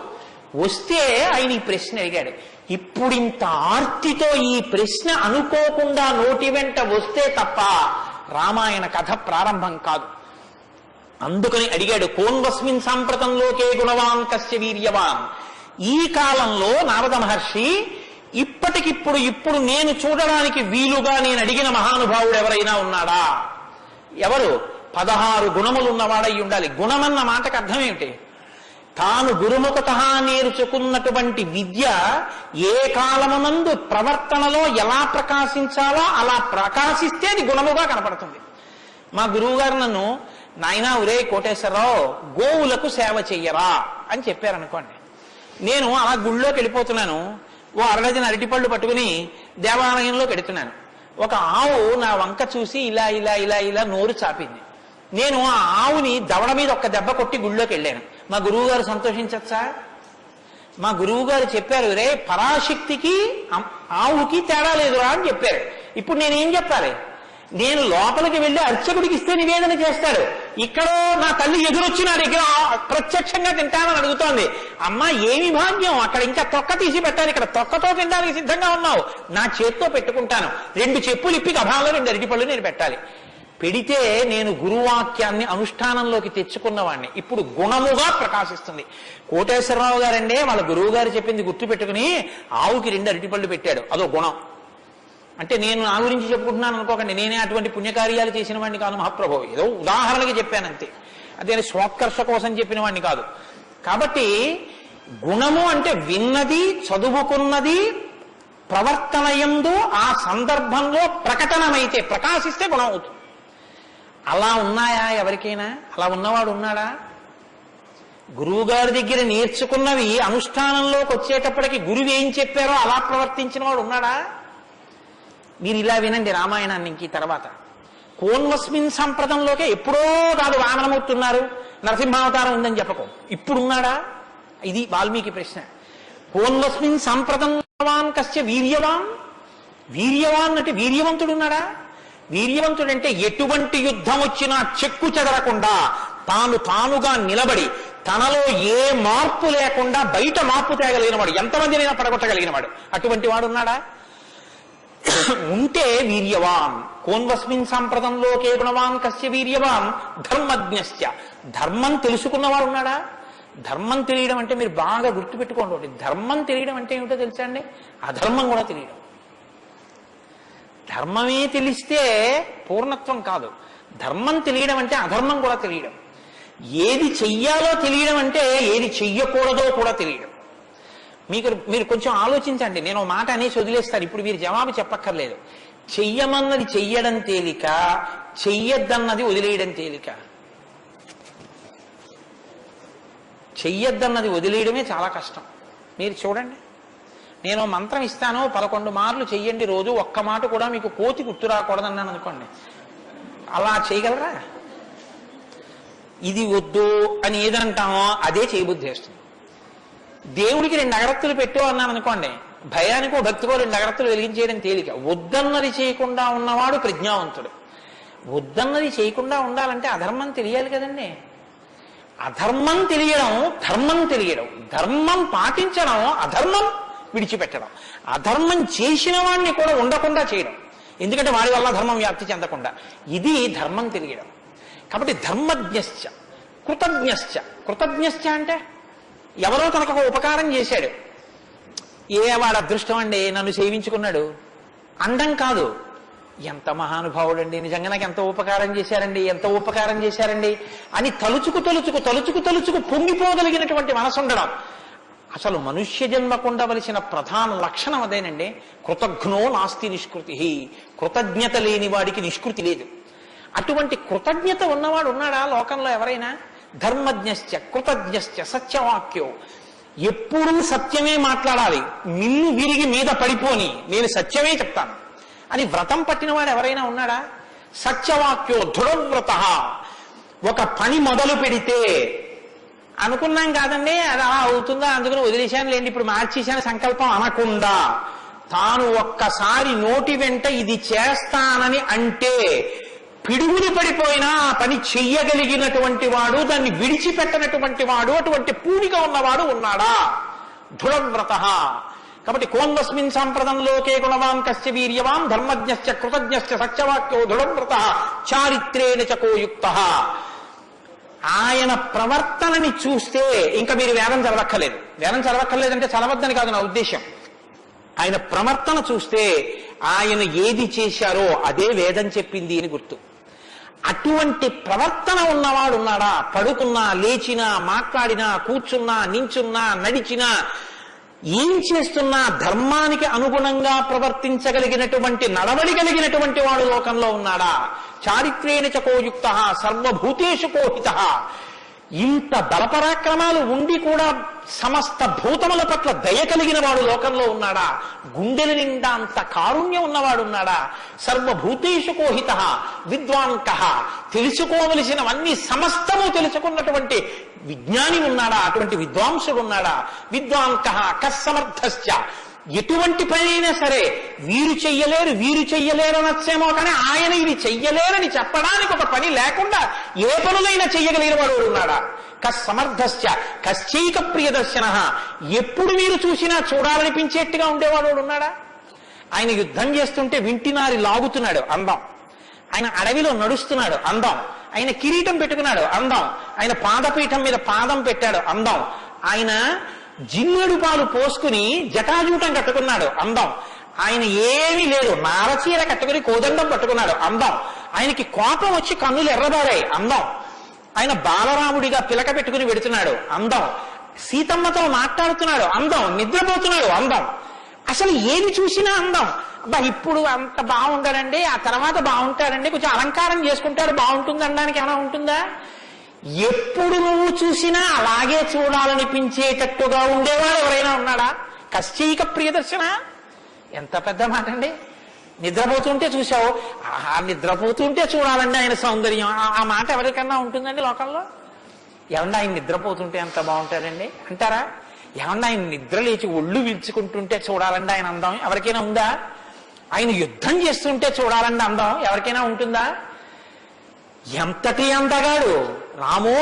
వస్తే ఆయన ఈ ప్రశ్న అడిగాడు. ఇప్పుడింత ఆర్తితో ఈ ప్రశ్న అనుకోకుండా నోటి వెంట వస్తే తప్ప రామాయణ కథ ప్రారంభం కాదు. అందుకని అడిగాడు, కోన్వస్మిన్ సాంప్రతంలోకే గుణవాన్ కస్య వీర్యవాన్. ఈ కాలంలో నారద మహర్షి ఇప్పుడు నేను చూడడానికి వీలుగా నేను అడిగిన మహానుభావుడు ఎవరైనా ఉన్నాడా? ఎవరు? 16 గుణములు ఉన్నవాడై ఉండాలి. గుణమన్న మాటకు అర్థం ఏమిటి? తాను గురుముఖత నేర్చుకున్నటువంటి విద్య ఏ కాలమునందు ప్రవర్తనలో ఎలా ప్రకాశించాలో అలా ప్రకాశిస్తే అది గుణముగా కనపడుతుంది. మా గురువు గారు నన్ను, నాయనా ఒరే కోటేశ్వరరావు, గోవులకు సేవ చెయ్యరా అని చెప్పారనుకోండి. నేను అలా గుళ్ళోకి వెళ్ళిపోతున్నాను. ఓ అరడజన అరటిపళ్ళు పట్టుకుని దేవాలయంలోకి వెడుతున్నాను. ఒక ఆవు నా వంక చూసి ఇలా ఇలా ఇలా ఇలా నోరు చాపింది. నేను ఆ ఆవుని దవడ మీద ఒక్క దెబ్బ కొట్టి గుళ్ళోకి వెళ్ళాను. మా గురువు గారు సంతోషించచ్చా? మా గురువు గారు చెప్పారు, రే పరాశక్తికి ఆవుకి తేడా లేదురా అని చెప్పారు. ఇప్పుడు నేనేం చెప్పాలి? నేను లోపలికి వెళ్ళి అర్చకుడికి ఇస్తే నివేదన చేస్తాడు. ఇక్కడ నా తల్లి ఎదురొచ్చి నా దగ్గర ప్రత్యక్షంగా తింటానని అడుగుతోంది. అమ్మ ఏమి భాగ్యం, అక్కడ ఇంకా తొక్క తీసి పెట్టాలి, ఇక్కడ తొక్కతో తినడానికి సిద్ధంగా ఉన్నావు. నా చేత్తో పెట్టుకుంటాను. 2 చెప్పులు ఇప్పి గభాలో 2 అరటిపళ్ళు నేను పెట్టాలి. పెడితే నేను గురువాక్యాన్ని అనుష్ఠానంలోకి తెచ్చుకున్నవాడిని. ఇప్పుడు గుణముగా ప్రకాశిస్తుంది. కోటేశ్వరరావు గారండే వాళ్ళ గురువు గారు చెప్పింది గుర్తు పెట్టుకుని ఆవుకి 2 అరటిపళ్ళు పెట్టాడు. అదో గుణం. అంటే నేను నా గురించి చెప్పుకుంటున్నాను అనుకోకండి. నేనే అటువంటి పుణ్యకార్యాలు చేసిన వాడిని కాదు మహాప్రభు. ఏదో ఉదాహరణకి చెప్పానంతే. అదే స్వోత్కర్ష కోసం చెప్పిన వాడిని కాదు. కాబట్టి గుణము అంటే విన్నది, చదువుకున్నది, ప్రవర్తనయందు ఆ సందర్భంలో ప్రకటనమైతే, ప్రకాశిస్తే గుణం అవుతుంది. అలా ఉన్నాయా ఎవరికైనా? అలా ఉన్నవాడు ఉన్నాడా? గురువుగారి దగ్గర నేర్చుకున్నవి అనుష్ఠానంలోకి వచ్చేటప్పటికి గురువు ఏం చెప్పారో అలా ప్రవర్తించిన వాడు ఉన్నాడా? మీరు ఇలా వినండి రామాయణాన్ని ఇంక తర్వాత. కోన్వస్మిన్ సంప్రదంలోకే ఎప్పుడో కాదు వామనమవుతున్నారు, నరసింహావతారం ఉందని చెప్పకు. ఇప్పుడున్నాడా? ఇది వాల్మీకి ప్రశ్న. కోన్వస్మిన్ సంప్రదంవాన్ కస్య వీర్యవాన్. వీర్యవాన్ అంటే వీర్యవంతుడున్నాడా? వీర్యవంతుడంటే ఎటువంటి యుద్ధం వచ్చినా చెక్కు చెదరకుండా తానుగా నిలబడి తనలో ఏ మార్పు లేకుండా బయట మార్పు తేగలిగిన వాడు, ఎంతమందినైనా పడగొట్టగలిగిన వాడు, అటువంటి వాడు ఉన్నాడా? ఉంటే వీర్యవాన్. కోన్వస్మిన్ సంప్రదంలోకే గుణవాన్ కస్య వీర్యవాన్ ధర్మజ్ఞశ్చ. ధర్మం తెలుసుకున్నవాడు ఉన్నాడా? ధర్మం తెలియడం అంటే మీరు బాగా గుర్తుపెట్టుకోండి, ధర్మం తెలియడం అంటే ఏమిటో తెలుసా అండి? అధర్మం కూడా తెలియడం. ధర్మమే తెలిస్తే పూర్ణత్వం కాదు. ధర్మం తెలియడం అంటే అధర్మం కూడా తెలియడం. ఏది చెయ్యాలో తెలియడం అంటే ఏది చెయ్యకూడదో కూడా తెలియడం. మీరు కొంచెం ఆలోచించండి. నేను మాట అనేసి వదిలేస్తాను, ఇప్పుడు మీరు జవాబు చెప్పక్కర్లేదు. చెయ్యమన్నది చెయ్యడం తేలిక, చెయ్యొద్దన్నది వదిలేయడం తేలిక. చెయ్యొద్దన్నది వదిలేయడమే చాలా కష్టం. మీరు చూడండి, నేను మంత్రం ఇస్తాను 11 మార్లు చెయ్యండి రోజు, ఒక్క మాట కూడా మీకు కోతి గుర్తు రాకూడదన్నాను అనుకోండి, అలా చేయగలరా? ఇది వద్దు అని ఏదంటామో అదే చేయబుద్ధి చేస్తుంది. దేవుడికి 2 అగరత్తులు పెట్టు అన్నాను అనుకోండి, భయానికో భక్తికో 2 అగరత్తులు వెలిగించేయడం తేలిక. వద్దన్నది చేయకుండా ఉన్నవాడు ప్రజ్ఞావంతుడు. వద్దన్నది చేయకుండా ఉండాలంటే అధర్మం తెలియాలి కదండి. అధర్మం తెలియడం, ధర్మం తెలియడం, ధర్మం పాటించడం, అధర్మం విడిచిపెట్టడం, అధర్మం చేసిన వాడిని కూడా ఉండకుండా చేయడం, ఎందుకంటే వాడి వల్ల ధర్మం వ్యాప్తి చెందకుండా. ఇది ధర్మం తెలియడం. కాబట్టి ధర్మజ్ఞశ్చ కృతజ్ఞశ్చ. కృతజ్ఞశ్చ అంటే ఎవరో తనకు ఒక ఉపకారం చేశాడు, వాడు అదృష్టం అండి నన్ను సేవించుకున్నాడు అండం కాదు. ఎంత మహానుభావుడండి, నిజంగా నాకు ఎంత ఉపకారం చేశారండి, ఎంత ఉపకారం చేశారండి అని తలుచుకు పొంగిపోగలిగినటువంటి మనసు ఉండడం. అసలు మనుష్య జన్మకు ఉండవలసిన ప్రధాన లక్షణం అదేనండి. కృతజ్ఞో నాస్తి నిష్కృతి. కృతజ్ఞత లేని వాడికి నిష్కృతి లేదు. అటువంటి కృతజ్ఞత ఉన్నవాడు ఉన్నాడా లోకంలో ఎవరైనా? ధర్మజ్ఞశ్చ కృతజ్ఞశ్చ సత్యవాక్యో. ఎప్పుడూ సత్యమే మాట్లాడాలి, నిన్ను విరిగి మీద పడిపోని నేను సత్యమే చెప్తాను అని వ్రతం పట్టినవాడు ఎవరైనా ఉన్నాడా? సత్యవాక్యో దృఢవ్రత. ఒక పని మొదలు పెడితే అనుకున్నాం కాదండి అది అలా అవుతుందా అందుకని వదిలేశాను లేండి ఇప్పుడు మార్చేశాను సంకల్పం అనకుండా తాను ఒక్కసారి నోటి వెంట ఇది చేస్తానని అంటే పిడుగులు పడిపోయినా ఆ పని చెయ్యగలిగినటువంటి వాడు, దాన్ని విడిచిపెట్టనటువంటి వాడు, అటువంటి పూనిక ఉన్నవాడు ఉన్నాడా? దృఢవ్రత. కాబట్టి కోన్వస్మిన్ సంప్రదంలోకే గుణవాన్ కస్య వీర్యవాన్ ధర్మజ్ఞశ్చ కృతజ్ఞశ్చ సత్యవాక్యో దృఢవ్రత చారిత్రేణ చకోయుక్తః. ఆయన ప్రవర్తనని చూస్తే ఇంకా మీరు వేదం చదవక్కర్లేదు. వేదం చదవక్కర్లేదంటే చదవద్దని కాదు నా ఉద్దేశం. ఆయన ప్రవర్తన చూస్తే ఆయన ఏది చేశారో అదే వేదం చెప్పింది అని గుర్తు. అటువంటి ప్రవర్తన ఉన్నవాడు ఉన్నాడా? పడుకున్నా, లేచినా, మాట్లాడినా, కూర్చున్నా, నించున్నా, నడిచినా, ఏం చేస్తున్నా ధర్మానికి అనుగుణంగా ప్రవర్తించగలిగినటువంటి, నడవడిగలిగినటువంటి వాడు లోకంలో ఉన్నాడా? చారిత్రేణ చకోయుక్త సర్వభూతేషు కోహిత. ఇంత బలపరాక్రమాలు ఉండి కూడా సమస్త భూతముల పట్ల దయ కలిగిన వాడు లోకంలో ఉన్నాడా? గుండెల నిండా అంత కారుణ్యం ఉన్నవాడు ఉన్నాడా? సర్వభూతేషు కోహిత విద్వాంకః. తెలుసుకోవలసినవన్నీ సమస్తము తెలుసుకున్నటువంటి విజ్ఞాని ఉన్నాడా? అటువంటి విద్వాంసుడు ఉన్నాడా? విద్వాంకః కస్సమర్థశ్చ. ఎటువంటి పనైనా సరే వీరు చెయ్యలేరు అనొచ్చేమో కానీ ఆయన ఇది చెయ్యలేరని చెప్పడానికి ఒక పని లేకుండా ఏ పనులైనా చెయ్యగలిగిన వాడు ఉన్నాడా? కస్సమర్థశ్చ కశ్చైక ప్రియదర్శన. ఎప్పుడు మీరు చూసినా చూడాలనిపించేట్టుగా ఉండేవాడు ఉన్నాడా? ఆయన యుద్ధం చేస్తుంటే వింటినారి లాగుతున్నాడు అందం, ఆయన అడవిలో నడుస్తున్నాడు అందం, ఆయన కిరీటం పెట్టుకున్నాడు అందం, ఆయన పాదపీఠం మీద పాదం పెట్టాడు అందం, ఆయన జిన్నెడు పాలు పోసుకుని జటాజూటం కట్టుకున్నాడు అందం, ఆయన ఏమీ లేదు నారచీర కట్టుకుని కోదండం పట్టుకున్నాడు అందం, ఆయనకి కోపం వచ్చి కన్నులు ఎర్రబారాయి అందం, ఆయన బాలరాముడిగా పిలక పెట్టుకుని వెడుతున్నాడు అందం, సీతమ్మతో మాట్లాడుతున్నాడు అందం, నిద్రపోతున్నాడు అందం, అసలు ఏది చూసినా అందం. అబ్బా ఇప్పుడు అంత బాగుంటాడండి, ఆ తర్వాత బాగుంటాడండి, కొంచెం అలంకారం చేసుకుంటాడు బాగుంటుంది అనడానికి ఏమైనా ఉంటుందా? ఎప్పుడు నువ్వు చూసినా అలాగే చూడాలనిపించేటట్టుగా ఉండేవాడు ఎవరైనా ఉన్నాడా? కశ్చైక ప్రియదర్శన ఎంత పెద్ద మాట అండి. నిద్రపోతుంటే చూసావు, ఆ నిద్రపోతుంటే చూడాలండి ఆయన సౌందర్యం, ఆ మాట ఎవరికన్నా ఉంటుందండి లోకంలో? ఏమన్నా ఆయన నిద్రపోతుంటే ఎంత బాగుంటాడండి అంటారా? ఏమన్నా ఆయన నిద్ర లేచి ఒళ్ళు విరుచుకుంటుంటే చూడాలండి ఆయన అందం ఎవరికైనా ఉందా? ఆయన యుద్ధం చేస్తుంటే చూడాలండి అందం ఎవరికైనా ఉంటుందా? ఎంతటి అందగాడు రామో!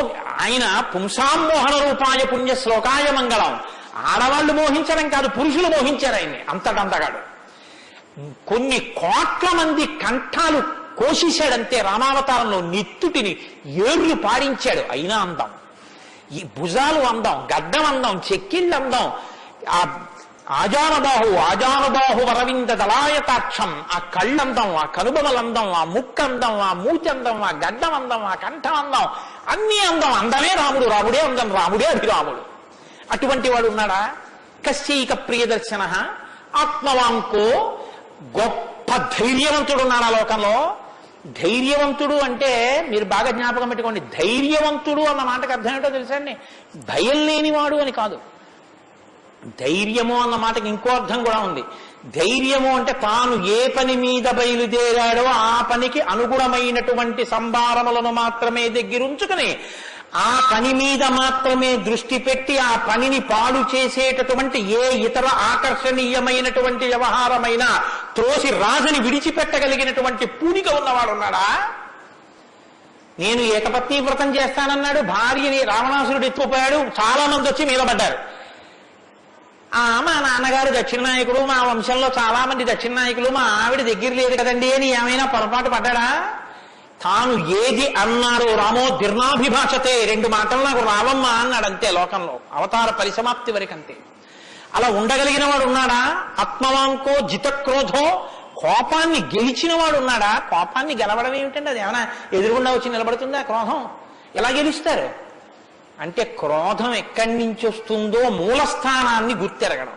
ఆయన పుంసామోహన రూపాయ పుణ్య శ్లోకాయ మంగళం. ఆడవాళ్ళు మోహించడం కాదు, పురుషులు మోహించారు ఆయన్ని. అంతటి అందగాడు. కొన్ని కోట్ల మంది కంఠాలు కోసేశాడంతే రామావతారంలో, నెత్తుటిని ఏర్లు పారించాడు. అయినా అందం. ఈ భుజాలు అందం, గడ్డం అందం, చెక్కిళ్ళు అందం, ఆ ఆజానబాహు వరవింద దళాయతాక్షం, ఆ కళ్ళందం, ఆ కనుబొమలందం, ఆ ముక్కందం, ఆ మూచందం, ఆ గడ్డం అందం, ఆ కంఠం అందం, అన్నీ అందం. అందమే రాముడు, రాముడే అందం, రాముడే అభిరాముడు. అటువంటి వాడు ఉన్నాడా? కశ్చైక ప్రియదర్శన ఆత్మవాంకో, గొప్ప ధైర్యవంతుడు ఉన్నాడు ఆ లోకంలో. ధైర్యవంతుడు అంటే మీరు బాగా జ్ఞాపకం పెట్టుకోండి, ధైర్యవంతుడు అన్న మాటకు అర్థం ఏంటో తెలుసా అండి? భయం లేనివాడు అని కాదు. ధైర్యము అన్న మాటకి ఇంకో అర్థం కూడా ఉంది. ధైర్యము అంటే తాను ఏ పని మీద బయలుదేరాడో ఆ పనికి అనుగుణమైనటువంటి సంభారములను మాత్రమే దగ్గరుంచుకుని ఆ పని మీద మాత్రమే దృష్టి పెట్టి ఆ పనిని పాడు చేసేటటువంటి ఏ ఇతర ఆకర్షణీయమైనటువంటి వ్యవహారమైన త్రోసి రాజని విడిచిపెట్టగలిగినటువంటి పూనిక ఉన్నవాడు ఉన్నాడా? నేను ఏకపత్ని వ్రతం చేస్తానన్నాడు, భార్యని రావణాసురుడు ఎత్తుకుపోయాడు, చాలా మంది వచ్చి మీద పడ్డారు. మా నాన్నగారు దక్షిణ నాయకుడు, మా వంశంలో చాలా మంది దక్షిణ నాయకులు, మా ఆవిడ దగ్గర లేదు కదండి అని ఏమైనా పొరపాటు పడ్డాడా? తాను ఏది అన్నారో రామో దీర్ణాభిభాషతే, 2 మాటలు నాకు రావమ్మా అన్నాడు అంతే. లోకంలో అవతార పరిసమాప్తి వరకంతే. అలా ఉండగలిగిన వాడు ఉన్నాడా? ఆత్మవాంకో జితక్రోధో, కోపాన్ని గెలిచిన వాడు ఉన్నాడా? కోపాన్ని గెలవడం ఏమిటండి? అది ఏమైనా ఎదురుగుండా వచ్చి నిలబడుతుందా క్రోధం? ఎలా గెలుస్తారు అంటే క్రోధం ఎక్కడి నుంచి వస్తుందో మూలస్థానాన్ని గుర్తెరగడం,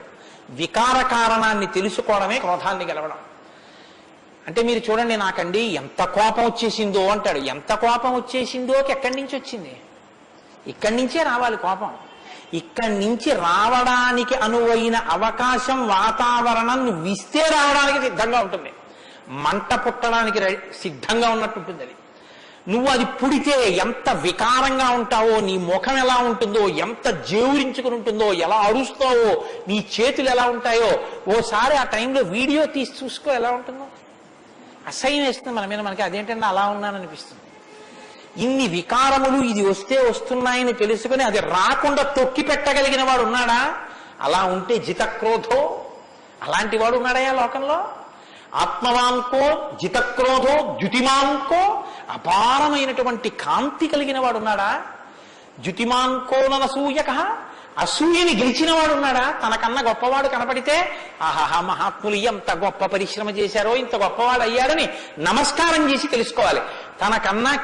వికార కారణాన్ని తెలుసుకోవడమే క్రోధాన్ని గెలవడం. అంటే మీరు చూడండి, నాకండి ఎంత కోపం వచ్చేసిందో అంటాడు. ఎంత కోపం వచ్చేసిందో ఎక్కడి నుంచి వచ్చింది? ఇక్కడి నుంచే రావాలి కోపం. ఇక్కడి నుంచి రావడానికి అనువైన అవకాశం, వాతావరణం నువ్వు ఇస్తే రావడానికి సిద్ధంగా ఉంటుంది. మంట పుట్టడానికి సిద్ధంగా ఉన్నట్టు ఉంటుంది అది. నువ్వు అది పుడితే ఎంత వికారంగా ఉంటావో, నీ ముఖం ఎలా ఉంటుందో, ఎంత జేవురించుకుని ఉంటుందో, ఎలా అరుస్తావో, నీ చేతులు ఎలా ఉంటాయో ఓసారి ఆ టైంలో వీడియో తీసి చూసుకో ఎలా ఉంటుందో. అసహ్యం వేస్తుంది మన మీద. మనకి అదేంటంటే అలా ఉన్నాననిపిస్తుంది. ఇన్ని వికారములు ఇది వస్తే వస్తున్నాయని తెలుసుకుని అది రాకుండా తొక్కి పెట్టగలిగిన వాడు ఉన్నాడా? అలా ఉంటే జితక్రోధో, అలాంటి వాడు ఉన్నాడయా లోకంలో? ఆత్మవాంకో జితక్రోధో ద్యుతిమాంకో, అపారమైనటువంటి కాంతి కలిగిన వాడు ఉన్నాడా? ద్యుతిమాంకో ననసూయక, అసూయని గెలిచిన వాడు ఉన్నాడా? తనకన్నా గొప్పవాడు కనపడితే ఆహాహా మహాత్ములు ఎంత గొప్ప పరిశ్రమ చేశారో, ఇంత గొప్పవాడు అయ్యాడని నమస్కారం చేసి తెలుసుకోవాలి. తనకన్నా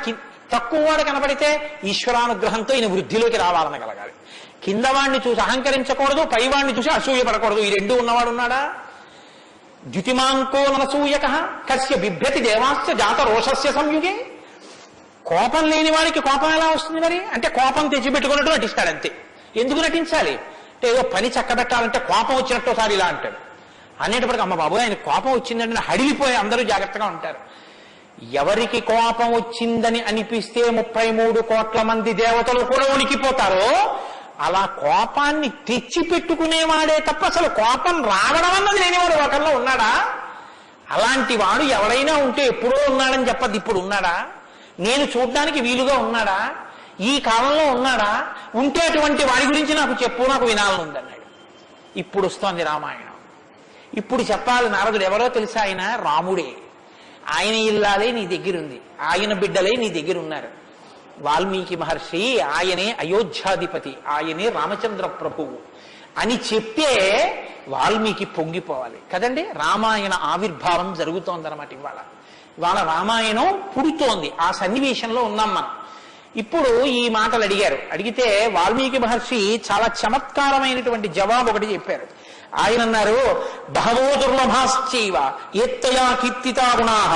తక్కువవాడు కనపడితే ఈశ్వరానుగ్రహంతో ఈయన వృద్ధిలోకి రావాలనగలగాలి. కిందవాడిని చూసి అహంకరించకూడదు, పైవాడిని చూసి అసూయపడకూడదు. ఈ 2 ఉన్నవాడు ఉన్నాడా? ద్యుతిమాంకో ననసూయక కస్య బిభ్యతి దేవాశ్చ జాత రోషస్య సంయుగే. కోపం లేని వాడికి కోపం ఎలా వస్తుంది మరి? అంటే కోపం తెచ్చిపెట్టుకున్నట్టు నటిస్తాడు అంతే. ఎందుకు నటించాలి అంటే ఏదో పని చక్కబెట్టాలంటే కోపం వచ్చినట్టు ఒకసారి ఇలా అంటాడు. అనేటప్పటికి అమ్మ బాబు ఆయన కోపం వచ్చిందంటే హడిలిపోయి అందరూ జాగ్రత్తగా ఉంటారు. ఎవరికి కోపం వచ్చిందని అనిపిస్తే 33 కోట్ల మంది దేవతలు కూడా ఉనికిపోతారో అలా కోపాన్ని తెచ్చి పెట్టుకునేవాడే తప్ప అసలు కోపం రావడం అన్నది లేనివాడు ఒకరిలో ఉన్నాడా? అలాంటి వాడు ఎవరైనా ఉంటే ఎప్పుడో ఉన్నాడని చెప్పద్దు, ఇప్పుడు ఉన్నాడా? నేను చూడ్డానికి వీలుగా ఉన్నాడా? ఈ కాలంలో ఉన్నాడా? ఉంటే అటువంటి వాడి గురించి నాకు చెప్పు, నాకు వినాలని ఉందన్నాడు. ఇప్పుడు వస్తోంది రామాయణం. ఇప్పుడు చెప్పాలి నారదుడు ఎవరో తెలుసా? ఆయన రాముడే. ఆయన ఇల్లాలే నీ దగ్గరుంది, ఆయన బిడ్డలే నీ దగ్గర ఉన్నారు. వాల్మీకి మహర్షి ఆయనే అయోధ్యాధిపతి, ఆయనే రామచంద్ర ప్రభువు అని చెప్తే వాల్మీకి పొంగిపోవాలి కదండి. రామాయణ ఆవిర్భావం జరుగుతోందన్నమాట. ఇవాళ రామాయణం పుడుతోంది. ఆ సన్నివేశంలో ఉన్నాం మనం. ఇప్పుడు ఈ మాటలు అడిగారు. అడిగితే వాల్మీకి మహర్షి చాలా చమత్కారమైనటువంటి జవాబు ఒకటి చెప్పారు. ఆయన అన్నారు, బహవో దుర్లభాశ్చైవ ఏత్తయా కీర్తితా గుణాః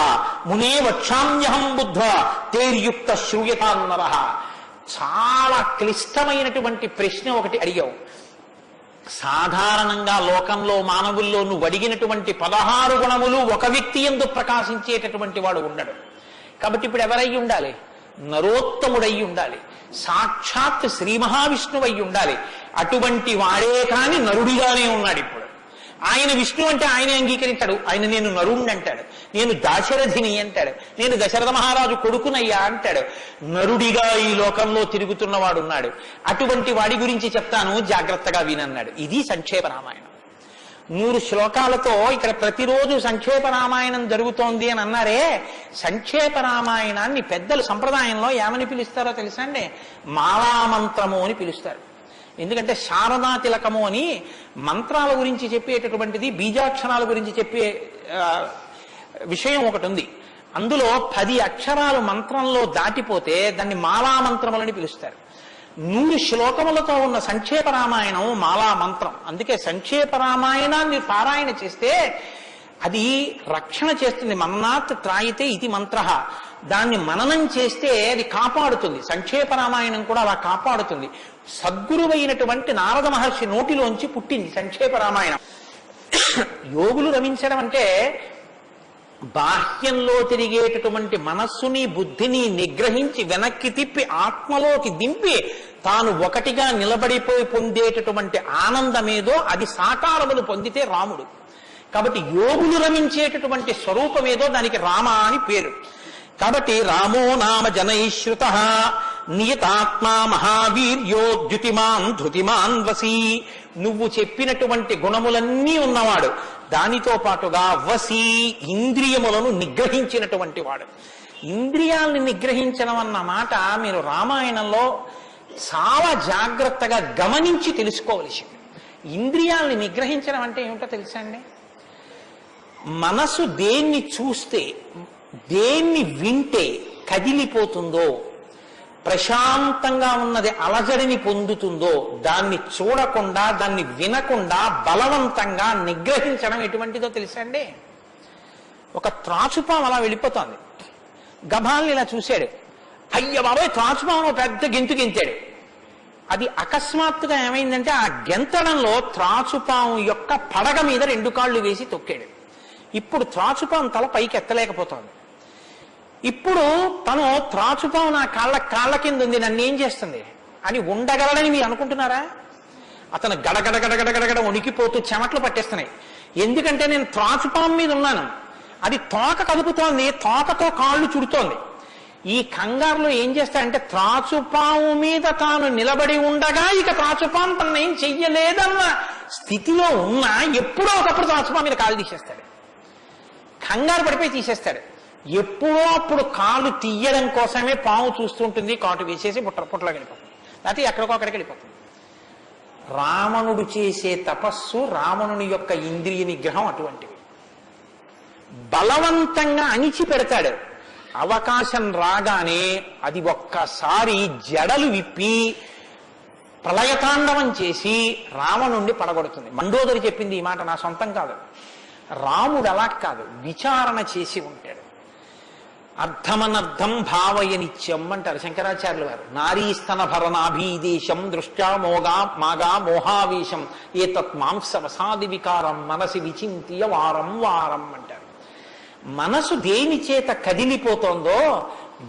మునే వక్షామ్యహం బుద్ధ్వా తేర్యుక్త శ్రూయతాన్నరః. చాలా క్లిష్టమైనటువంటి ప్రశ్న ఒకటి అడిగావు. సాధారణంగా లోకంలో మానవుల్లో నువ్వు అడిగినటువంటి 16 గుణములు ఒక వ్యక్తి యందు ప్రకాశించేటటువంటి వాడు ఉండడు. కాబట్టి ఇప్పుడు ఎవరై ఉండాలి? నరోత్తముడై ఉండాలి, సాక్షాత్ శ్రీ మహావిష్ణువు అయి ఉండాలి. అటువంటి వాడే కాని నరుడిగానే ఉన్నాడు. ఇప్పుడు ఆయన విష్ణు అంటే ఆయనే అంగీకరించాడు. ఆయన నేను నరుణ్ణి అంటాడు, నేను దాశరథిని అంటాడు, నేను దశరథ మహారాజు కొడుకునయ్యా అంటాడు. నరుడిగా ఈ లోకంలో తిరుగుతున్నవాడు ఉన్నాడు. అటువంటి వాడి గురించి చెప్తాను, జాగ్రత్తగా వినన్నాడు. ఇది సంక్షేప రామాయణం. 100 శ్లోకాలతో ఇక్కడ ప్రతిరోజు సంక్షేప రామాయణం జరుగుతోంది అని అన్నారే. సంక్షేప రామాయణాన్ని పెద్దలు సంప్రదాయంలో ఏమని పిలుస్తారో తెలుసా అండి? మాలామంత్రము అని పిలుస్తారు. ఎందుకంటే శారదా తిలకము అని మంత్రాల గురించి చెప్పేటటువంటిది, బీజాక్షరాల గురించి చెప్పే విషయం ఒకటి ఉంది. అందులో 10 అక్షరాలు మంత్రంలో దాటిపోతే దాన్ని మాలామంత్రములని పిలుస్తారు. 100 శ్లోకములతో ఉన్న సంక్షేప రామాయణం మాలా మంత్రం. అందుకే సంక్షేప రామాయణాన్ని పారాయణ చేస్తే అది రక్షణ చేస్తుంది. మన్నాత్ త్రాయితే ఇది మంత్ర. దాన్ని మననం చేస్తే అది కాపాడుతుంది. సంక్షేప రామాయణం కూడా అలా కాపాడుతుంది. సద్గురువైనటువంటి నారద మహర్షి నోటిలోంచి పుట్టింది సంక్షేప రామాయణం. యోగులు రమించడం అంటే బాహ్యంలో తిరిగేటటువంటి మనస్సుని బుద్ధిని నిగ్రహించి వెనక్కి తిప్పి ఆత్మలోకి దింపి తాను ఒకటిగా నిలబడిపోయి పొందేటటువంటి ఆనందమేదో అది సాకారములు పొందితే రాముడు. కాబట్టి యోగులు రమించేటటువంటి స్వరూపమేదో దానికి రామ అని పేరు. కాబట్టి రామో నామ జనైశ్రుత నియతాత్మా మహావీర్యో ద్యుతిమాన్ ధృతిమాన్ వసీ. నువ్వు చెప్పినటువంటి గుణములన్నీ ఉన్నవాడు. దానితో పాటుగా వసీ, ఇంద్రియములను నిగ్రహించినటువంటి వాడు. ఇంద్రియాల్ని నిగ్రహించడం అన్న మాట మీరు రామాయణంలో చాలా జాగ్రత్తగా గమనించి తెలుసుకోవలసింది. ఇంద్రియాల్ని నిగ్రహించడం అంటే ఏమిటో తెలుసా అండి? మనసు దేన్ని చూస్తే, దేన్ని వింటే కదిలిపోతుందో, ప్రశాంతంగా ఉన్నది అలజడిని పొందుతుందో దాన్ని చూడకుండా, దాన్ని వినకుండా బలవంతంగా నిగ్రహించడం ఎటువంటిదో తెలుసా అండి? ఒక త్రాచుపాము అలా వెళ్ళిపోతోంది. గభాల్ని ఇలా చూశాడు, అయ్య బాబాయ్ త్రాచుపాము పెద్ద గెంతు గెంతాడు. అది అకస్మాత్తుగా ఏమైందంటే ఆ గెంతడంలో త్రాచుపాము యొక్క పడగ మీద 2 కాళ్ళు వేసి తొక్కాడు. ఇప్పుడు త్రాచుపాము తల పైకి ఎత్తలేకపోతోంది. ఇప్పుడు తను త్రాచుపాము నా కాళ్ళ కింద ఉంది, నన్ను ఏం చేస్తుంది అని ఉండగలడని మీరు అనుకుంటున్నారా? అతను గడగడగడగడగడ వణికిపోతూ చెమట్లు పట్టేస్తున్నాయి. ఎందుకంటే నేను త్రాచుపాము మీద ఉన్నాను, అది తోక కదుపుతోంది, తోకతో కాళ్ళు చుడుతోంది. ఈ కంగారులో ఏం చేస్తాడంటే త్రాచుపాము మీద తాను నిలబడి ఉండగా ఇక త్రాచుపాము తనను ఏం చెయ్యలేదన్న స్థితిలో ఉన్నా ఎప్పుడో ఒకప్పుడు త్రాచుపాము మీద కాలు తీసేస్తాడు. కంగారు పడిపోయి తీసేస్తాడు. ఎప్పుడో అప్పుడు కాలు తీయడం కోసమే పాము చూస్తుంటుంది, కాటు వేసేసి పుట్టలో వెళ్ళిపోతుంది, లేకపోతే ఎక్కడికో అక్కడికి వెళ్ళిపోతుంది. రావణుడు చేసే తపస్సు, రావణుని యొక్క ఇంద్రియ నిగ్రహం అటువంటివి. బలవంతంగా అణిచి పెడతాడు. అవకాశం రాగానే అది ఒక్కసారి జడలు విప్పి ప్రళయతాండవం చేసి రావణుణ్ణి పడగొడుతుంది. మండోదరి చెప్పింది ఈ మాట, నా సొంతం కాదు. రాముడు అలా కాదు, విచారణ చేసి ఉంటాడు. అర్థమనర్థం భావయ నిత్యం అంటారు శంకరాచార్యుల వారు. నారీస్తన భరణాభీదేశం దృష్ట్యా మాగా మోహావేశం ఏతత్ మాంసవసాది వికారం మనసి విచింత్య వారం వారం అంటారు. మనసు దేని చేత కదిలిపోతోందో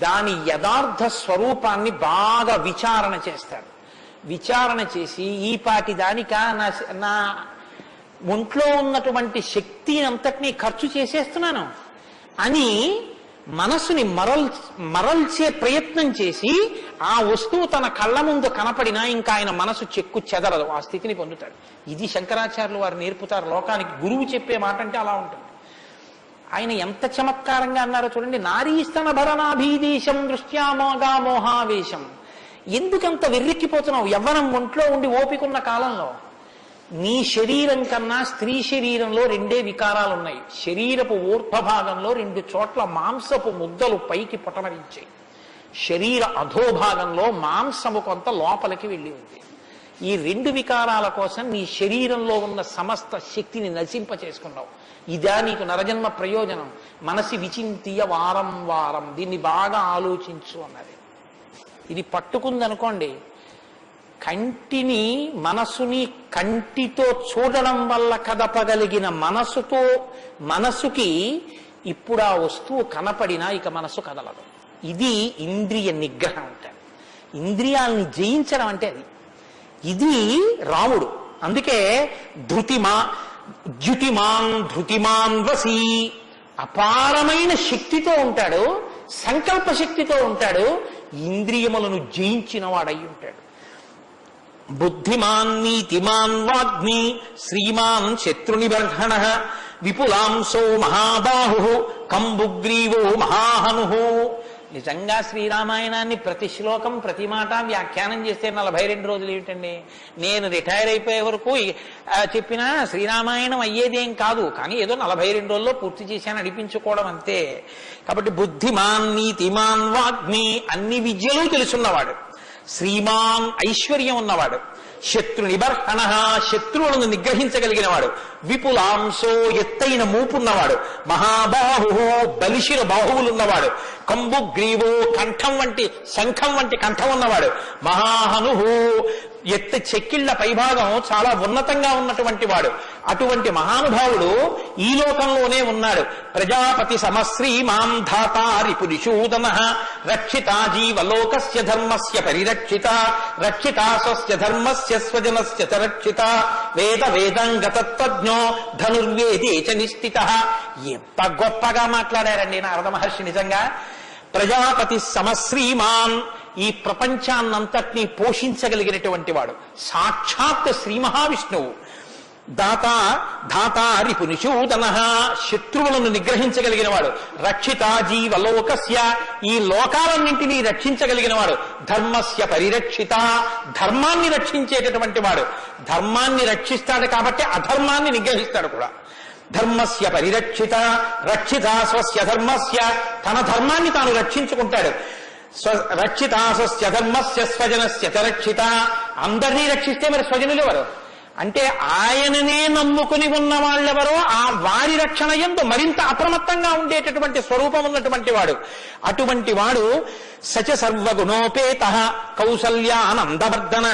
దాని యథార్థ స్వరూపాన్ని బాగా విచారణ చేస్తారు. విచారణ చేసి ఈ పాటి దానిక నా ఒంట్లో ఉన్నటువంటి శక్తి అంతటినీ ఖర్చు చేసేస్తున్నాను అని మనసుని మరల్చే ప్రయత్నం చేసి ఆ వస్తువు తన కళ్ళ ముందు కనపడినా ఇంకా ఆయన మనసు చెక్కు చెదరదు, ఆ స్థితిని పొందుతాడు. ఇది శంకరాచార్యులు వారు నేర్పుతారు లోకానికి. గురువు చెప్పే మాట అంటే అలా ఉంటుంది. ఆయన ఎంత చమత్కారంగా అన్నారో చూడండి. నారీస్తన భరణాభీదేశం దృష్ట్యా మోగా మోహావేశం. ఎందుకంత వెర్రెక్కిపోతున్నావు? యవ్వనం ఒంట్లో ఉండి ఓపికన్న కాలంలో నీ శరీరం కన్నా స్త్రీ శరీరంలో 2 వికారాలు ఉన్నాయి. శరీరపు ఊర్ధ్వభాగంలో 2 చోట్ల మాంసపు ముద్దలు పైకి పొటమరించాయి. శరీర అధోభాగంలో మాంసము కొంత లోపలికి వెళ్ళి ఉంది. ఈ రెండు వికారాల కోసం నీ శరీరంలో ఉన్న సమస్త శక్తిని నశింప చేసుకున్నావు. ఇదా నీకు నరజన్మ ప్రయోజనం? మనసి విచింతియ వారం వారం, దీన్ని బాగా ఆలోచించు అన్నది. ఇది పట్టుకుందనుకోండి, కంటిని మనసుని కంటితో చూడడం వల్ల కదపగలిగిన మనసుకి ఇప్పుడు ఆ వస్తువు కనపడినా ఇక మనసు కదలదు. ఇది ఇంద్రియ నిగ్రహం అంటారు. ఇంద్రియాలని జయించడం అంటే అది. ఇది రాముడు. అందుకే ధృతిమాన్ వసి, అపారమైన శక్తితో ఉంటాడు, సంకల్ప శక్తితో ఉంటాడు, ఇంద్రియములను జయించిన వాడై ఉంటాడు. బుద్ధిమాన్ నీతిమాన్ వాగ్మి శ్రీమాన్ శత్రునిబర్హణ విపులాంసో మహాబాహు కంబుగ్రీవో మహాహను. నిజంగా శ్రీరామాయణాన్ని ప్రతి శ్లోకం ప్రతి మాట వ్యాఖ్యానం చేస్తే 42 రోజులు ఏమిటండి? నేను రిటైర్ అయిపోయే వరకు చెప్పినా శ్రీరామాయణం అయ్యేదేం కాదు, కానీ ఏదో 42 రోజుల్లో పూర్తి చేశాను అనిపించుకోవడం అంతే. కాబట్టి బుద్ధిమాన్ నీతిమాన్ వాగ్మి, అన్ని విద్యలు తెలుసున్నవాడు, శ్రీమాన్ ఐశ్వర్యం ఉన్నవాడు, శత్రు నిబర్హణ శత్రువులను నిగ్రహించగలిగిన వాడు, విపులాంశో ఎత్తైన మూపున్నవాడు, మహాబాహు బలిశిర బాహువులున్నవాడు, కంబుగ్రీవో కంఠం వంటి శంఖం వంటి కంఠం ఉన్నవాడు, మహాహను ఎత్త చెక్కిళ్ల పైభాగం చాలా ఉన్నతంగా ఉన్నటువంటి వాడు. అటువంటి మహానుభావుడు ఈ లోకంలోనే ఉన్నాడు. ప్రజాపతి సమశ్రీమాం ధాతారి పురుషూదన రక్షిత జీవలోకస్య ధర్మస్య పరిరక్షిత రక్షిత స్వస్య ధర్మస్య స్వజనస్య చ రక్షిత వేద వేదంగతత్వజ్ఞో ధనుర్వేదే చ నిష్ఠితః. ఎంత గొప్పగా మాట్లాడారండి నారద మహర్షి. నిజంగా ప్రజాపతి సమశ్రీమాన్, ఈ ప్రపంచాన్నంతటినీ పోషించగలిగినటువంటి వాడు, సాక్షాత్ శ్రీ మహావిష్ణువు. ధాతారి పునిషూదన శత్రువులను నిగ్రహించగలిగిన వాడు, రక్షిత జీవలోకస్య ఈ లోకాలన్నింటినీ రక్షించగలిగిన వాడు, ధర్మస్య పరిరక్షిత ధర్మాన్ని రక్షించేటటువంటి వాడు. ధర్మాన్ని రక్షిస్తాడు కాబట్టి అధర్మాన్ని నిగ్రహిస్తాడు కూడా. ధర్మస్య పరిరక్షిత రక్షిత స్వస్య ధర్మస్య, తన ధర్మాన్ని తాను రక్షించుకుంటాడు. రక్షిత స్వస్య ధర్మస్య స్వజనస్య చ రక్షిత, అందరినీ రక్షిస్తే మరి స్వజనులు ఎవరు? అంటే ఆయననే నమ్ముకుని ఉన్న వాళ్ళెవరో ఆ వారి రక్షణ యందు మరింత అప్రమత్తంగా ఉండేటటువంటి స్వరూపం ఉన్నటువంటి వాడు. అటువంటి వాడు సచ సర్వగుణోపేత కౌసల్యానందవర్ధన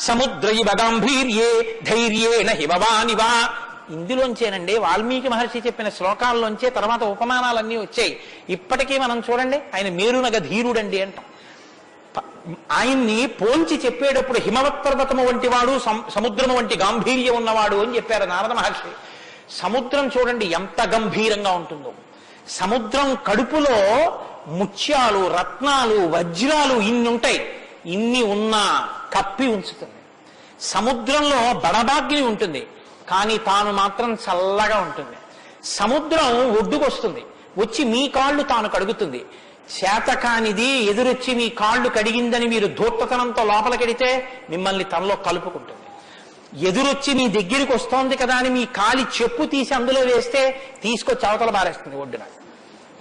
సముద్రైవ గాంభీర్యే ధైర్యేణ హిమవానివా. ఇందులోంచేనండి వాల్మీకి మహర్షి చెప్పిన శ్లోకాల్లోంచే తర్వాత ఉపమానాలన్నీ వచ్చాయి. ఇప్పటికీ మనం చూడండి, ఆయన మేరునగ ధీరుడండి అంటాం. ఆయన్ని పోల్చి చెప్పేటప్పుడు హిమవత్ పర్వతము వంటి వాడు, సముద్రము వంటి గాంభీర్యం ఉన్నవాడు అని చెప్పారు నారద మహర్షి. సముద్రం చూడండి ఎంత గంభీరంగా ఉంటుందో. సముద్రం కడుపులో ముత్యాలు, రత్నాలు, వజ్రాలు ఇన్ని ఉంటాయి. ఇన్ని ఉన్నా కప్పి ఉంచుతుంది. సముద్రంలో బడబాగ్ని ఉంటుంది, కానీ తాను మాత్రం చల్లగా ఉంటుంది. సముద్రం ఒడ్డుకొస్తుంది, వచ్చి మీ కాళ్ళు తాను కడుగుతుంది. చేతకానిది ఎదురొచ్చి మీ కాళ్ళు కడిగిందని మీరు ధూర్తతనంతో లోపలికెడితే మిమ్మల్ని తనలో కలుపుకుంటుంది. ఎదురొచ్చి మీ దగ్గరికి వస్తోంది కదా అని మీ కాలి చెప్పు తీసి అందులో వేస్తే తీసుకొచ్చి అవతల బారేస్తుంది ఒడ్డున.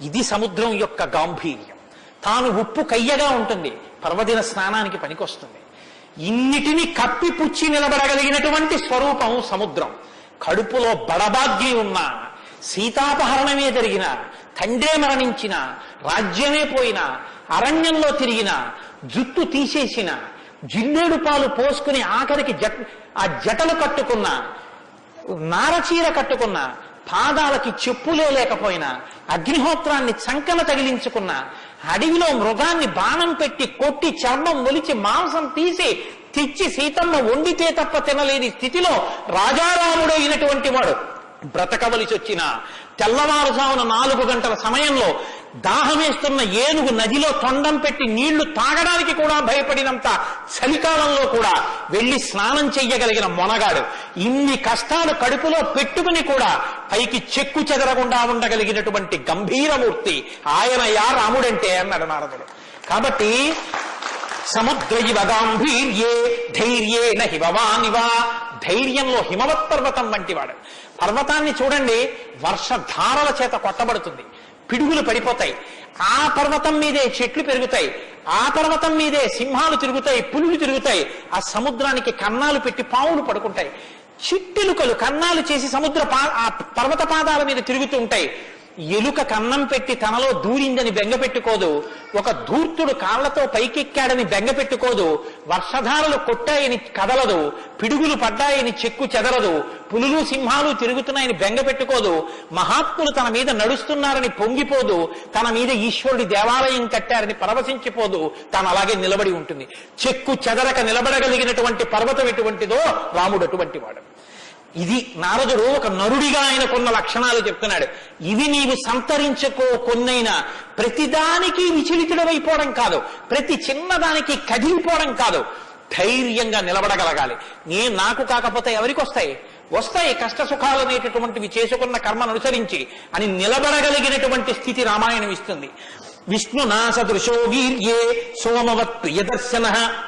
ఇది సముద్రం యొక్క గాంభీర్యం. తాను ఉప్పు కయ్యగా ఉంటుంది, పర్వదిన స్నానానికి పనికొస్తుంది. ఇన్నిటిని కప్పిపుచ్చి నిలబడగలిగినటువంటి స్వరూపం సముద్రం. కడుపులో బడబాగ్ని ఉన్నా, సీతాపహరణమే జరిగిన, తండ్రే మరణించిన, రాజ్యమే పోయినా, అరణ్యంలో తిరిగిన, జుట్టు తీసేసిన, జిల్లేడు పాలు పోసుకుని ఆఖరికి ఆ జటలు కట్టుకున్న, నారచీర కట్టుకున్న, పాదాలకి చెప్పులే లేకపోయినా, అగ్నిహోత్రాన్ని చంకన తగిలించుకున్న, అడవిలో మృగాన్ని బాణం పెట్టి కొట్టి చర్మం ఒలిచి మాంసం తీసి తెచ్చి సీతమ్మ వండితే తప్ప తినలేని స్థితిలో రాజారాముడైనటువంటి వాడు బ్రతకవలసి వచ్చిన తెల్లవారుజామున 4 గంటల సమయంలో దాహమేస్తున్న ఏనుగు నదిలో తొండం పెట్టి నీళ్లు తాగడానికి కూడా భయపడినంత చలికాలంలో కూడా వెళ్లి స్నానం చెయ్యగలిగిన మొనగాడు. ఇన్ని కష్టాలు కడుపులో పెట్టుకుని కూడా పైకి చెక్కు చెదరకుండా ఉండగలిగినటువంటి గంభీరమూర్తి ఆయన యా రాముడంటే అన్నాడు నారదుడు. కాబట్టి సముద్రైవ గాంభీర్యే ధైర్యేణ హిమవానివా, ధైర్యంలో హిమవత్ పర్వతం వంటి వాడు. పర్వతాన్ని చూడండి, వర్షధారల చేత కొట్టబడుతుంది, పిడుగులు పడిపోతాయి. ఆ పర్వతం మీదే చెట్లు పెరుగుతాయి, ఆ పర్వతం మీదే సింహాలు తిరుగుతాయి, పులులు తిరుగుతాయి. ఆ సముద్రానికి కన్నాలు పెట్టి పావులు పడుకుంటాయి. చిట్టెలుకలు కన్నాలు చేసి ఆ పర్వత పాదాల మీద తిరుగుతూ ఉంటాయి. ఎలుక కన్నం పెట్టి తనలో దూరిందని బెంగ పెట్టుకోదు, ఒక ధూర్తుడు కాళ్లతో పైకెక్కాడని బెంగ పెట్టుకోదు, వర్షధారలు కొట్టాయని కదలదు, పిడుగులు పడ్డాయని చెక్కు చెదరదు, పులులు సింహాలు తిరుగుతున్నాయని బెంగ పెట్టుకోదు, మహాత్ములు తన మీద నడుస్తున్నారని పొంగిపోదు, తన మీద ఈశ్వరుడి దేవాలయం కట్టారని పరవశించిపోదు, తాను అలాగే నిలబడి ఉంటుంది. చెక్కు చెదరక నిలబడగలిగినటువంటి పర్వతం ఎటువంటిదో రాముడు అటువంటి వాడు. ఇది నారదుడు ఒక నరుడిగా ఆయనకున్న లక్షణాలు చెప్తున్నాడు. ఇవి నీవు సంతరించుకో, కొన్నైనా ప్రతిదానికి విచలితుడమైపోవడం కాదు, ప్రతి చిన్నదానికి కదిలిపోవడం కాదు, ధైర్యంగా నిలబడగలగాలి. నాకు కాకపోతే ఎవరికి వస్తాయి? వస్తాయి కష్ట సుఖాలు అనేటటువంటివి చేసుకున్న కర్మను అనుసరించి అని నిలబడగలిగినటువంటి స్థితి రామాయణం ఇస్తుంది. విష్ణునా సదృశో వీర్యే సోమవత్ ప్రియదర్శన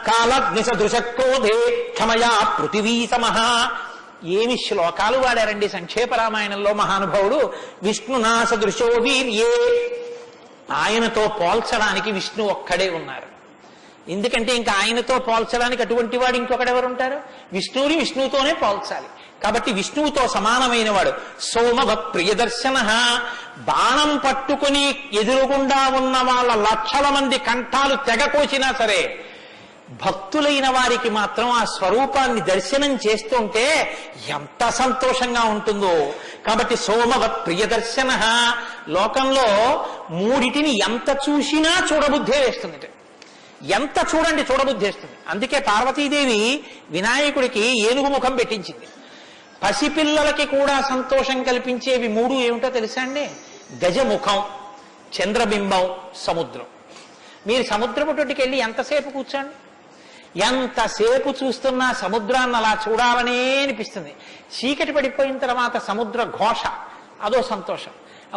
కాలగ్ని సదృశ క్రోధే క్షమయా పృథివీ సమః. ఏమి శ్లోకాలు వాడారండి సంక్షేప రామాయణంలో మహానుభావుడు. విష్ణునా సదృశో వీర్యే, ఆయనతో పోల్చడానికి విష్ణు ఒక్కడే ఉన్నారు. ఎందుకంటే ఇంకా ఆయనతో పోల్చడానికి అటువంటి వాడు ఇంకొకడెవరు ఉంటారు? విష్ణువుని విష్ణువుతోనే పోల్చాలి. కాబట్టి విష్ణువుతో సమానమైన వాడు. సోమవత్ ప్రియదర్శన, బాణం పట్టుకుని ఎదురుగుండా ఉన్న వాళ్ళ లక్షల మంది కంఠాలు తెగకోసినా సరే భక్తులైన వారికి మాత్రం ఆ స్వరూపాన్ని దర్శనం చేస్తుంటే ఎంత సంతోషంగా ఉంటుందో. కాబట్టి సోమవత్ ప్రియదర్శన, లోకంలో మూడిటిని ఎంత చూసినా చూడబుద్ధే వేస్తుంది. ఎంత చూడండి చూడబుద్ధి వేస్తుంది. అందుకే పార్వతీదేవి వినాయకుడికి ఏనుగు ముఖం పెట్టించింది. పసిపిల్లలకి కూడా సంతోషం కల్పించేవి మూడు ఏమిటో తెలుసా అండి? గజముఖం, చంద్రబింబం, సముద్రం. మీరు సముద్రపుటికి వెళ్ళి ఎంతసేపు కూర్చోండి, ఎంతసేపు చూస్తున్నా సముద్రాన్ని అలా చూడాలనే అనిపిస్తుంది. చీకటి పడిపోయిన తర్వాత సముద్ర ఘోష అదో సంతోషం,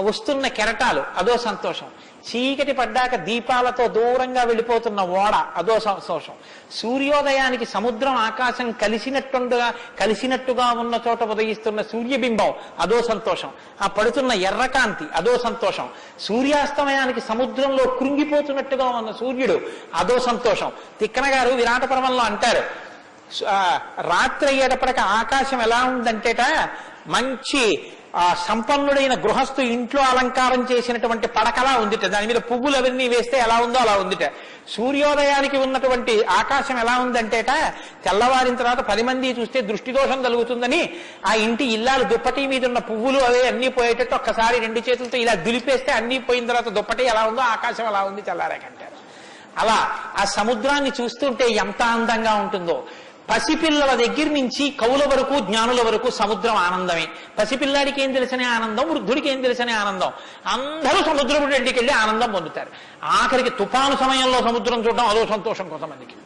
వస్తున్న కెరటాలు అదో సంతోషం, చీకటి పడ్డాక దీపాలతో దూరంగా వెళ్ళిపోతున్న ఓడ అదో సంతోషం, సూర్యోదయానికి సముద్రం ఆకాశం కలిసినట్టుగా ఉన్న చోట ఉదయిస్తున్న సూర్యబింబం అదో సంతోషం, ఆ పడుతున్న ఎర్రకాంతి అదో సంతోషం, సూర్యాస్తమయానికి సముద్రంలో కృంగిపోతున్నట్టుగా ఉన్న సూర్యుడు అదో సంతోషం. తిక్కన గారు విరాట పర్వంలో అంటారు, రాత్రి అయ్యేటప్పటికి ఆకాశం ఎలా ఉందంటేట మంచి సంపన్నుడైన గృహస్థు ఇంట్లో అలంకారం చేసినటువంటి పడకలా ఉందిట, దాని మీద పువ్వులు అవన్నీ వేస్తే ఎలా ఉందో అలా ఉందిట. సూర్యోదయానికి ఉన్నటువంటి ఆకాశం ఎలా ఉందంటేట తెల్లవారిన తర్వాత 10 మంది చూస్తే దృష్టిదోషం కలుగుతుందని ఆ ఇంటి ఇల్లాలు దుప్పటి మీద ఉన్న పువ్వులు అవే అన్ని పోయేటట్టు ఒక్కసారి 2 చేతులతో ఇలా దులిపేస్తే అన్ని పోయిన తర్వాత దుప్పటి ఎలా ఉందో ఆకాశం ఎలా ఉంది తెల్లారాకంటారు. అలా ఆ సముద్రాన్ని చూస్తుంటే ఎంత అందంగా ఉంటుందో. పసిపిల్లల దగ్గర నుంచి కవుల వరకు జ్ఞానుల వరకు సముద్రం ఆనందమే. పసిపిల్లాడికి ఏం తెలిసనే ఆనందం, వృద్ధుడికి ఏం తెలిసనే ఆనందం. అందరూ సముద్రపు ఇంటికి వెళ్ళి ఆనందం పొందుతారు. ఆఖరికి తుఫాను సమయంలో సముద్రం చూడడం అదో సంతోషం కొంతమందికి.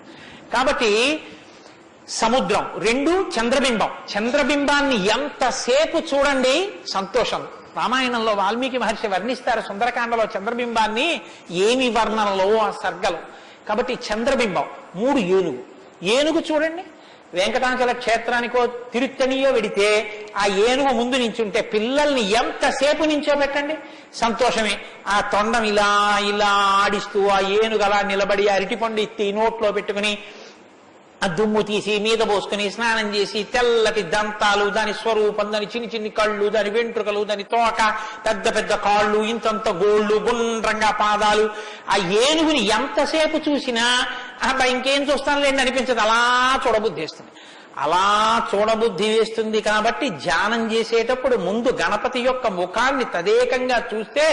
కాబట్టి సముద్రం. 2 చంద్రబింబం. చంద్రబింబాన్ని ఎంతసేపు చూడండి సంతోషం. రామాయణంలో వాల్మీకి మహర్షి వర్ణిస్తారు సుందరకాండలో చంద్రబింబాన్ని, ఏమి వర్ణనలో ఆ సర్గలు. కాబట్టి చంద్రబింబం. 3 ఏనుగు చూడండి, వెంకటాచల క్షేత్రానికో తిరుత్తనియో వెడితే ఆ ఏనుగు ముందు నించుంటే పిల్లల్ని ఎంతసేపు నించోబెట్టండి సంతోషమే. ఆ తొండం ఇలా ఇలా ఆడిస్తూ ఆ ఏనుగు అలా నిలబడి అరటిపండు ఎత్తి నోట్లో పెట్టుకుని ఆ దుమ్ము తీసి మీద పోసుకుని స్నానం చేసి తెల్లటి దంతాలు, దాని స్వరూపం, దాని చిన్ని కళ్ళు, దాని వెంట్రుకలు, దాని తోక, పెద్ద పెద్ద కాళ్ళు, ఇంతంత గోళ్ళు, గుండ్రంగా పాదాలు. ఆ ఏనుగుని ఎంతసేపు చూసినా అబ్బా ఇంకేం చూస్తానులేండి అనిపించదు, అలా చూడబుద్ధి వేస్తుంది. అలా చూడబుద్ధి వేస్తుంది. కాబట్టి ధ్యానం చేసేటప్పుడు ముందు గణపతి యొక్క ముఖాన్ని తదేకంగా చూస్తే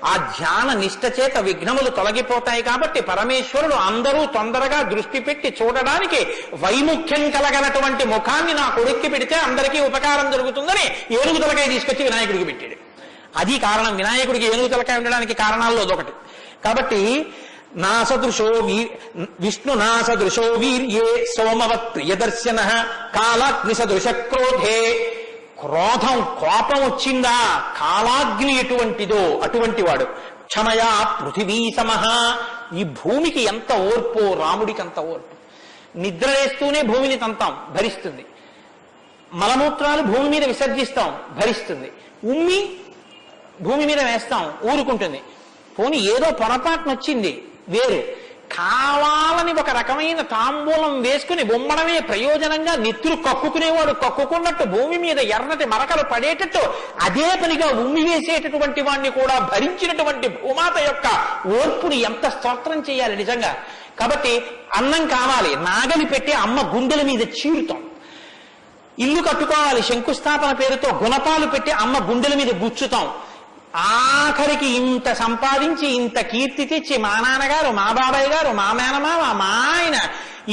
ఆ ధ్యాన నిష్ట చేత విఘ్నములు తొలగిపోతాయి. కాబట్టి పరమేశ్వరుడు అందరూ తొందరగా దృష్టి పెట్టి చూడడానికి వైముఖ్యం కలగనటువంటి ముఖాన్ని నా కొడుక్కి పెడితే అందరికీ ఉపకారం జరుగుతుందని ఏనుగు తలకాయ తీసుకొచ్చి వినాయకుడికి పెట్టాడు. అది కారణం. వినాయకుడికి ఏనుగు తలకాయ ఉండడానికి కారణాల్లో అదొకటి. కాబట్టి విష్ణునా సదృశో వీర్యే సోమవత్ ప్రియదర్శన కాలాగ్ని సదృశ క్రోధే. క్రోధం, కోపం వచ్చిందా కాలాగ్ని ఎటువంటిదో అటువంటి వాడు. క్షమయా పృథివీ సమః. ఈ భూమికి ఎంత ఓర్పో రాముడికి అంత ఓర్పు. నిద్ర వేస్తూనే భూమిని తంతాం, భరిస్తుంది. మలమూత్రాలు భూమి మీద విసర్జిస్తాం, భరిస్తుంది. ఉమ్మి భూమి మీద వేస్తాం, ఊరుకుంటుంది. పోనీ ఏదో పొరపాటున వచ్చింది వేరు, కావాలని ఒక రకమైన తాంబూలం వేసుకుని బొమ్మడమే ప్రయోజనంగా నెత్తులు కక్కుకునేవాడు కక్కుకున్నట్టు భూమి మీద ఎర్రటి మరకలు పడేటట్టు అదే పనిగా ఉమ్మి వేసేటటువంటి వాడిని కూడా భరించినటువంటి భూమాత యొక్క ఓర్పుని ఎంత స్తోత్రం చేయాలి నిజంగా. కాబట్టి అన్నం కావాలి, నాగలి పెట్టి అమ్మ గుండెల మీద చీరుతాం. ఇల్లు కట్టుకోవాలి, శంకుస్థాపన పేరుతో గుణపాలు పెట్టి అమ్మ గుండెల మీద గుచ్చుతాం. ఆఖరికి ఇంత సంపాదించి ఇంత కీర్తి తెచ్చి మా నాన్నగారు, మా బాబాయ్ గారు, మా మేనమామ, మా ఆయన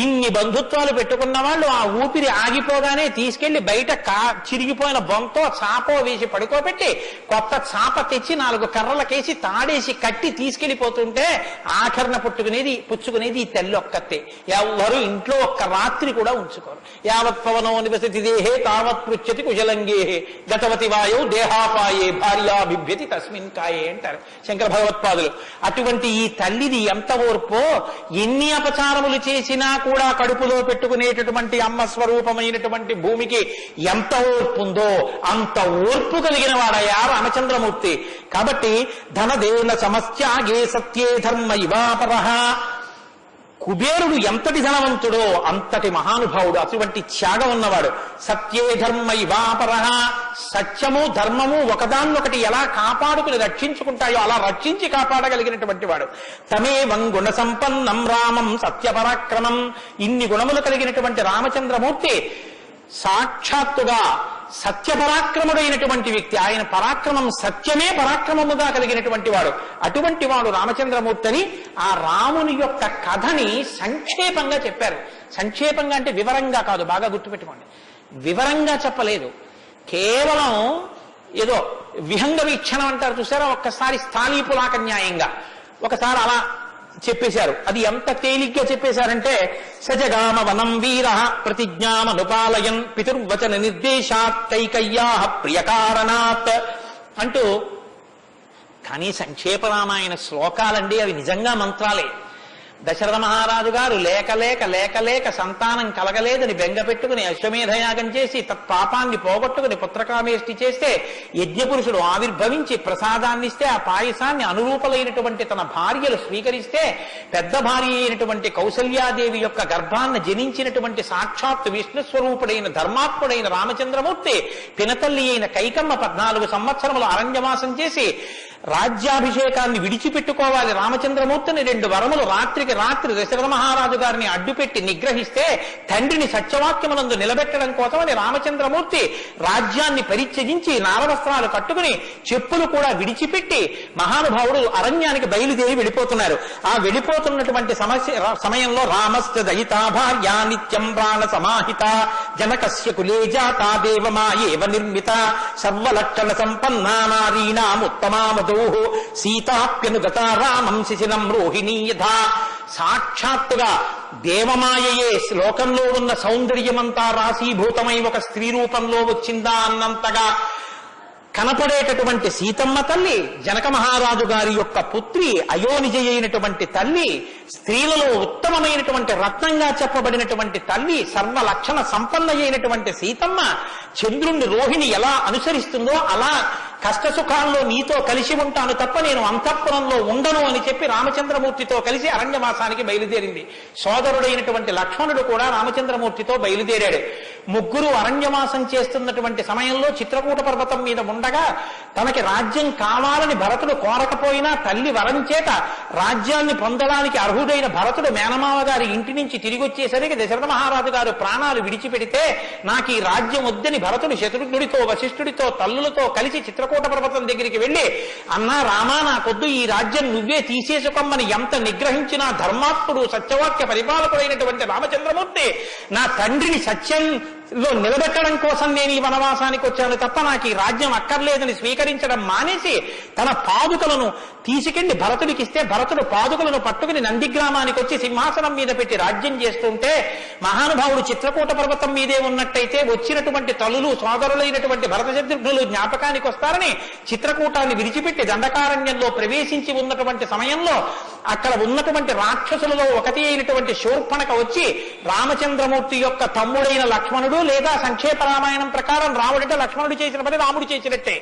ఇన్ని బంధుత్వాలు పెట్టుకున్న వాళ్ళు ఆ ఊపిరి ఆగిపోగానే తీసుకెళ్లి బయట చిరిగిపోయిన బొంతో చాపో వేసి పడుకోబెట్టి కొత్త చాప తెచ్చి 4 కర్రలకేసి తాడేసి కట్టి తీసుకెళ్లిపోతుంటే ఆఖరణ పుచ్చుకునేది ఈ తల్లి ఒక్కతే. ఎవరు ఇంట్లో ఒక్క రాత్రి కూడా ఉంచుకోరు. యావత్ పవనో నివసతి దేహే తావత్ పృచ్ఛతి కుశలంగేహే గతవతి వాయో దేహాపాయే భార్యా బిభ్యతి తస్మిన్ కాయే అంటారు శంకర భగవత్పాదులు. అటువంటి ఈ తల్లిది ఎంత ఓర్పో, ఎన్ని అపచారములు చేసినా కూడా కడుపులో పెట్టుకునేటటువంటి అమ్మ స్వరూపమైనటువంటి భూమికి ఎంత ఓర్పు ఉందో అంత ఓర్పు కలిగిన వాడయ్యా రామచంద్రమూర్తి. కాబట్టి ధనదేన సమస్యాగే సత్యే ధర్మ ఇవాపరః. కుబేరుడు ఎంతటి ధనవంతుడో అంతటి మహానుభావుడు, అటువంటి త్యాగం ఉన్నవాడు. సత్యే ధర్మ ఇవాపరః. సత్యము ధర్మము ఒకదాన్నొకటి ఎలా కాపాడుకుని రక్షించుకుంటాయో అలా రక్షించి కాపాడగలిగినటువంటి వాడు. తమేవం గుణ సంపన్నం రామం సత్యపరాక్రమం. ఇన్ని గుణములు కలిగినటువంటి రామచంద్రమూర్తి సాక్షాత్తుగా సత్యపరాక్రముడైనటువంటి వ్యక్తి. ఆయన పరాక్రమం సత్యమే పరాక్రమముగా కలిగినటువంటి వాడు. అటువంటి వాడు రామచంద్రమూర్తి అని ఆ రాముని యొక్క కథని సంక్షేపంగా చెప్పారు. సంక్షేపంగా అంటే వివరంగా కాదు, బాగా గుర్తుపెట్టుకోండి. వివరంగా చెప్పలేదు, కేవలం ఏదో విహంగ వీక్షణం అంటారు చూసారా, ఒక్కసారి స్థాళీపులాక న్యాయంగా ఒకసారి అలా చెప్పేశారు. అది ఎంత తేలిగ్గా చెప్పేశారంటే సజగామ వనం వీర ప్రతిజ్ఞామనుపాలయన్ పితుర్వచన నిర్దేశాత్ కైకయ్యా ప్రియకారణాత్ అంటూ. కానీ సంక్షేప రామాయణ శ్లోకాలండి, అవి నిజంగా మంత్రాలే. దశరథ మహారాజు గారు లేక లేక లేక లేక సంతానం కలగలేదని బెంగ పెట్టుకుని అశ్వమేధయాగం చేసి తత్పాపాన్ని పోగొట్టుకుని పుత్రకామేష్టి చేస్తే యజ్ఞపురుషుడు ఆవిర్భవించి ప్రసాదాన్ని ఇస్తే ఆ పాయసాన్ని అనురూపలైనటువంటి తన భార్యలు స్వీకరిస్తే పెద్ద భార్య అయినటువంటి కౌసల్యాదేవి యొక్క గర్భాన్ని జనించినటువంటి సాక్షాత్తు విష్ణుస్వరూపుడైన ధర్మాత్ముడైన రామచంద్రమూర్తి పినతల్లి అయిన కైకమ్మ 14 సంవత్సరములు అరణ్యవాసం చేసి రాజ్యాభిషేకాన్ని విడిచిపెట్టుకోవాలి రామచంద్రమూర్తిని 2 వరములు రాత్రికి రాత్రి దశరథ మహారాజు గారిని అడ్డుపెట్టి నిగ్రహిస్తే తండ్రిని సత్యవాక్యమునందు నిలబెట్టడం కోసమని రామచంద్రమూర్తి రాజ్యాన్ని పరిత్యజించి నారవస్త్రాలు కట్టుకుని చెప్పులు కూడా విడిచిపెట్టి మహానుభావుడు అరణ్యానికి బయలుదేరి వెళ్ళిపోతున్నారు. ఆ వెళ్ళిపోతున్నటువంటి సమయంలో రామస్య దయితా భార్య నిత్యం ప్రాణ సమాహిత జనకస్య కులే జాతా దేవమాయేవ నిర్మిత సర్వలక్షణ సంపన్నా నారీణాముత్తమామధు సీతాప్యనుగత రామం శిశిలం రోహిణీ యథా. సాక్షాత్తుగా దేవమాయయే లోకంలో ఉన్న సౌందర్యమంతా రాశీభూతమై ఒక స్త్రీ రూపంలో వచ్చిందా అన్నంతగా కనపడేటటువంటి సీతమ్మ తల్లి, జనక మహారాజు గారి యొక్క పుత్రి, అయోనిజ అయినటువంటి తల్లి, స్త్రీలలో ఉత్తమమైనటువంటి రత్నంగా చెప్పబడినటువంటి తల్లి, సర్వలక్షణ సంపన్న అయినటువంటి సీతమ్మ చంద్రుణ్ణి రోహిణి ఎలా అనుసరిస్తుందో అలా కష్టసుఖాల్లో నీతో కలిసి ఉంటాను తప్ప నేను అంతఃపురంలో ఉండను అని చెప్పి రామచంద్రమూర్తితో కలిసి అరణ్యవాసానికి బయలుదేరింది. సోదరుడైనటువంటి లక్ష్మణుడు కూడా రామచంద్రమూర్తితో బయలుదేరాడు. ముగ్గురు అరణ్యవాసం చేస్తున్నటువంటి సమయంలో చిత్రకూట పర్వతం మీద ఉండగా తనకి రాజ్యం కావాలని భరతుడు కోరకపోయినా తల్లి వరం చేత రాజ్యాన్ని పొందడానికి అర్హుడైన భరతుడు మేనమామ గారి ఇంటి నుంచి తిరిగి వచ్చేసరికి దశరథ మహారాజు గారు ప్రాణాలు విడిచిపెడితే నాకు ఈ రాజ్యం వద్దని భరతుడు శత్రుఘ్నుడితో వశిష్ఠుడితో తల్లులతో కలిసి చిత్రకూట పర్వతం దగ్గరికి వెళ్ళి అన్నా రామా నాకొద్దు, ఈ రాజ్యం నువ్వే తీసేసుకోమని ఎంత నిగ్రహించినా ధర్మాత్ముడు సత్యవాక్య పరిపాలకుడైనటువంటి రామచంద్రమూర్తి నా తండ్రిని సత్యంలో నిలబెట్టడం కోసం నేను ఈ వనవాసానికి వచ్చాను తప్ప నాకు ఈ రాజ్యం అక్కర్లేదని స్వీకరించడం మానేసి తన పాదుకలను తీసుకెళ్లి భరతుడికి ఇస్తే భరతుడు పాదుకలను పట్టుకుని నందిగ్రామానికి వచ్చి సింహాసనం మీద పెట్టి రాజ్యం చేస్తుంటే మహానుభావుడు చిత్రకూట పర్వతం మీదే ఉన్నట్టయితే వచ్చినటువంటి తల్లులు సోదరులైనటువంటి భరత శత్రుఘ్నులు జ్ఞాపకానికి వస్తారని చిత్రకూటాన్ని విడిచిపెట్టి దండకారణ్యంలో ప్రవేశించి ఉన్నటువంటి సమయంలో అక్కడ ఉన్నటువంటి రాక్షసులలో ఒకటి అయినటువంటి శూర్పణఖ వచ్చి రామచంద్రమూర్తి యొక్క తమ్ముడైన లక్ష్మణుడు లేదా సంక్షేప రామాయణం ప్రకారం రాముడంటే లక్ష్మణుడు చేసిన పని రాముడు చేసినట్టే.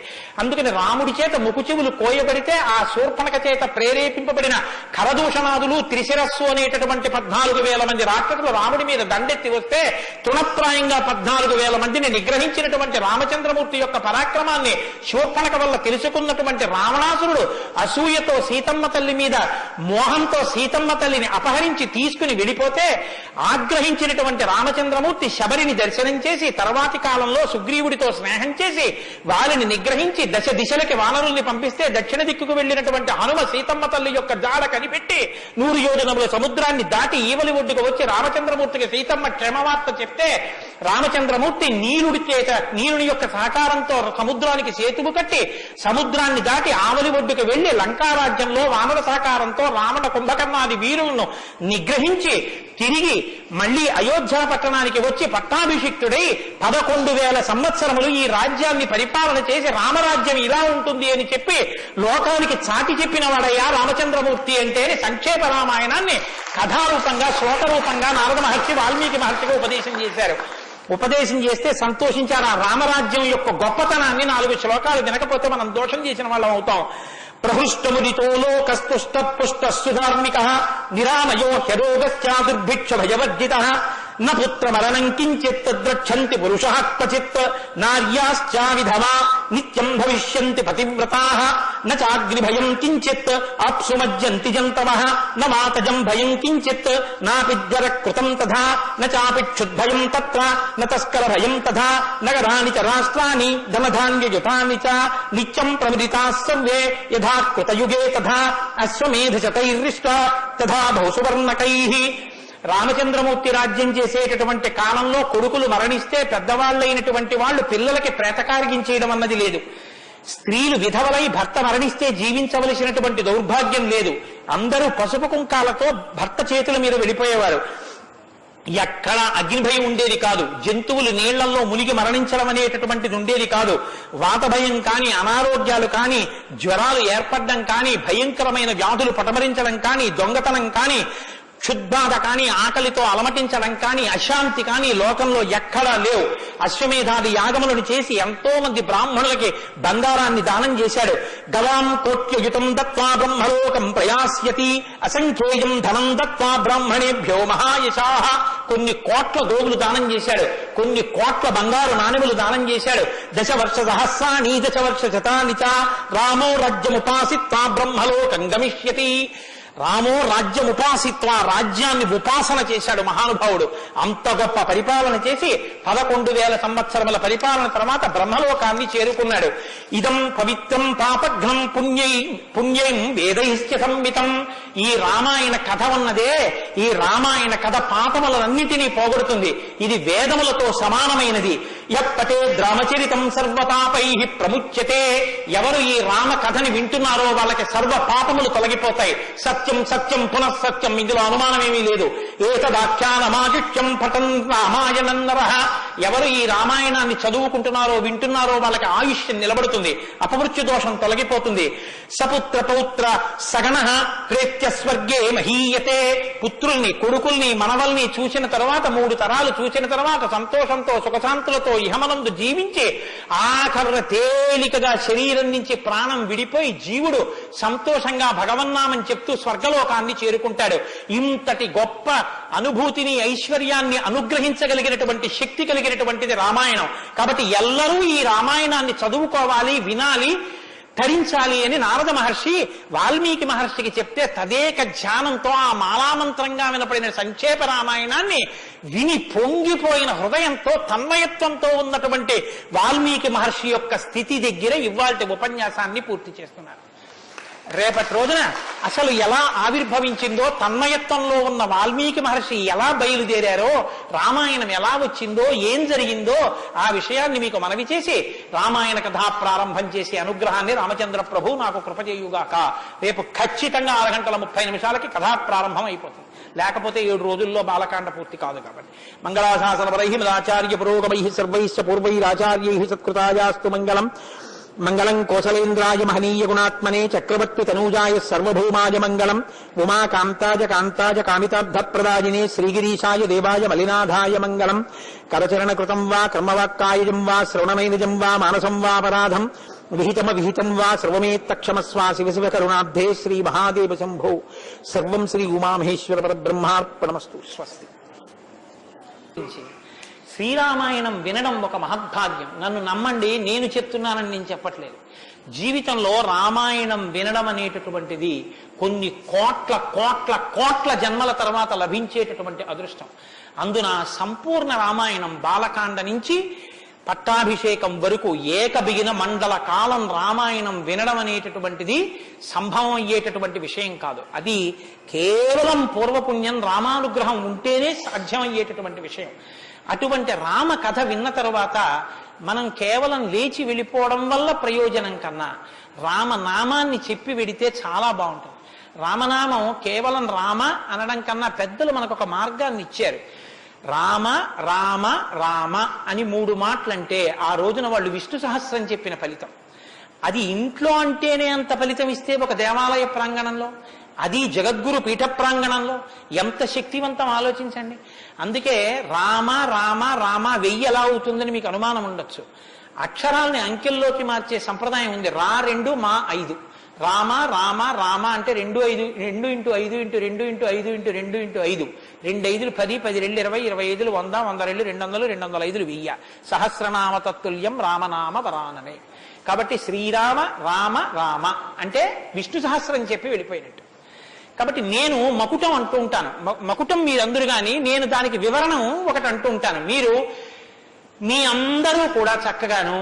అందుకని రాముడి చేత ముకుచెవులు కోయబడితే ఆ శూర్పణఖ చేత ప్రేరేపింపబడిన ఖరదూషణాదులు త్రిశిరస్సు అనేటటువంటి 14,000 మంది రాక్షసులు రాముడి మీద దండెత్తి వస్తే తృణప్రాయంగా 14,000 మందిని నిగ్రహించినటువంటి రామచంద్రమూర్తి యొక్క పరాక్రమాన్ని శూర్పణఖ వల్ల తెలుసుకున్నటువంటి రావణాసురుడు అసూయతో సీతమ్మ తల్లి మీద మోహంతో సీతమ్మ తల్లిని అపహరించి తీసుకుని వెళ్ళిపోతే ఆగ్రహించినటువంటి రామచంద్రమూర్తి శబరిని దర్శనం చేసి తర్వాతి కాలంలో సుగ్రీవుడితో స్నేహం చేసి వారిని నిగ్రహించి దశ దిశలకి వానరుల్ని పంపిస్తే దక్షిణ దిక్కుకు వెళ్ళినటువంటి హనుమ సీతమ్మ తల్లి యొక్క జాడ కనిపెట్టి 100 యోజనముల సముద్రాన్ని దాటి ఈవలి ఒడ్డుకు వచ్చి రామచంద్రమూర్తికి సీతమ్మ క్షేమవార్త చెప్తే రామచంద్రమూర్తి నీరుని యొక్క సహకారంతో సముద్రానికి సేతువు కట్టి సముద్రాన్ని దాటి ఆవలి ఒడ్డుకు వెళ్లి లంకారాజ్యంలో వానర సహకారంతో రావణ కుంభకర్ణాది వీరులను నిగ్రహించి తిరిగి మళ్లీ అయోధ్య పట్టణానికి వచ్చి పట్టాభిషిక్తుడై 11,000 సంవత్సరములు ఈ రాజ్యాన్ని పరిపాలన చేసి రామరాజ్యం ఇలా ఉంటుంది అని చెప్పి లోకానికి చాటి చెప్పిన వాడయ్యా రామచంద్రమూర్తి అంటే సంక్షేప రామాయణాన్ని కథారూపంగా శ్లోకరూపంగా నారద మహర్షి వాల్మీకి మహర్షిగా ఉపదేశం చేశారు. ఉపదేశం చేస్తే సంతోషించారు. ఆ రామరాజ్యం యొక్క గొప్పతనాన్ని 4 శ్లోకాలు వినకపోతే మనం దోషం చేసిన వాళ్ళం అవుతాం. ప్రహృష్టముదితో లోకస్తుష్ట పుష్ట సుధార్మిక నిరామయో హ్యరోగశ్చా దుర్భిక్ష భయవర్జిత న పుత్రమరణం కించిత్ ద్రక్షంతి పురుషః క్వచిత్ నార్యాశ్చా విధవా నిత్యం భవిష్యంతి పతివ్రతాః న చాగ్నిభయం కించిత్ ఆప్సుమజ్జంతి జంతవః న మాతజం భయం కించిత్ నాపిజ్జర కృతం తథా న చాపిక్షుద్భయం తత్ర న తస్కర భయం తథా నగరాణి చ రాష్ట్రాణి ధనధాన్యయుతాని చ నిత్యం ప్రముదితాః సర్వే యథా కృతయుగే తథా అశ్వమేధశతైర్రిష్టా తథా బహుసువర్ణకైః. రామచంద్రమూర్తి రాజ్యం చేసేటటువంటి కాలంలో కొడుకులు మరణిస్తే పెద్దవాళ్ళైనటువంటి వాళ్ళు పిల్లలకి ప్రేతకార్యం అన్నది లేదు. స్త్రీలు విధవలై భర్త మరణిస్తే జీవించవలసినటువంటి దౌర్భాగ్యం లేదు. అందరూ పసుపు కుంకాలతో భర్త చేతుల మీద వెళ్ళిపోయేవారు. ఎక్కడ అగ్నిభయం ఉండేది కాదు. జంతువులు నీళ్లలో మునిగి మరణించడం అనేటటువంటిది ఉండేది కాదు. వాత భయం కానీ, అనారోగ్యాలు కానీ, జ్వరాలు ఏర్పడడం కానీ, భయంకరమైన వ్యాధులు పటమరించడం కానీ, దొంగతనం కానీ, క్షుద్బాధ కానీ, ఆకలితో అలమటించడం కానీ, అశాంతి కానీ లోకంలో ఎక్కడా లేవు. అశ్వమేధాది యాగములను చేసి ఎంతో మంది బ్రాహ్మణులకి బంగారాన్ని దానం చేశాడు. గవాం కోట్యయుతం దత్వా బ్రహ్మలోకం ప్రయాస్యతి అసంఖ్యేయం ధనం దత్వా బ్రాహ్మణేభ్యో మహాయశాః. కొన్ని కోట్ల గోవులు దానం చేశాడు. కొన్ని కోట్ల బంగారు నాణెములు దానం చేశాడు. 10 వర్ష సహస్రాణి 10 వర్ష శతాని చ రామో రాజ్యముపాసిత్వా బ్రహ్మలోకం గమిష్యతి. రామో రాజ్యముపాసిత్వ, రాజ్యాన్ని ఉపాసన చేశాడు మహానుభావుడు. అంత గొప్ప పరిపాలన చేసి 11,000 సంవత్సరముల పరిపాలన తర్వాత బ్రహ్మలోకాన్ని చేరుకున్నాడు. ఇదం పవిత్రం పాపఘ్నం పుణ్యం వేదైశ్చ సంహితం. ఈ రామాయణ కథ ఉన్నదే, ఈ రామాయణ కథ పాపములన్నిటినీ పోగొడుతుంది. ఇది వేదములతో సమానమైనది. యప్పటే రామచరితం సర్వపాపై ప్రముచ్యతే. ఎవరు ఈ రామ కథని వింటున్నారో వాళ్ళకి సర్వ పాపములు తొలగిపోతాయి. సత్యం సత్యం పునఃసత్యం, ఇందులో అనుమానమేమీ లేదు. ఏతదాఖ్యానమాదిత్యం పఠన్ రామాయణం నరః. ఎవరు ఈ రామాయణాన్ని చదువుకుంటున్నారో వింటున్నారో వాళ్ళకి ఆయుష్యం నిలబడుతుంది, అపమృత్యు దోషం తొలగిపోతుంది. సపుత్ర పౌత్ర సగణః ప్రేత్య స్వర్గే మహీయతే. పుత్రుల్ని, కొడుకుల్ని, మనవల్ని చూసిన తర్వాత 3 తరాలు చూసిన తర్వాత సంతోషంతో సుఖశాంతులతో ఇహమనందు జీవించి ఆఖరున తేలికగా శరీరం నుంచి ప్రాణం విడిపోయి జీవుడు సంతోషంగా భగవన్నామని చెప్తూ స్వర్గలోకాన్ని చేరుకుంటాడు. ఇంతటి గొప్ప అనుభూతిని, ఐశ్వర్యాన్ని అనుగ్రహించగలిగినటువంటి శక్తి కలిగినటువంటిది రామాయణం. కాబట్టి ఎల్లరూ ఈ రామాయణాన్ని చదువుకోవాలి, వినాలి, ధరించాలి అని నారద మహర్షి వాల్మీకి మహర్షికి చెప్తే తదేక ధ్యానంతో ఆ మాలామంత్రంగా వినపడిన సంక్షేప రామాయణాన్ని విని పొంగిపోయిన హృదయంతో తన్మయత్వంతో ఉన్నటువంటి వాల్మీకి మహర్షి యొక్క స్థితి దగ్గర ఇవాల్టి ఉపన్యాసాన్ని పూర్తి చేస్తున్నారు. రేపటి రోజున అసలు ఎలా ఆవిర్భవించిందో, తన్మయత్వంలో ఉన్న వాల్మీకి మహర్షి ఎలా బయలుదేరారో, రామాయణం ఎలా వచ్చిందో, ఏం జరిగిందో ఆ విషయాన్ని మీకు మనవి చేసి రామాయణ కథా ప్రారంభం చేసే అనుగ్రహాన్ని రామచంద్ర ప్రభు నాకు కృప చేయుగాక. రేపు ఖచ్చితంగా 6:30 కథా ప్రారంభం అయిపోతుంది. లేకపోతే 7 రోజుల్లో బాలకాండ పూర్తి కాదు. కాబట్టి మంగళాశాసనపరై మదాచార్య పురోగమై సర్వైశ్చ పూర్వైరాచార్యై సత్కృతాయాస్తు మంగళం. మంగళం కోసలేంద్రాయ మహనీయ గుణాత్మనే చక్రవర్తి తనూజాయ సర్వభౌమాయ మంగళం ఉమాకాంతాయ కాంతాయ కామితార్థప్రదాయినే శ్రీగిరీశాయ దేవాయ మలినాథాయ మంగళం కరచరణ కృతం వా కర్మవాక్కాయజం వా శ్రవణమైనజం వా మానసం వా పరాధం విహితం వా సర్వమేత్తక్షమస్వా శివ శివ కరుణాబ్ధే శ్రీ మహాదేవ శంభో సర్వం శ్రీ ఉమామహేశ్వర పరబ్రహ్మార్పణమస్తు. స్వస్తి. శ్రీరామాయణం వినడం ఒక మహద్భాగ్యం. నన్ను నమ్మండి, నేను చెప్తున్నానని నేను చెప్పట్లేదు. జీవితంలో రామాయణం వినడం అనేటటువంటిది కొన్ని కోట్ల కోట్ల కోట్ల జన్మల తర్వాత లభించేటటువంటి అదృష్టం. అందున సంపూర్ణ రామాయణం బాలకాండ నుంచి పట్టాభిషేకం వరకు ఏకబిగిన మండల కాలం రామాయణం వినడం అనేటటువంటిది సంభవం అయ్యేటటువంటి విషయం కాదు. అది కేవలం పూర్వపుణ్యం రామానుగ్రహం ఉంటేనే సాధ్యమయ్యేటటువంటి విషయం. అటువంటి రామ కథ విన్న తరువాత మనం కేవలం లేచి వెళ్ళిపోవడం వల్ల ప్రయోజనం కన్నా రామనామాన్ని చెప్పి వెడితే చాలా బాగుంటుంది. రామనామం కేవలం రామ అనడం కన్నా పెద్దలు మనకు ఒక మార్గాన్ని ఇచ్చారు. రామ రామ రామ అని 3 మాటలంటే ఆ రోజున వాళ్ళు విష్ణు సహస్రం చెప్పిన ఫలితం. అది ఇంట్లో అంటేనే అంత ఫలితం ఇస్తే ఒక దేవాలయ ప్రాంగణంలో, అది జగద్గురు పీఠ ప్రాంగణంలో ఎంత శక్తివంతం ఆలోచించండి. అందుకే రామ రామ రామ 1000 ఎలా అవుతుందని మీకు అనుమానం ఉండొచ్చు. అక్షరాల్ని అంకెల్లోకి మార్చే సంప్రదాయం ఉంది. 2 మా 5 రామ రామ రామ అంటే 2 5 2 × 5 × 2 × 5 × 2 × 5 2 5 10 10 2 20 20 100 100 200 205 1000 సహస్రనామ తత్తుల్యం రామనామ వరాననే. కాబట్టి శ్రీరామ రామ రామ అంటే విష్ణు సహస్రం చెప్పి వెళ్ళిపోయినట్టు. కాబట్టి నేను మకుటం అంటూ ఉంటాను. మకుటం మీరందరూ కానీ నేను దానికి వివరణం ఒకటి అంటూ ఉంటాను. మీరు మీ అందరూ కూడా చక్కగాను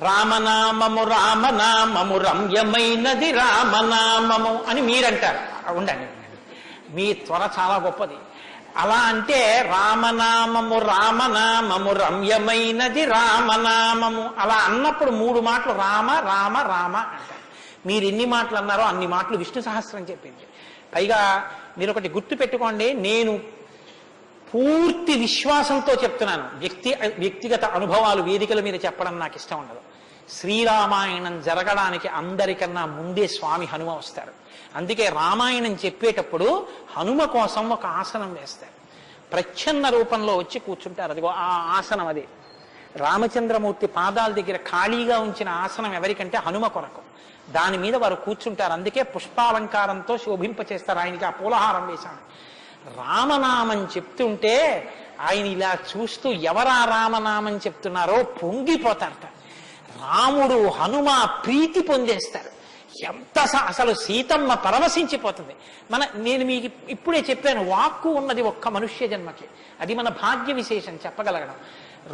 రామనామము రామనామము రమ్యమైనది రామనామము అని మీరంటారు. ఉండండి, మీ త్వర చాలా గొప్పది. అలా అంటే రామనామము రామనామము రమ్యమైనది రామనామము అలా అన్నప్పుడు 3 మాటలు రామ రామ రామ అంటారు. మీరు ఎన్ని మాటలు అన్నారో అన్ని మాటలు విష్ణు సహస్రం చెప్పింది. పైగా మీరు ఒకటి గుర్తు పెట్టుకోండి, నేను పూర్తి విశ్వాసంతో చెప్తున్నాను. వ్యక్తిగత అనుభవాలు వేదికల మీద చెప్పడం నాకు ఇష్టం ఉండదు. శ్రీరామాయణం జరగడానికి అందరికన్నా ముందే స్వామి హనుమ వస్తారు. అందుకే రామాయణం చెప్పేటప్పుడు హనుమ కోసం ఒక ఆసనం వేస్తారు. ప్రచ్ఛన్న రూపంలో వచ్చి కూర్చుంటారు. అదిగో ఆ ఆసనం అదే. రామచంద్రమూర్తి పాదాల దగ్గర ఖాళీగా ఉంచిన ఆసనం ఎవరికంటే హనుమ కొరకు. దాని మీద వారు కూర్చుంటారు. అందుకే పుష్పాలంకారంతో శోభింపచేస్తారు. ఆయనకి ఆ పూలహారం వేశాను. రామనామం చెప్తుంటే ఆయన ఇలా చూస్తూ ఎవరా రామనామం చెప్తున్నారో పొంగిపోతారట. రాముడు హనుమ ప్రీతి పొందేస్తారు. ఎంత అసలు సీతమ్మ పరవశించిపోతుంది. నేను మీకు ఇప్పుడే చెప్పాను, వాక్కు ఉన్నది ఒక్క మనుష్య జన్మకి. అది మన భాగ్య విశేషం చెప్పగలగడం.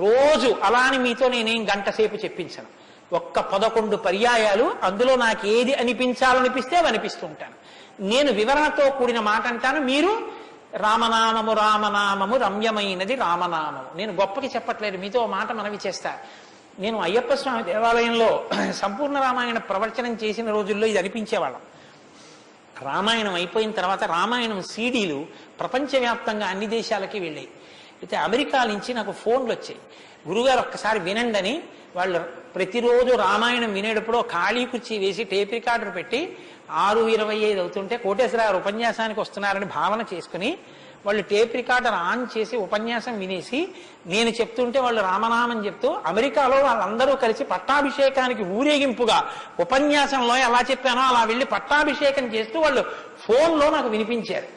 రోజు అలాని మీతో నేనేం గంట సేపు చెప్పించను. ఒక్క 11 పర్యాయాలు అందులో నాకు ఏది అనిపించాలనిపిస్తే అవి అనిపిస్తూ ఉంటాను. నేను వివరణతో కూడిన మాట అంటాను, మీరు రామనామము రామనామము రమ్యమైనది రామనామము. నేను గొప్పకి చెప్పట్లేదు, మీతో మాట మనవి చేస్తా. నేను అయ్యప్ప స్వామి దేవాలయంలో సంపూర్ణ రామాయణ ప్రవచనం చేసిన రోజుల్లో ఇది అనిపించేవాళ్ళం. రామాయణం అయిపోయిన తర్వాత రామాయణం సీడీలు ప్రపంచవ్యాప్తంగా అన్ని దేశాలకి వెళ్ళాయి. అయితే అమెరికా నుంచి నాకు ఫోన్లు వచ్చాయి, గురుగారు ఒక్కసారి వినండి అని. వాళ్ళు ప్రతిరోజు రామాయణం వినేటప్పుడు ఖాళీ కుర్చీ వేసి టేప్ రికార్డర్ పెట్టి 6:25 అవుతుంటే కోటేశ్వరరావు ఉపన్యాసానికి వస్తున్నారని భావన చేసుకుని వాళ్ళు టేప్ రికార్డర్ ఆన్ చేసి ఉపన్యాసం వినేసి నేను చెప్తుంటే వాళ్ళు రామనామం చెప్తూ అమెరికాలో వాళ్ళందరూ కలిసి పట్టాభిషేకానికి ఊరేగింపుగా ఉపన్యాసంలో ఎలా చెప్పానో అలా వెళ్ళి పట్టాభిషేకం చేస్తూ వాళ్ళు ఫోన్లో నాకు వినిపించారు.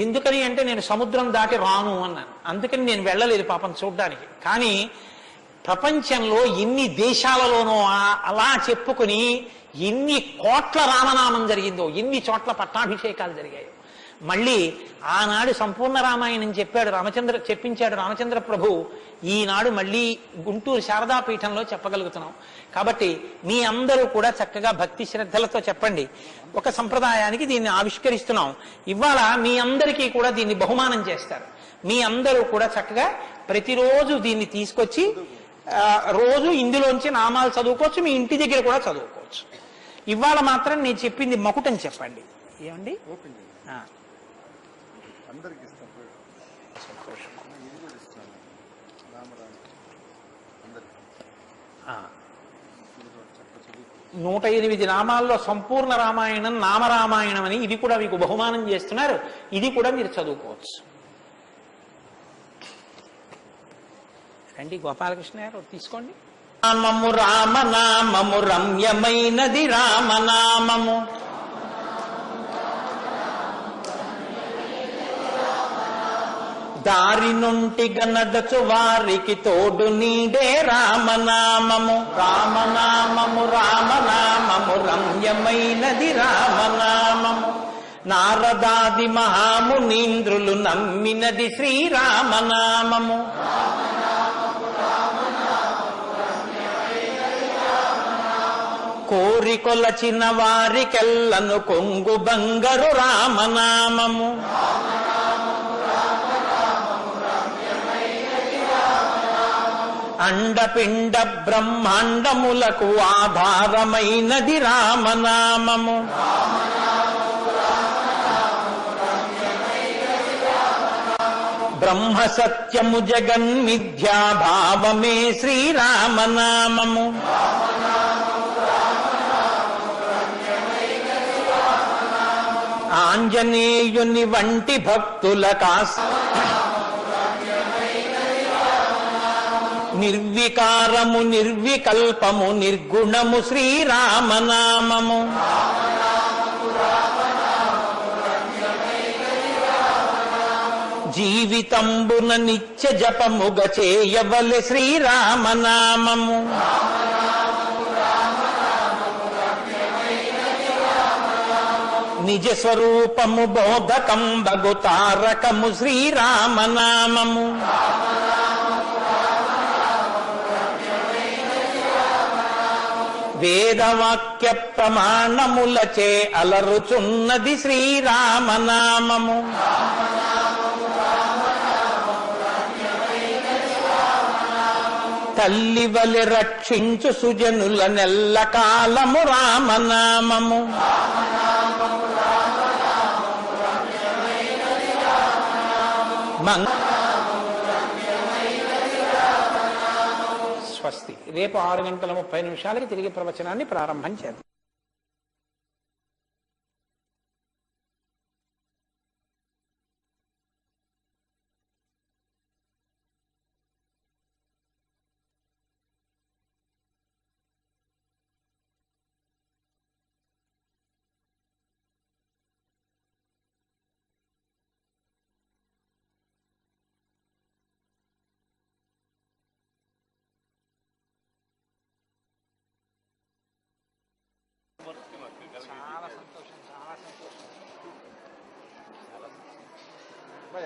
ఎందుకని అంటే నేను సముద్రం దాటి రాను అన్నాను. అందుకని నేను వెళ్ళలేదు పాపం చూడ్డానికి. కానీ ప్రపంచంలో ఎన్ని దేశాలలోనో అలా చెప్పుకుని ఎన్ని కోట్ల రామనామం జరిగిందో, ఎన్ని చోట్ల పట్టాభిషేకాలు జరిగాయో. మళ్ళీ ఆనాడు సంపూర్ణ రామాయణం చెప్పించాడు రామచంద్ర ప్రభు. ఈనాడు మళ్ళీ గుంటూరు శారదాపీఠంలో చెప్పగలుగుతున్నాం. కాబట్టి మీ అందరూ కూడా చక్కగా భక్తి శ్రద్ధలతో చెప్పండి. ఒక సంప్రదాయానికి దీన్ని ఆవిష్కరిస్తున్నాం. ఇవాళ మీ అందరికీ కూడా దీన్ని బహుమానం చేస్తారు. మీ అందరూ కూడా చక్కగా ప్రతిరోజు దీన్ని తీసుకొచ్చి రోజు ఇందులోంచి నామాలు చదువుకోవచ్చు, మీ ఇంటి దగ్గర కూడా చదువుకోవచ్చు. ఇవాళ మాత్రం నేను చెప్పింది మకుటం చెప్పండి. ఏమండి అందరికి సంతోషం. 108 నామాల్లో సంపూర్ణ రామాయణం నామరామాయణం అని ఇది కూడా మీకు బహుమానం చేస్తున్నారు. ఇది కూడా మీరు చదువుకోవచ్చు. రండి గోపాలకృష్ణ గారు తీసుకోండి. నామము రామనామము రమ్యమైనది రామనామము, దారి నుండి గనదచు వారికి తోడు నీడే రామనామము. రామనామము రామనామము రమ్యమైనది రామనామము, నారదాది మహామునీంద్రులు నమ్మినది శ్రీరామనామము. కోరికొలచిన వారికెల్లను కొంగు బంగరు రామనామము. అండపిండ బ్రహ్మాండములకు ఆధారమైనది రామనామము. బ్రహ్మ సత్యము జగన్మిథ్యాభావమే శ్రీరామనామము. ఆంజనేయుని వంటి భక్తులకా నిర్వికారము నిర్వికల్పము నిర్గుణము శ్రీరామనామము. జీవితంబున నిత్య జపముగ చేయవలె శ్రీరామనామము. నిజ స్వరూపము బోధకంబగు తారకము శ్రీరామనామము. వేదవాక్య ప్రమాణములచే అలరుచున్నది శ్రీరామనామము. తల్లివలె రక్షించు సుజనుల నెల్ల కాలము రామనామము. స్వస్తి. రేపు 6:30 తిరిగి ప్రవచనాన్ని ప్రారంభం చేద్దాం. చాలా సంతోషం, చాలా సంతోషం.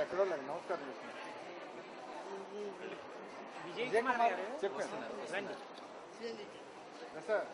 ఎక్కడో లేదు. నమస్కారం విజయ్ కుమార్ గారు చెప్పాను రండి సార్.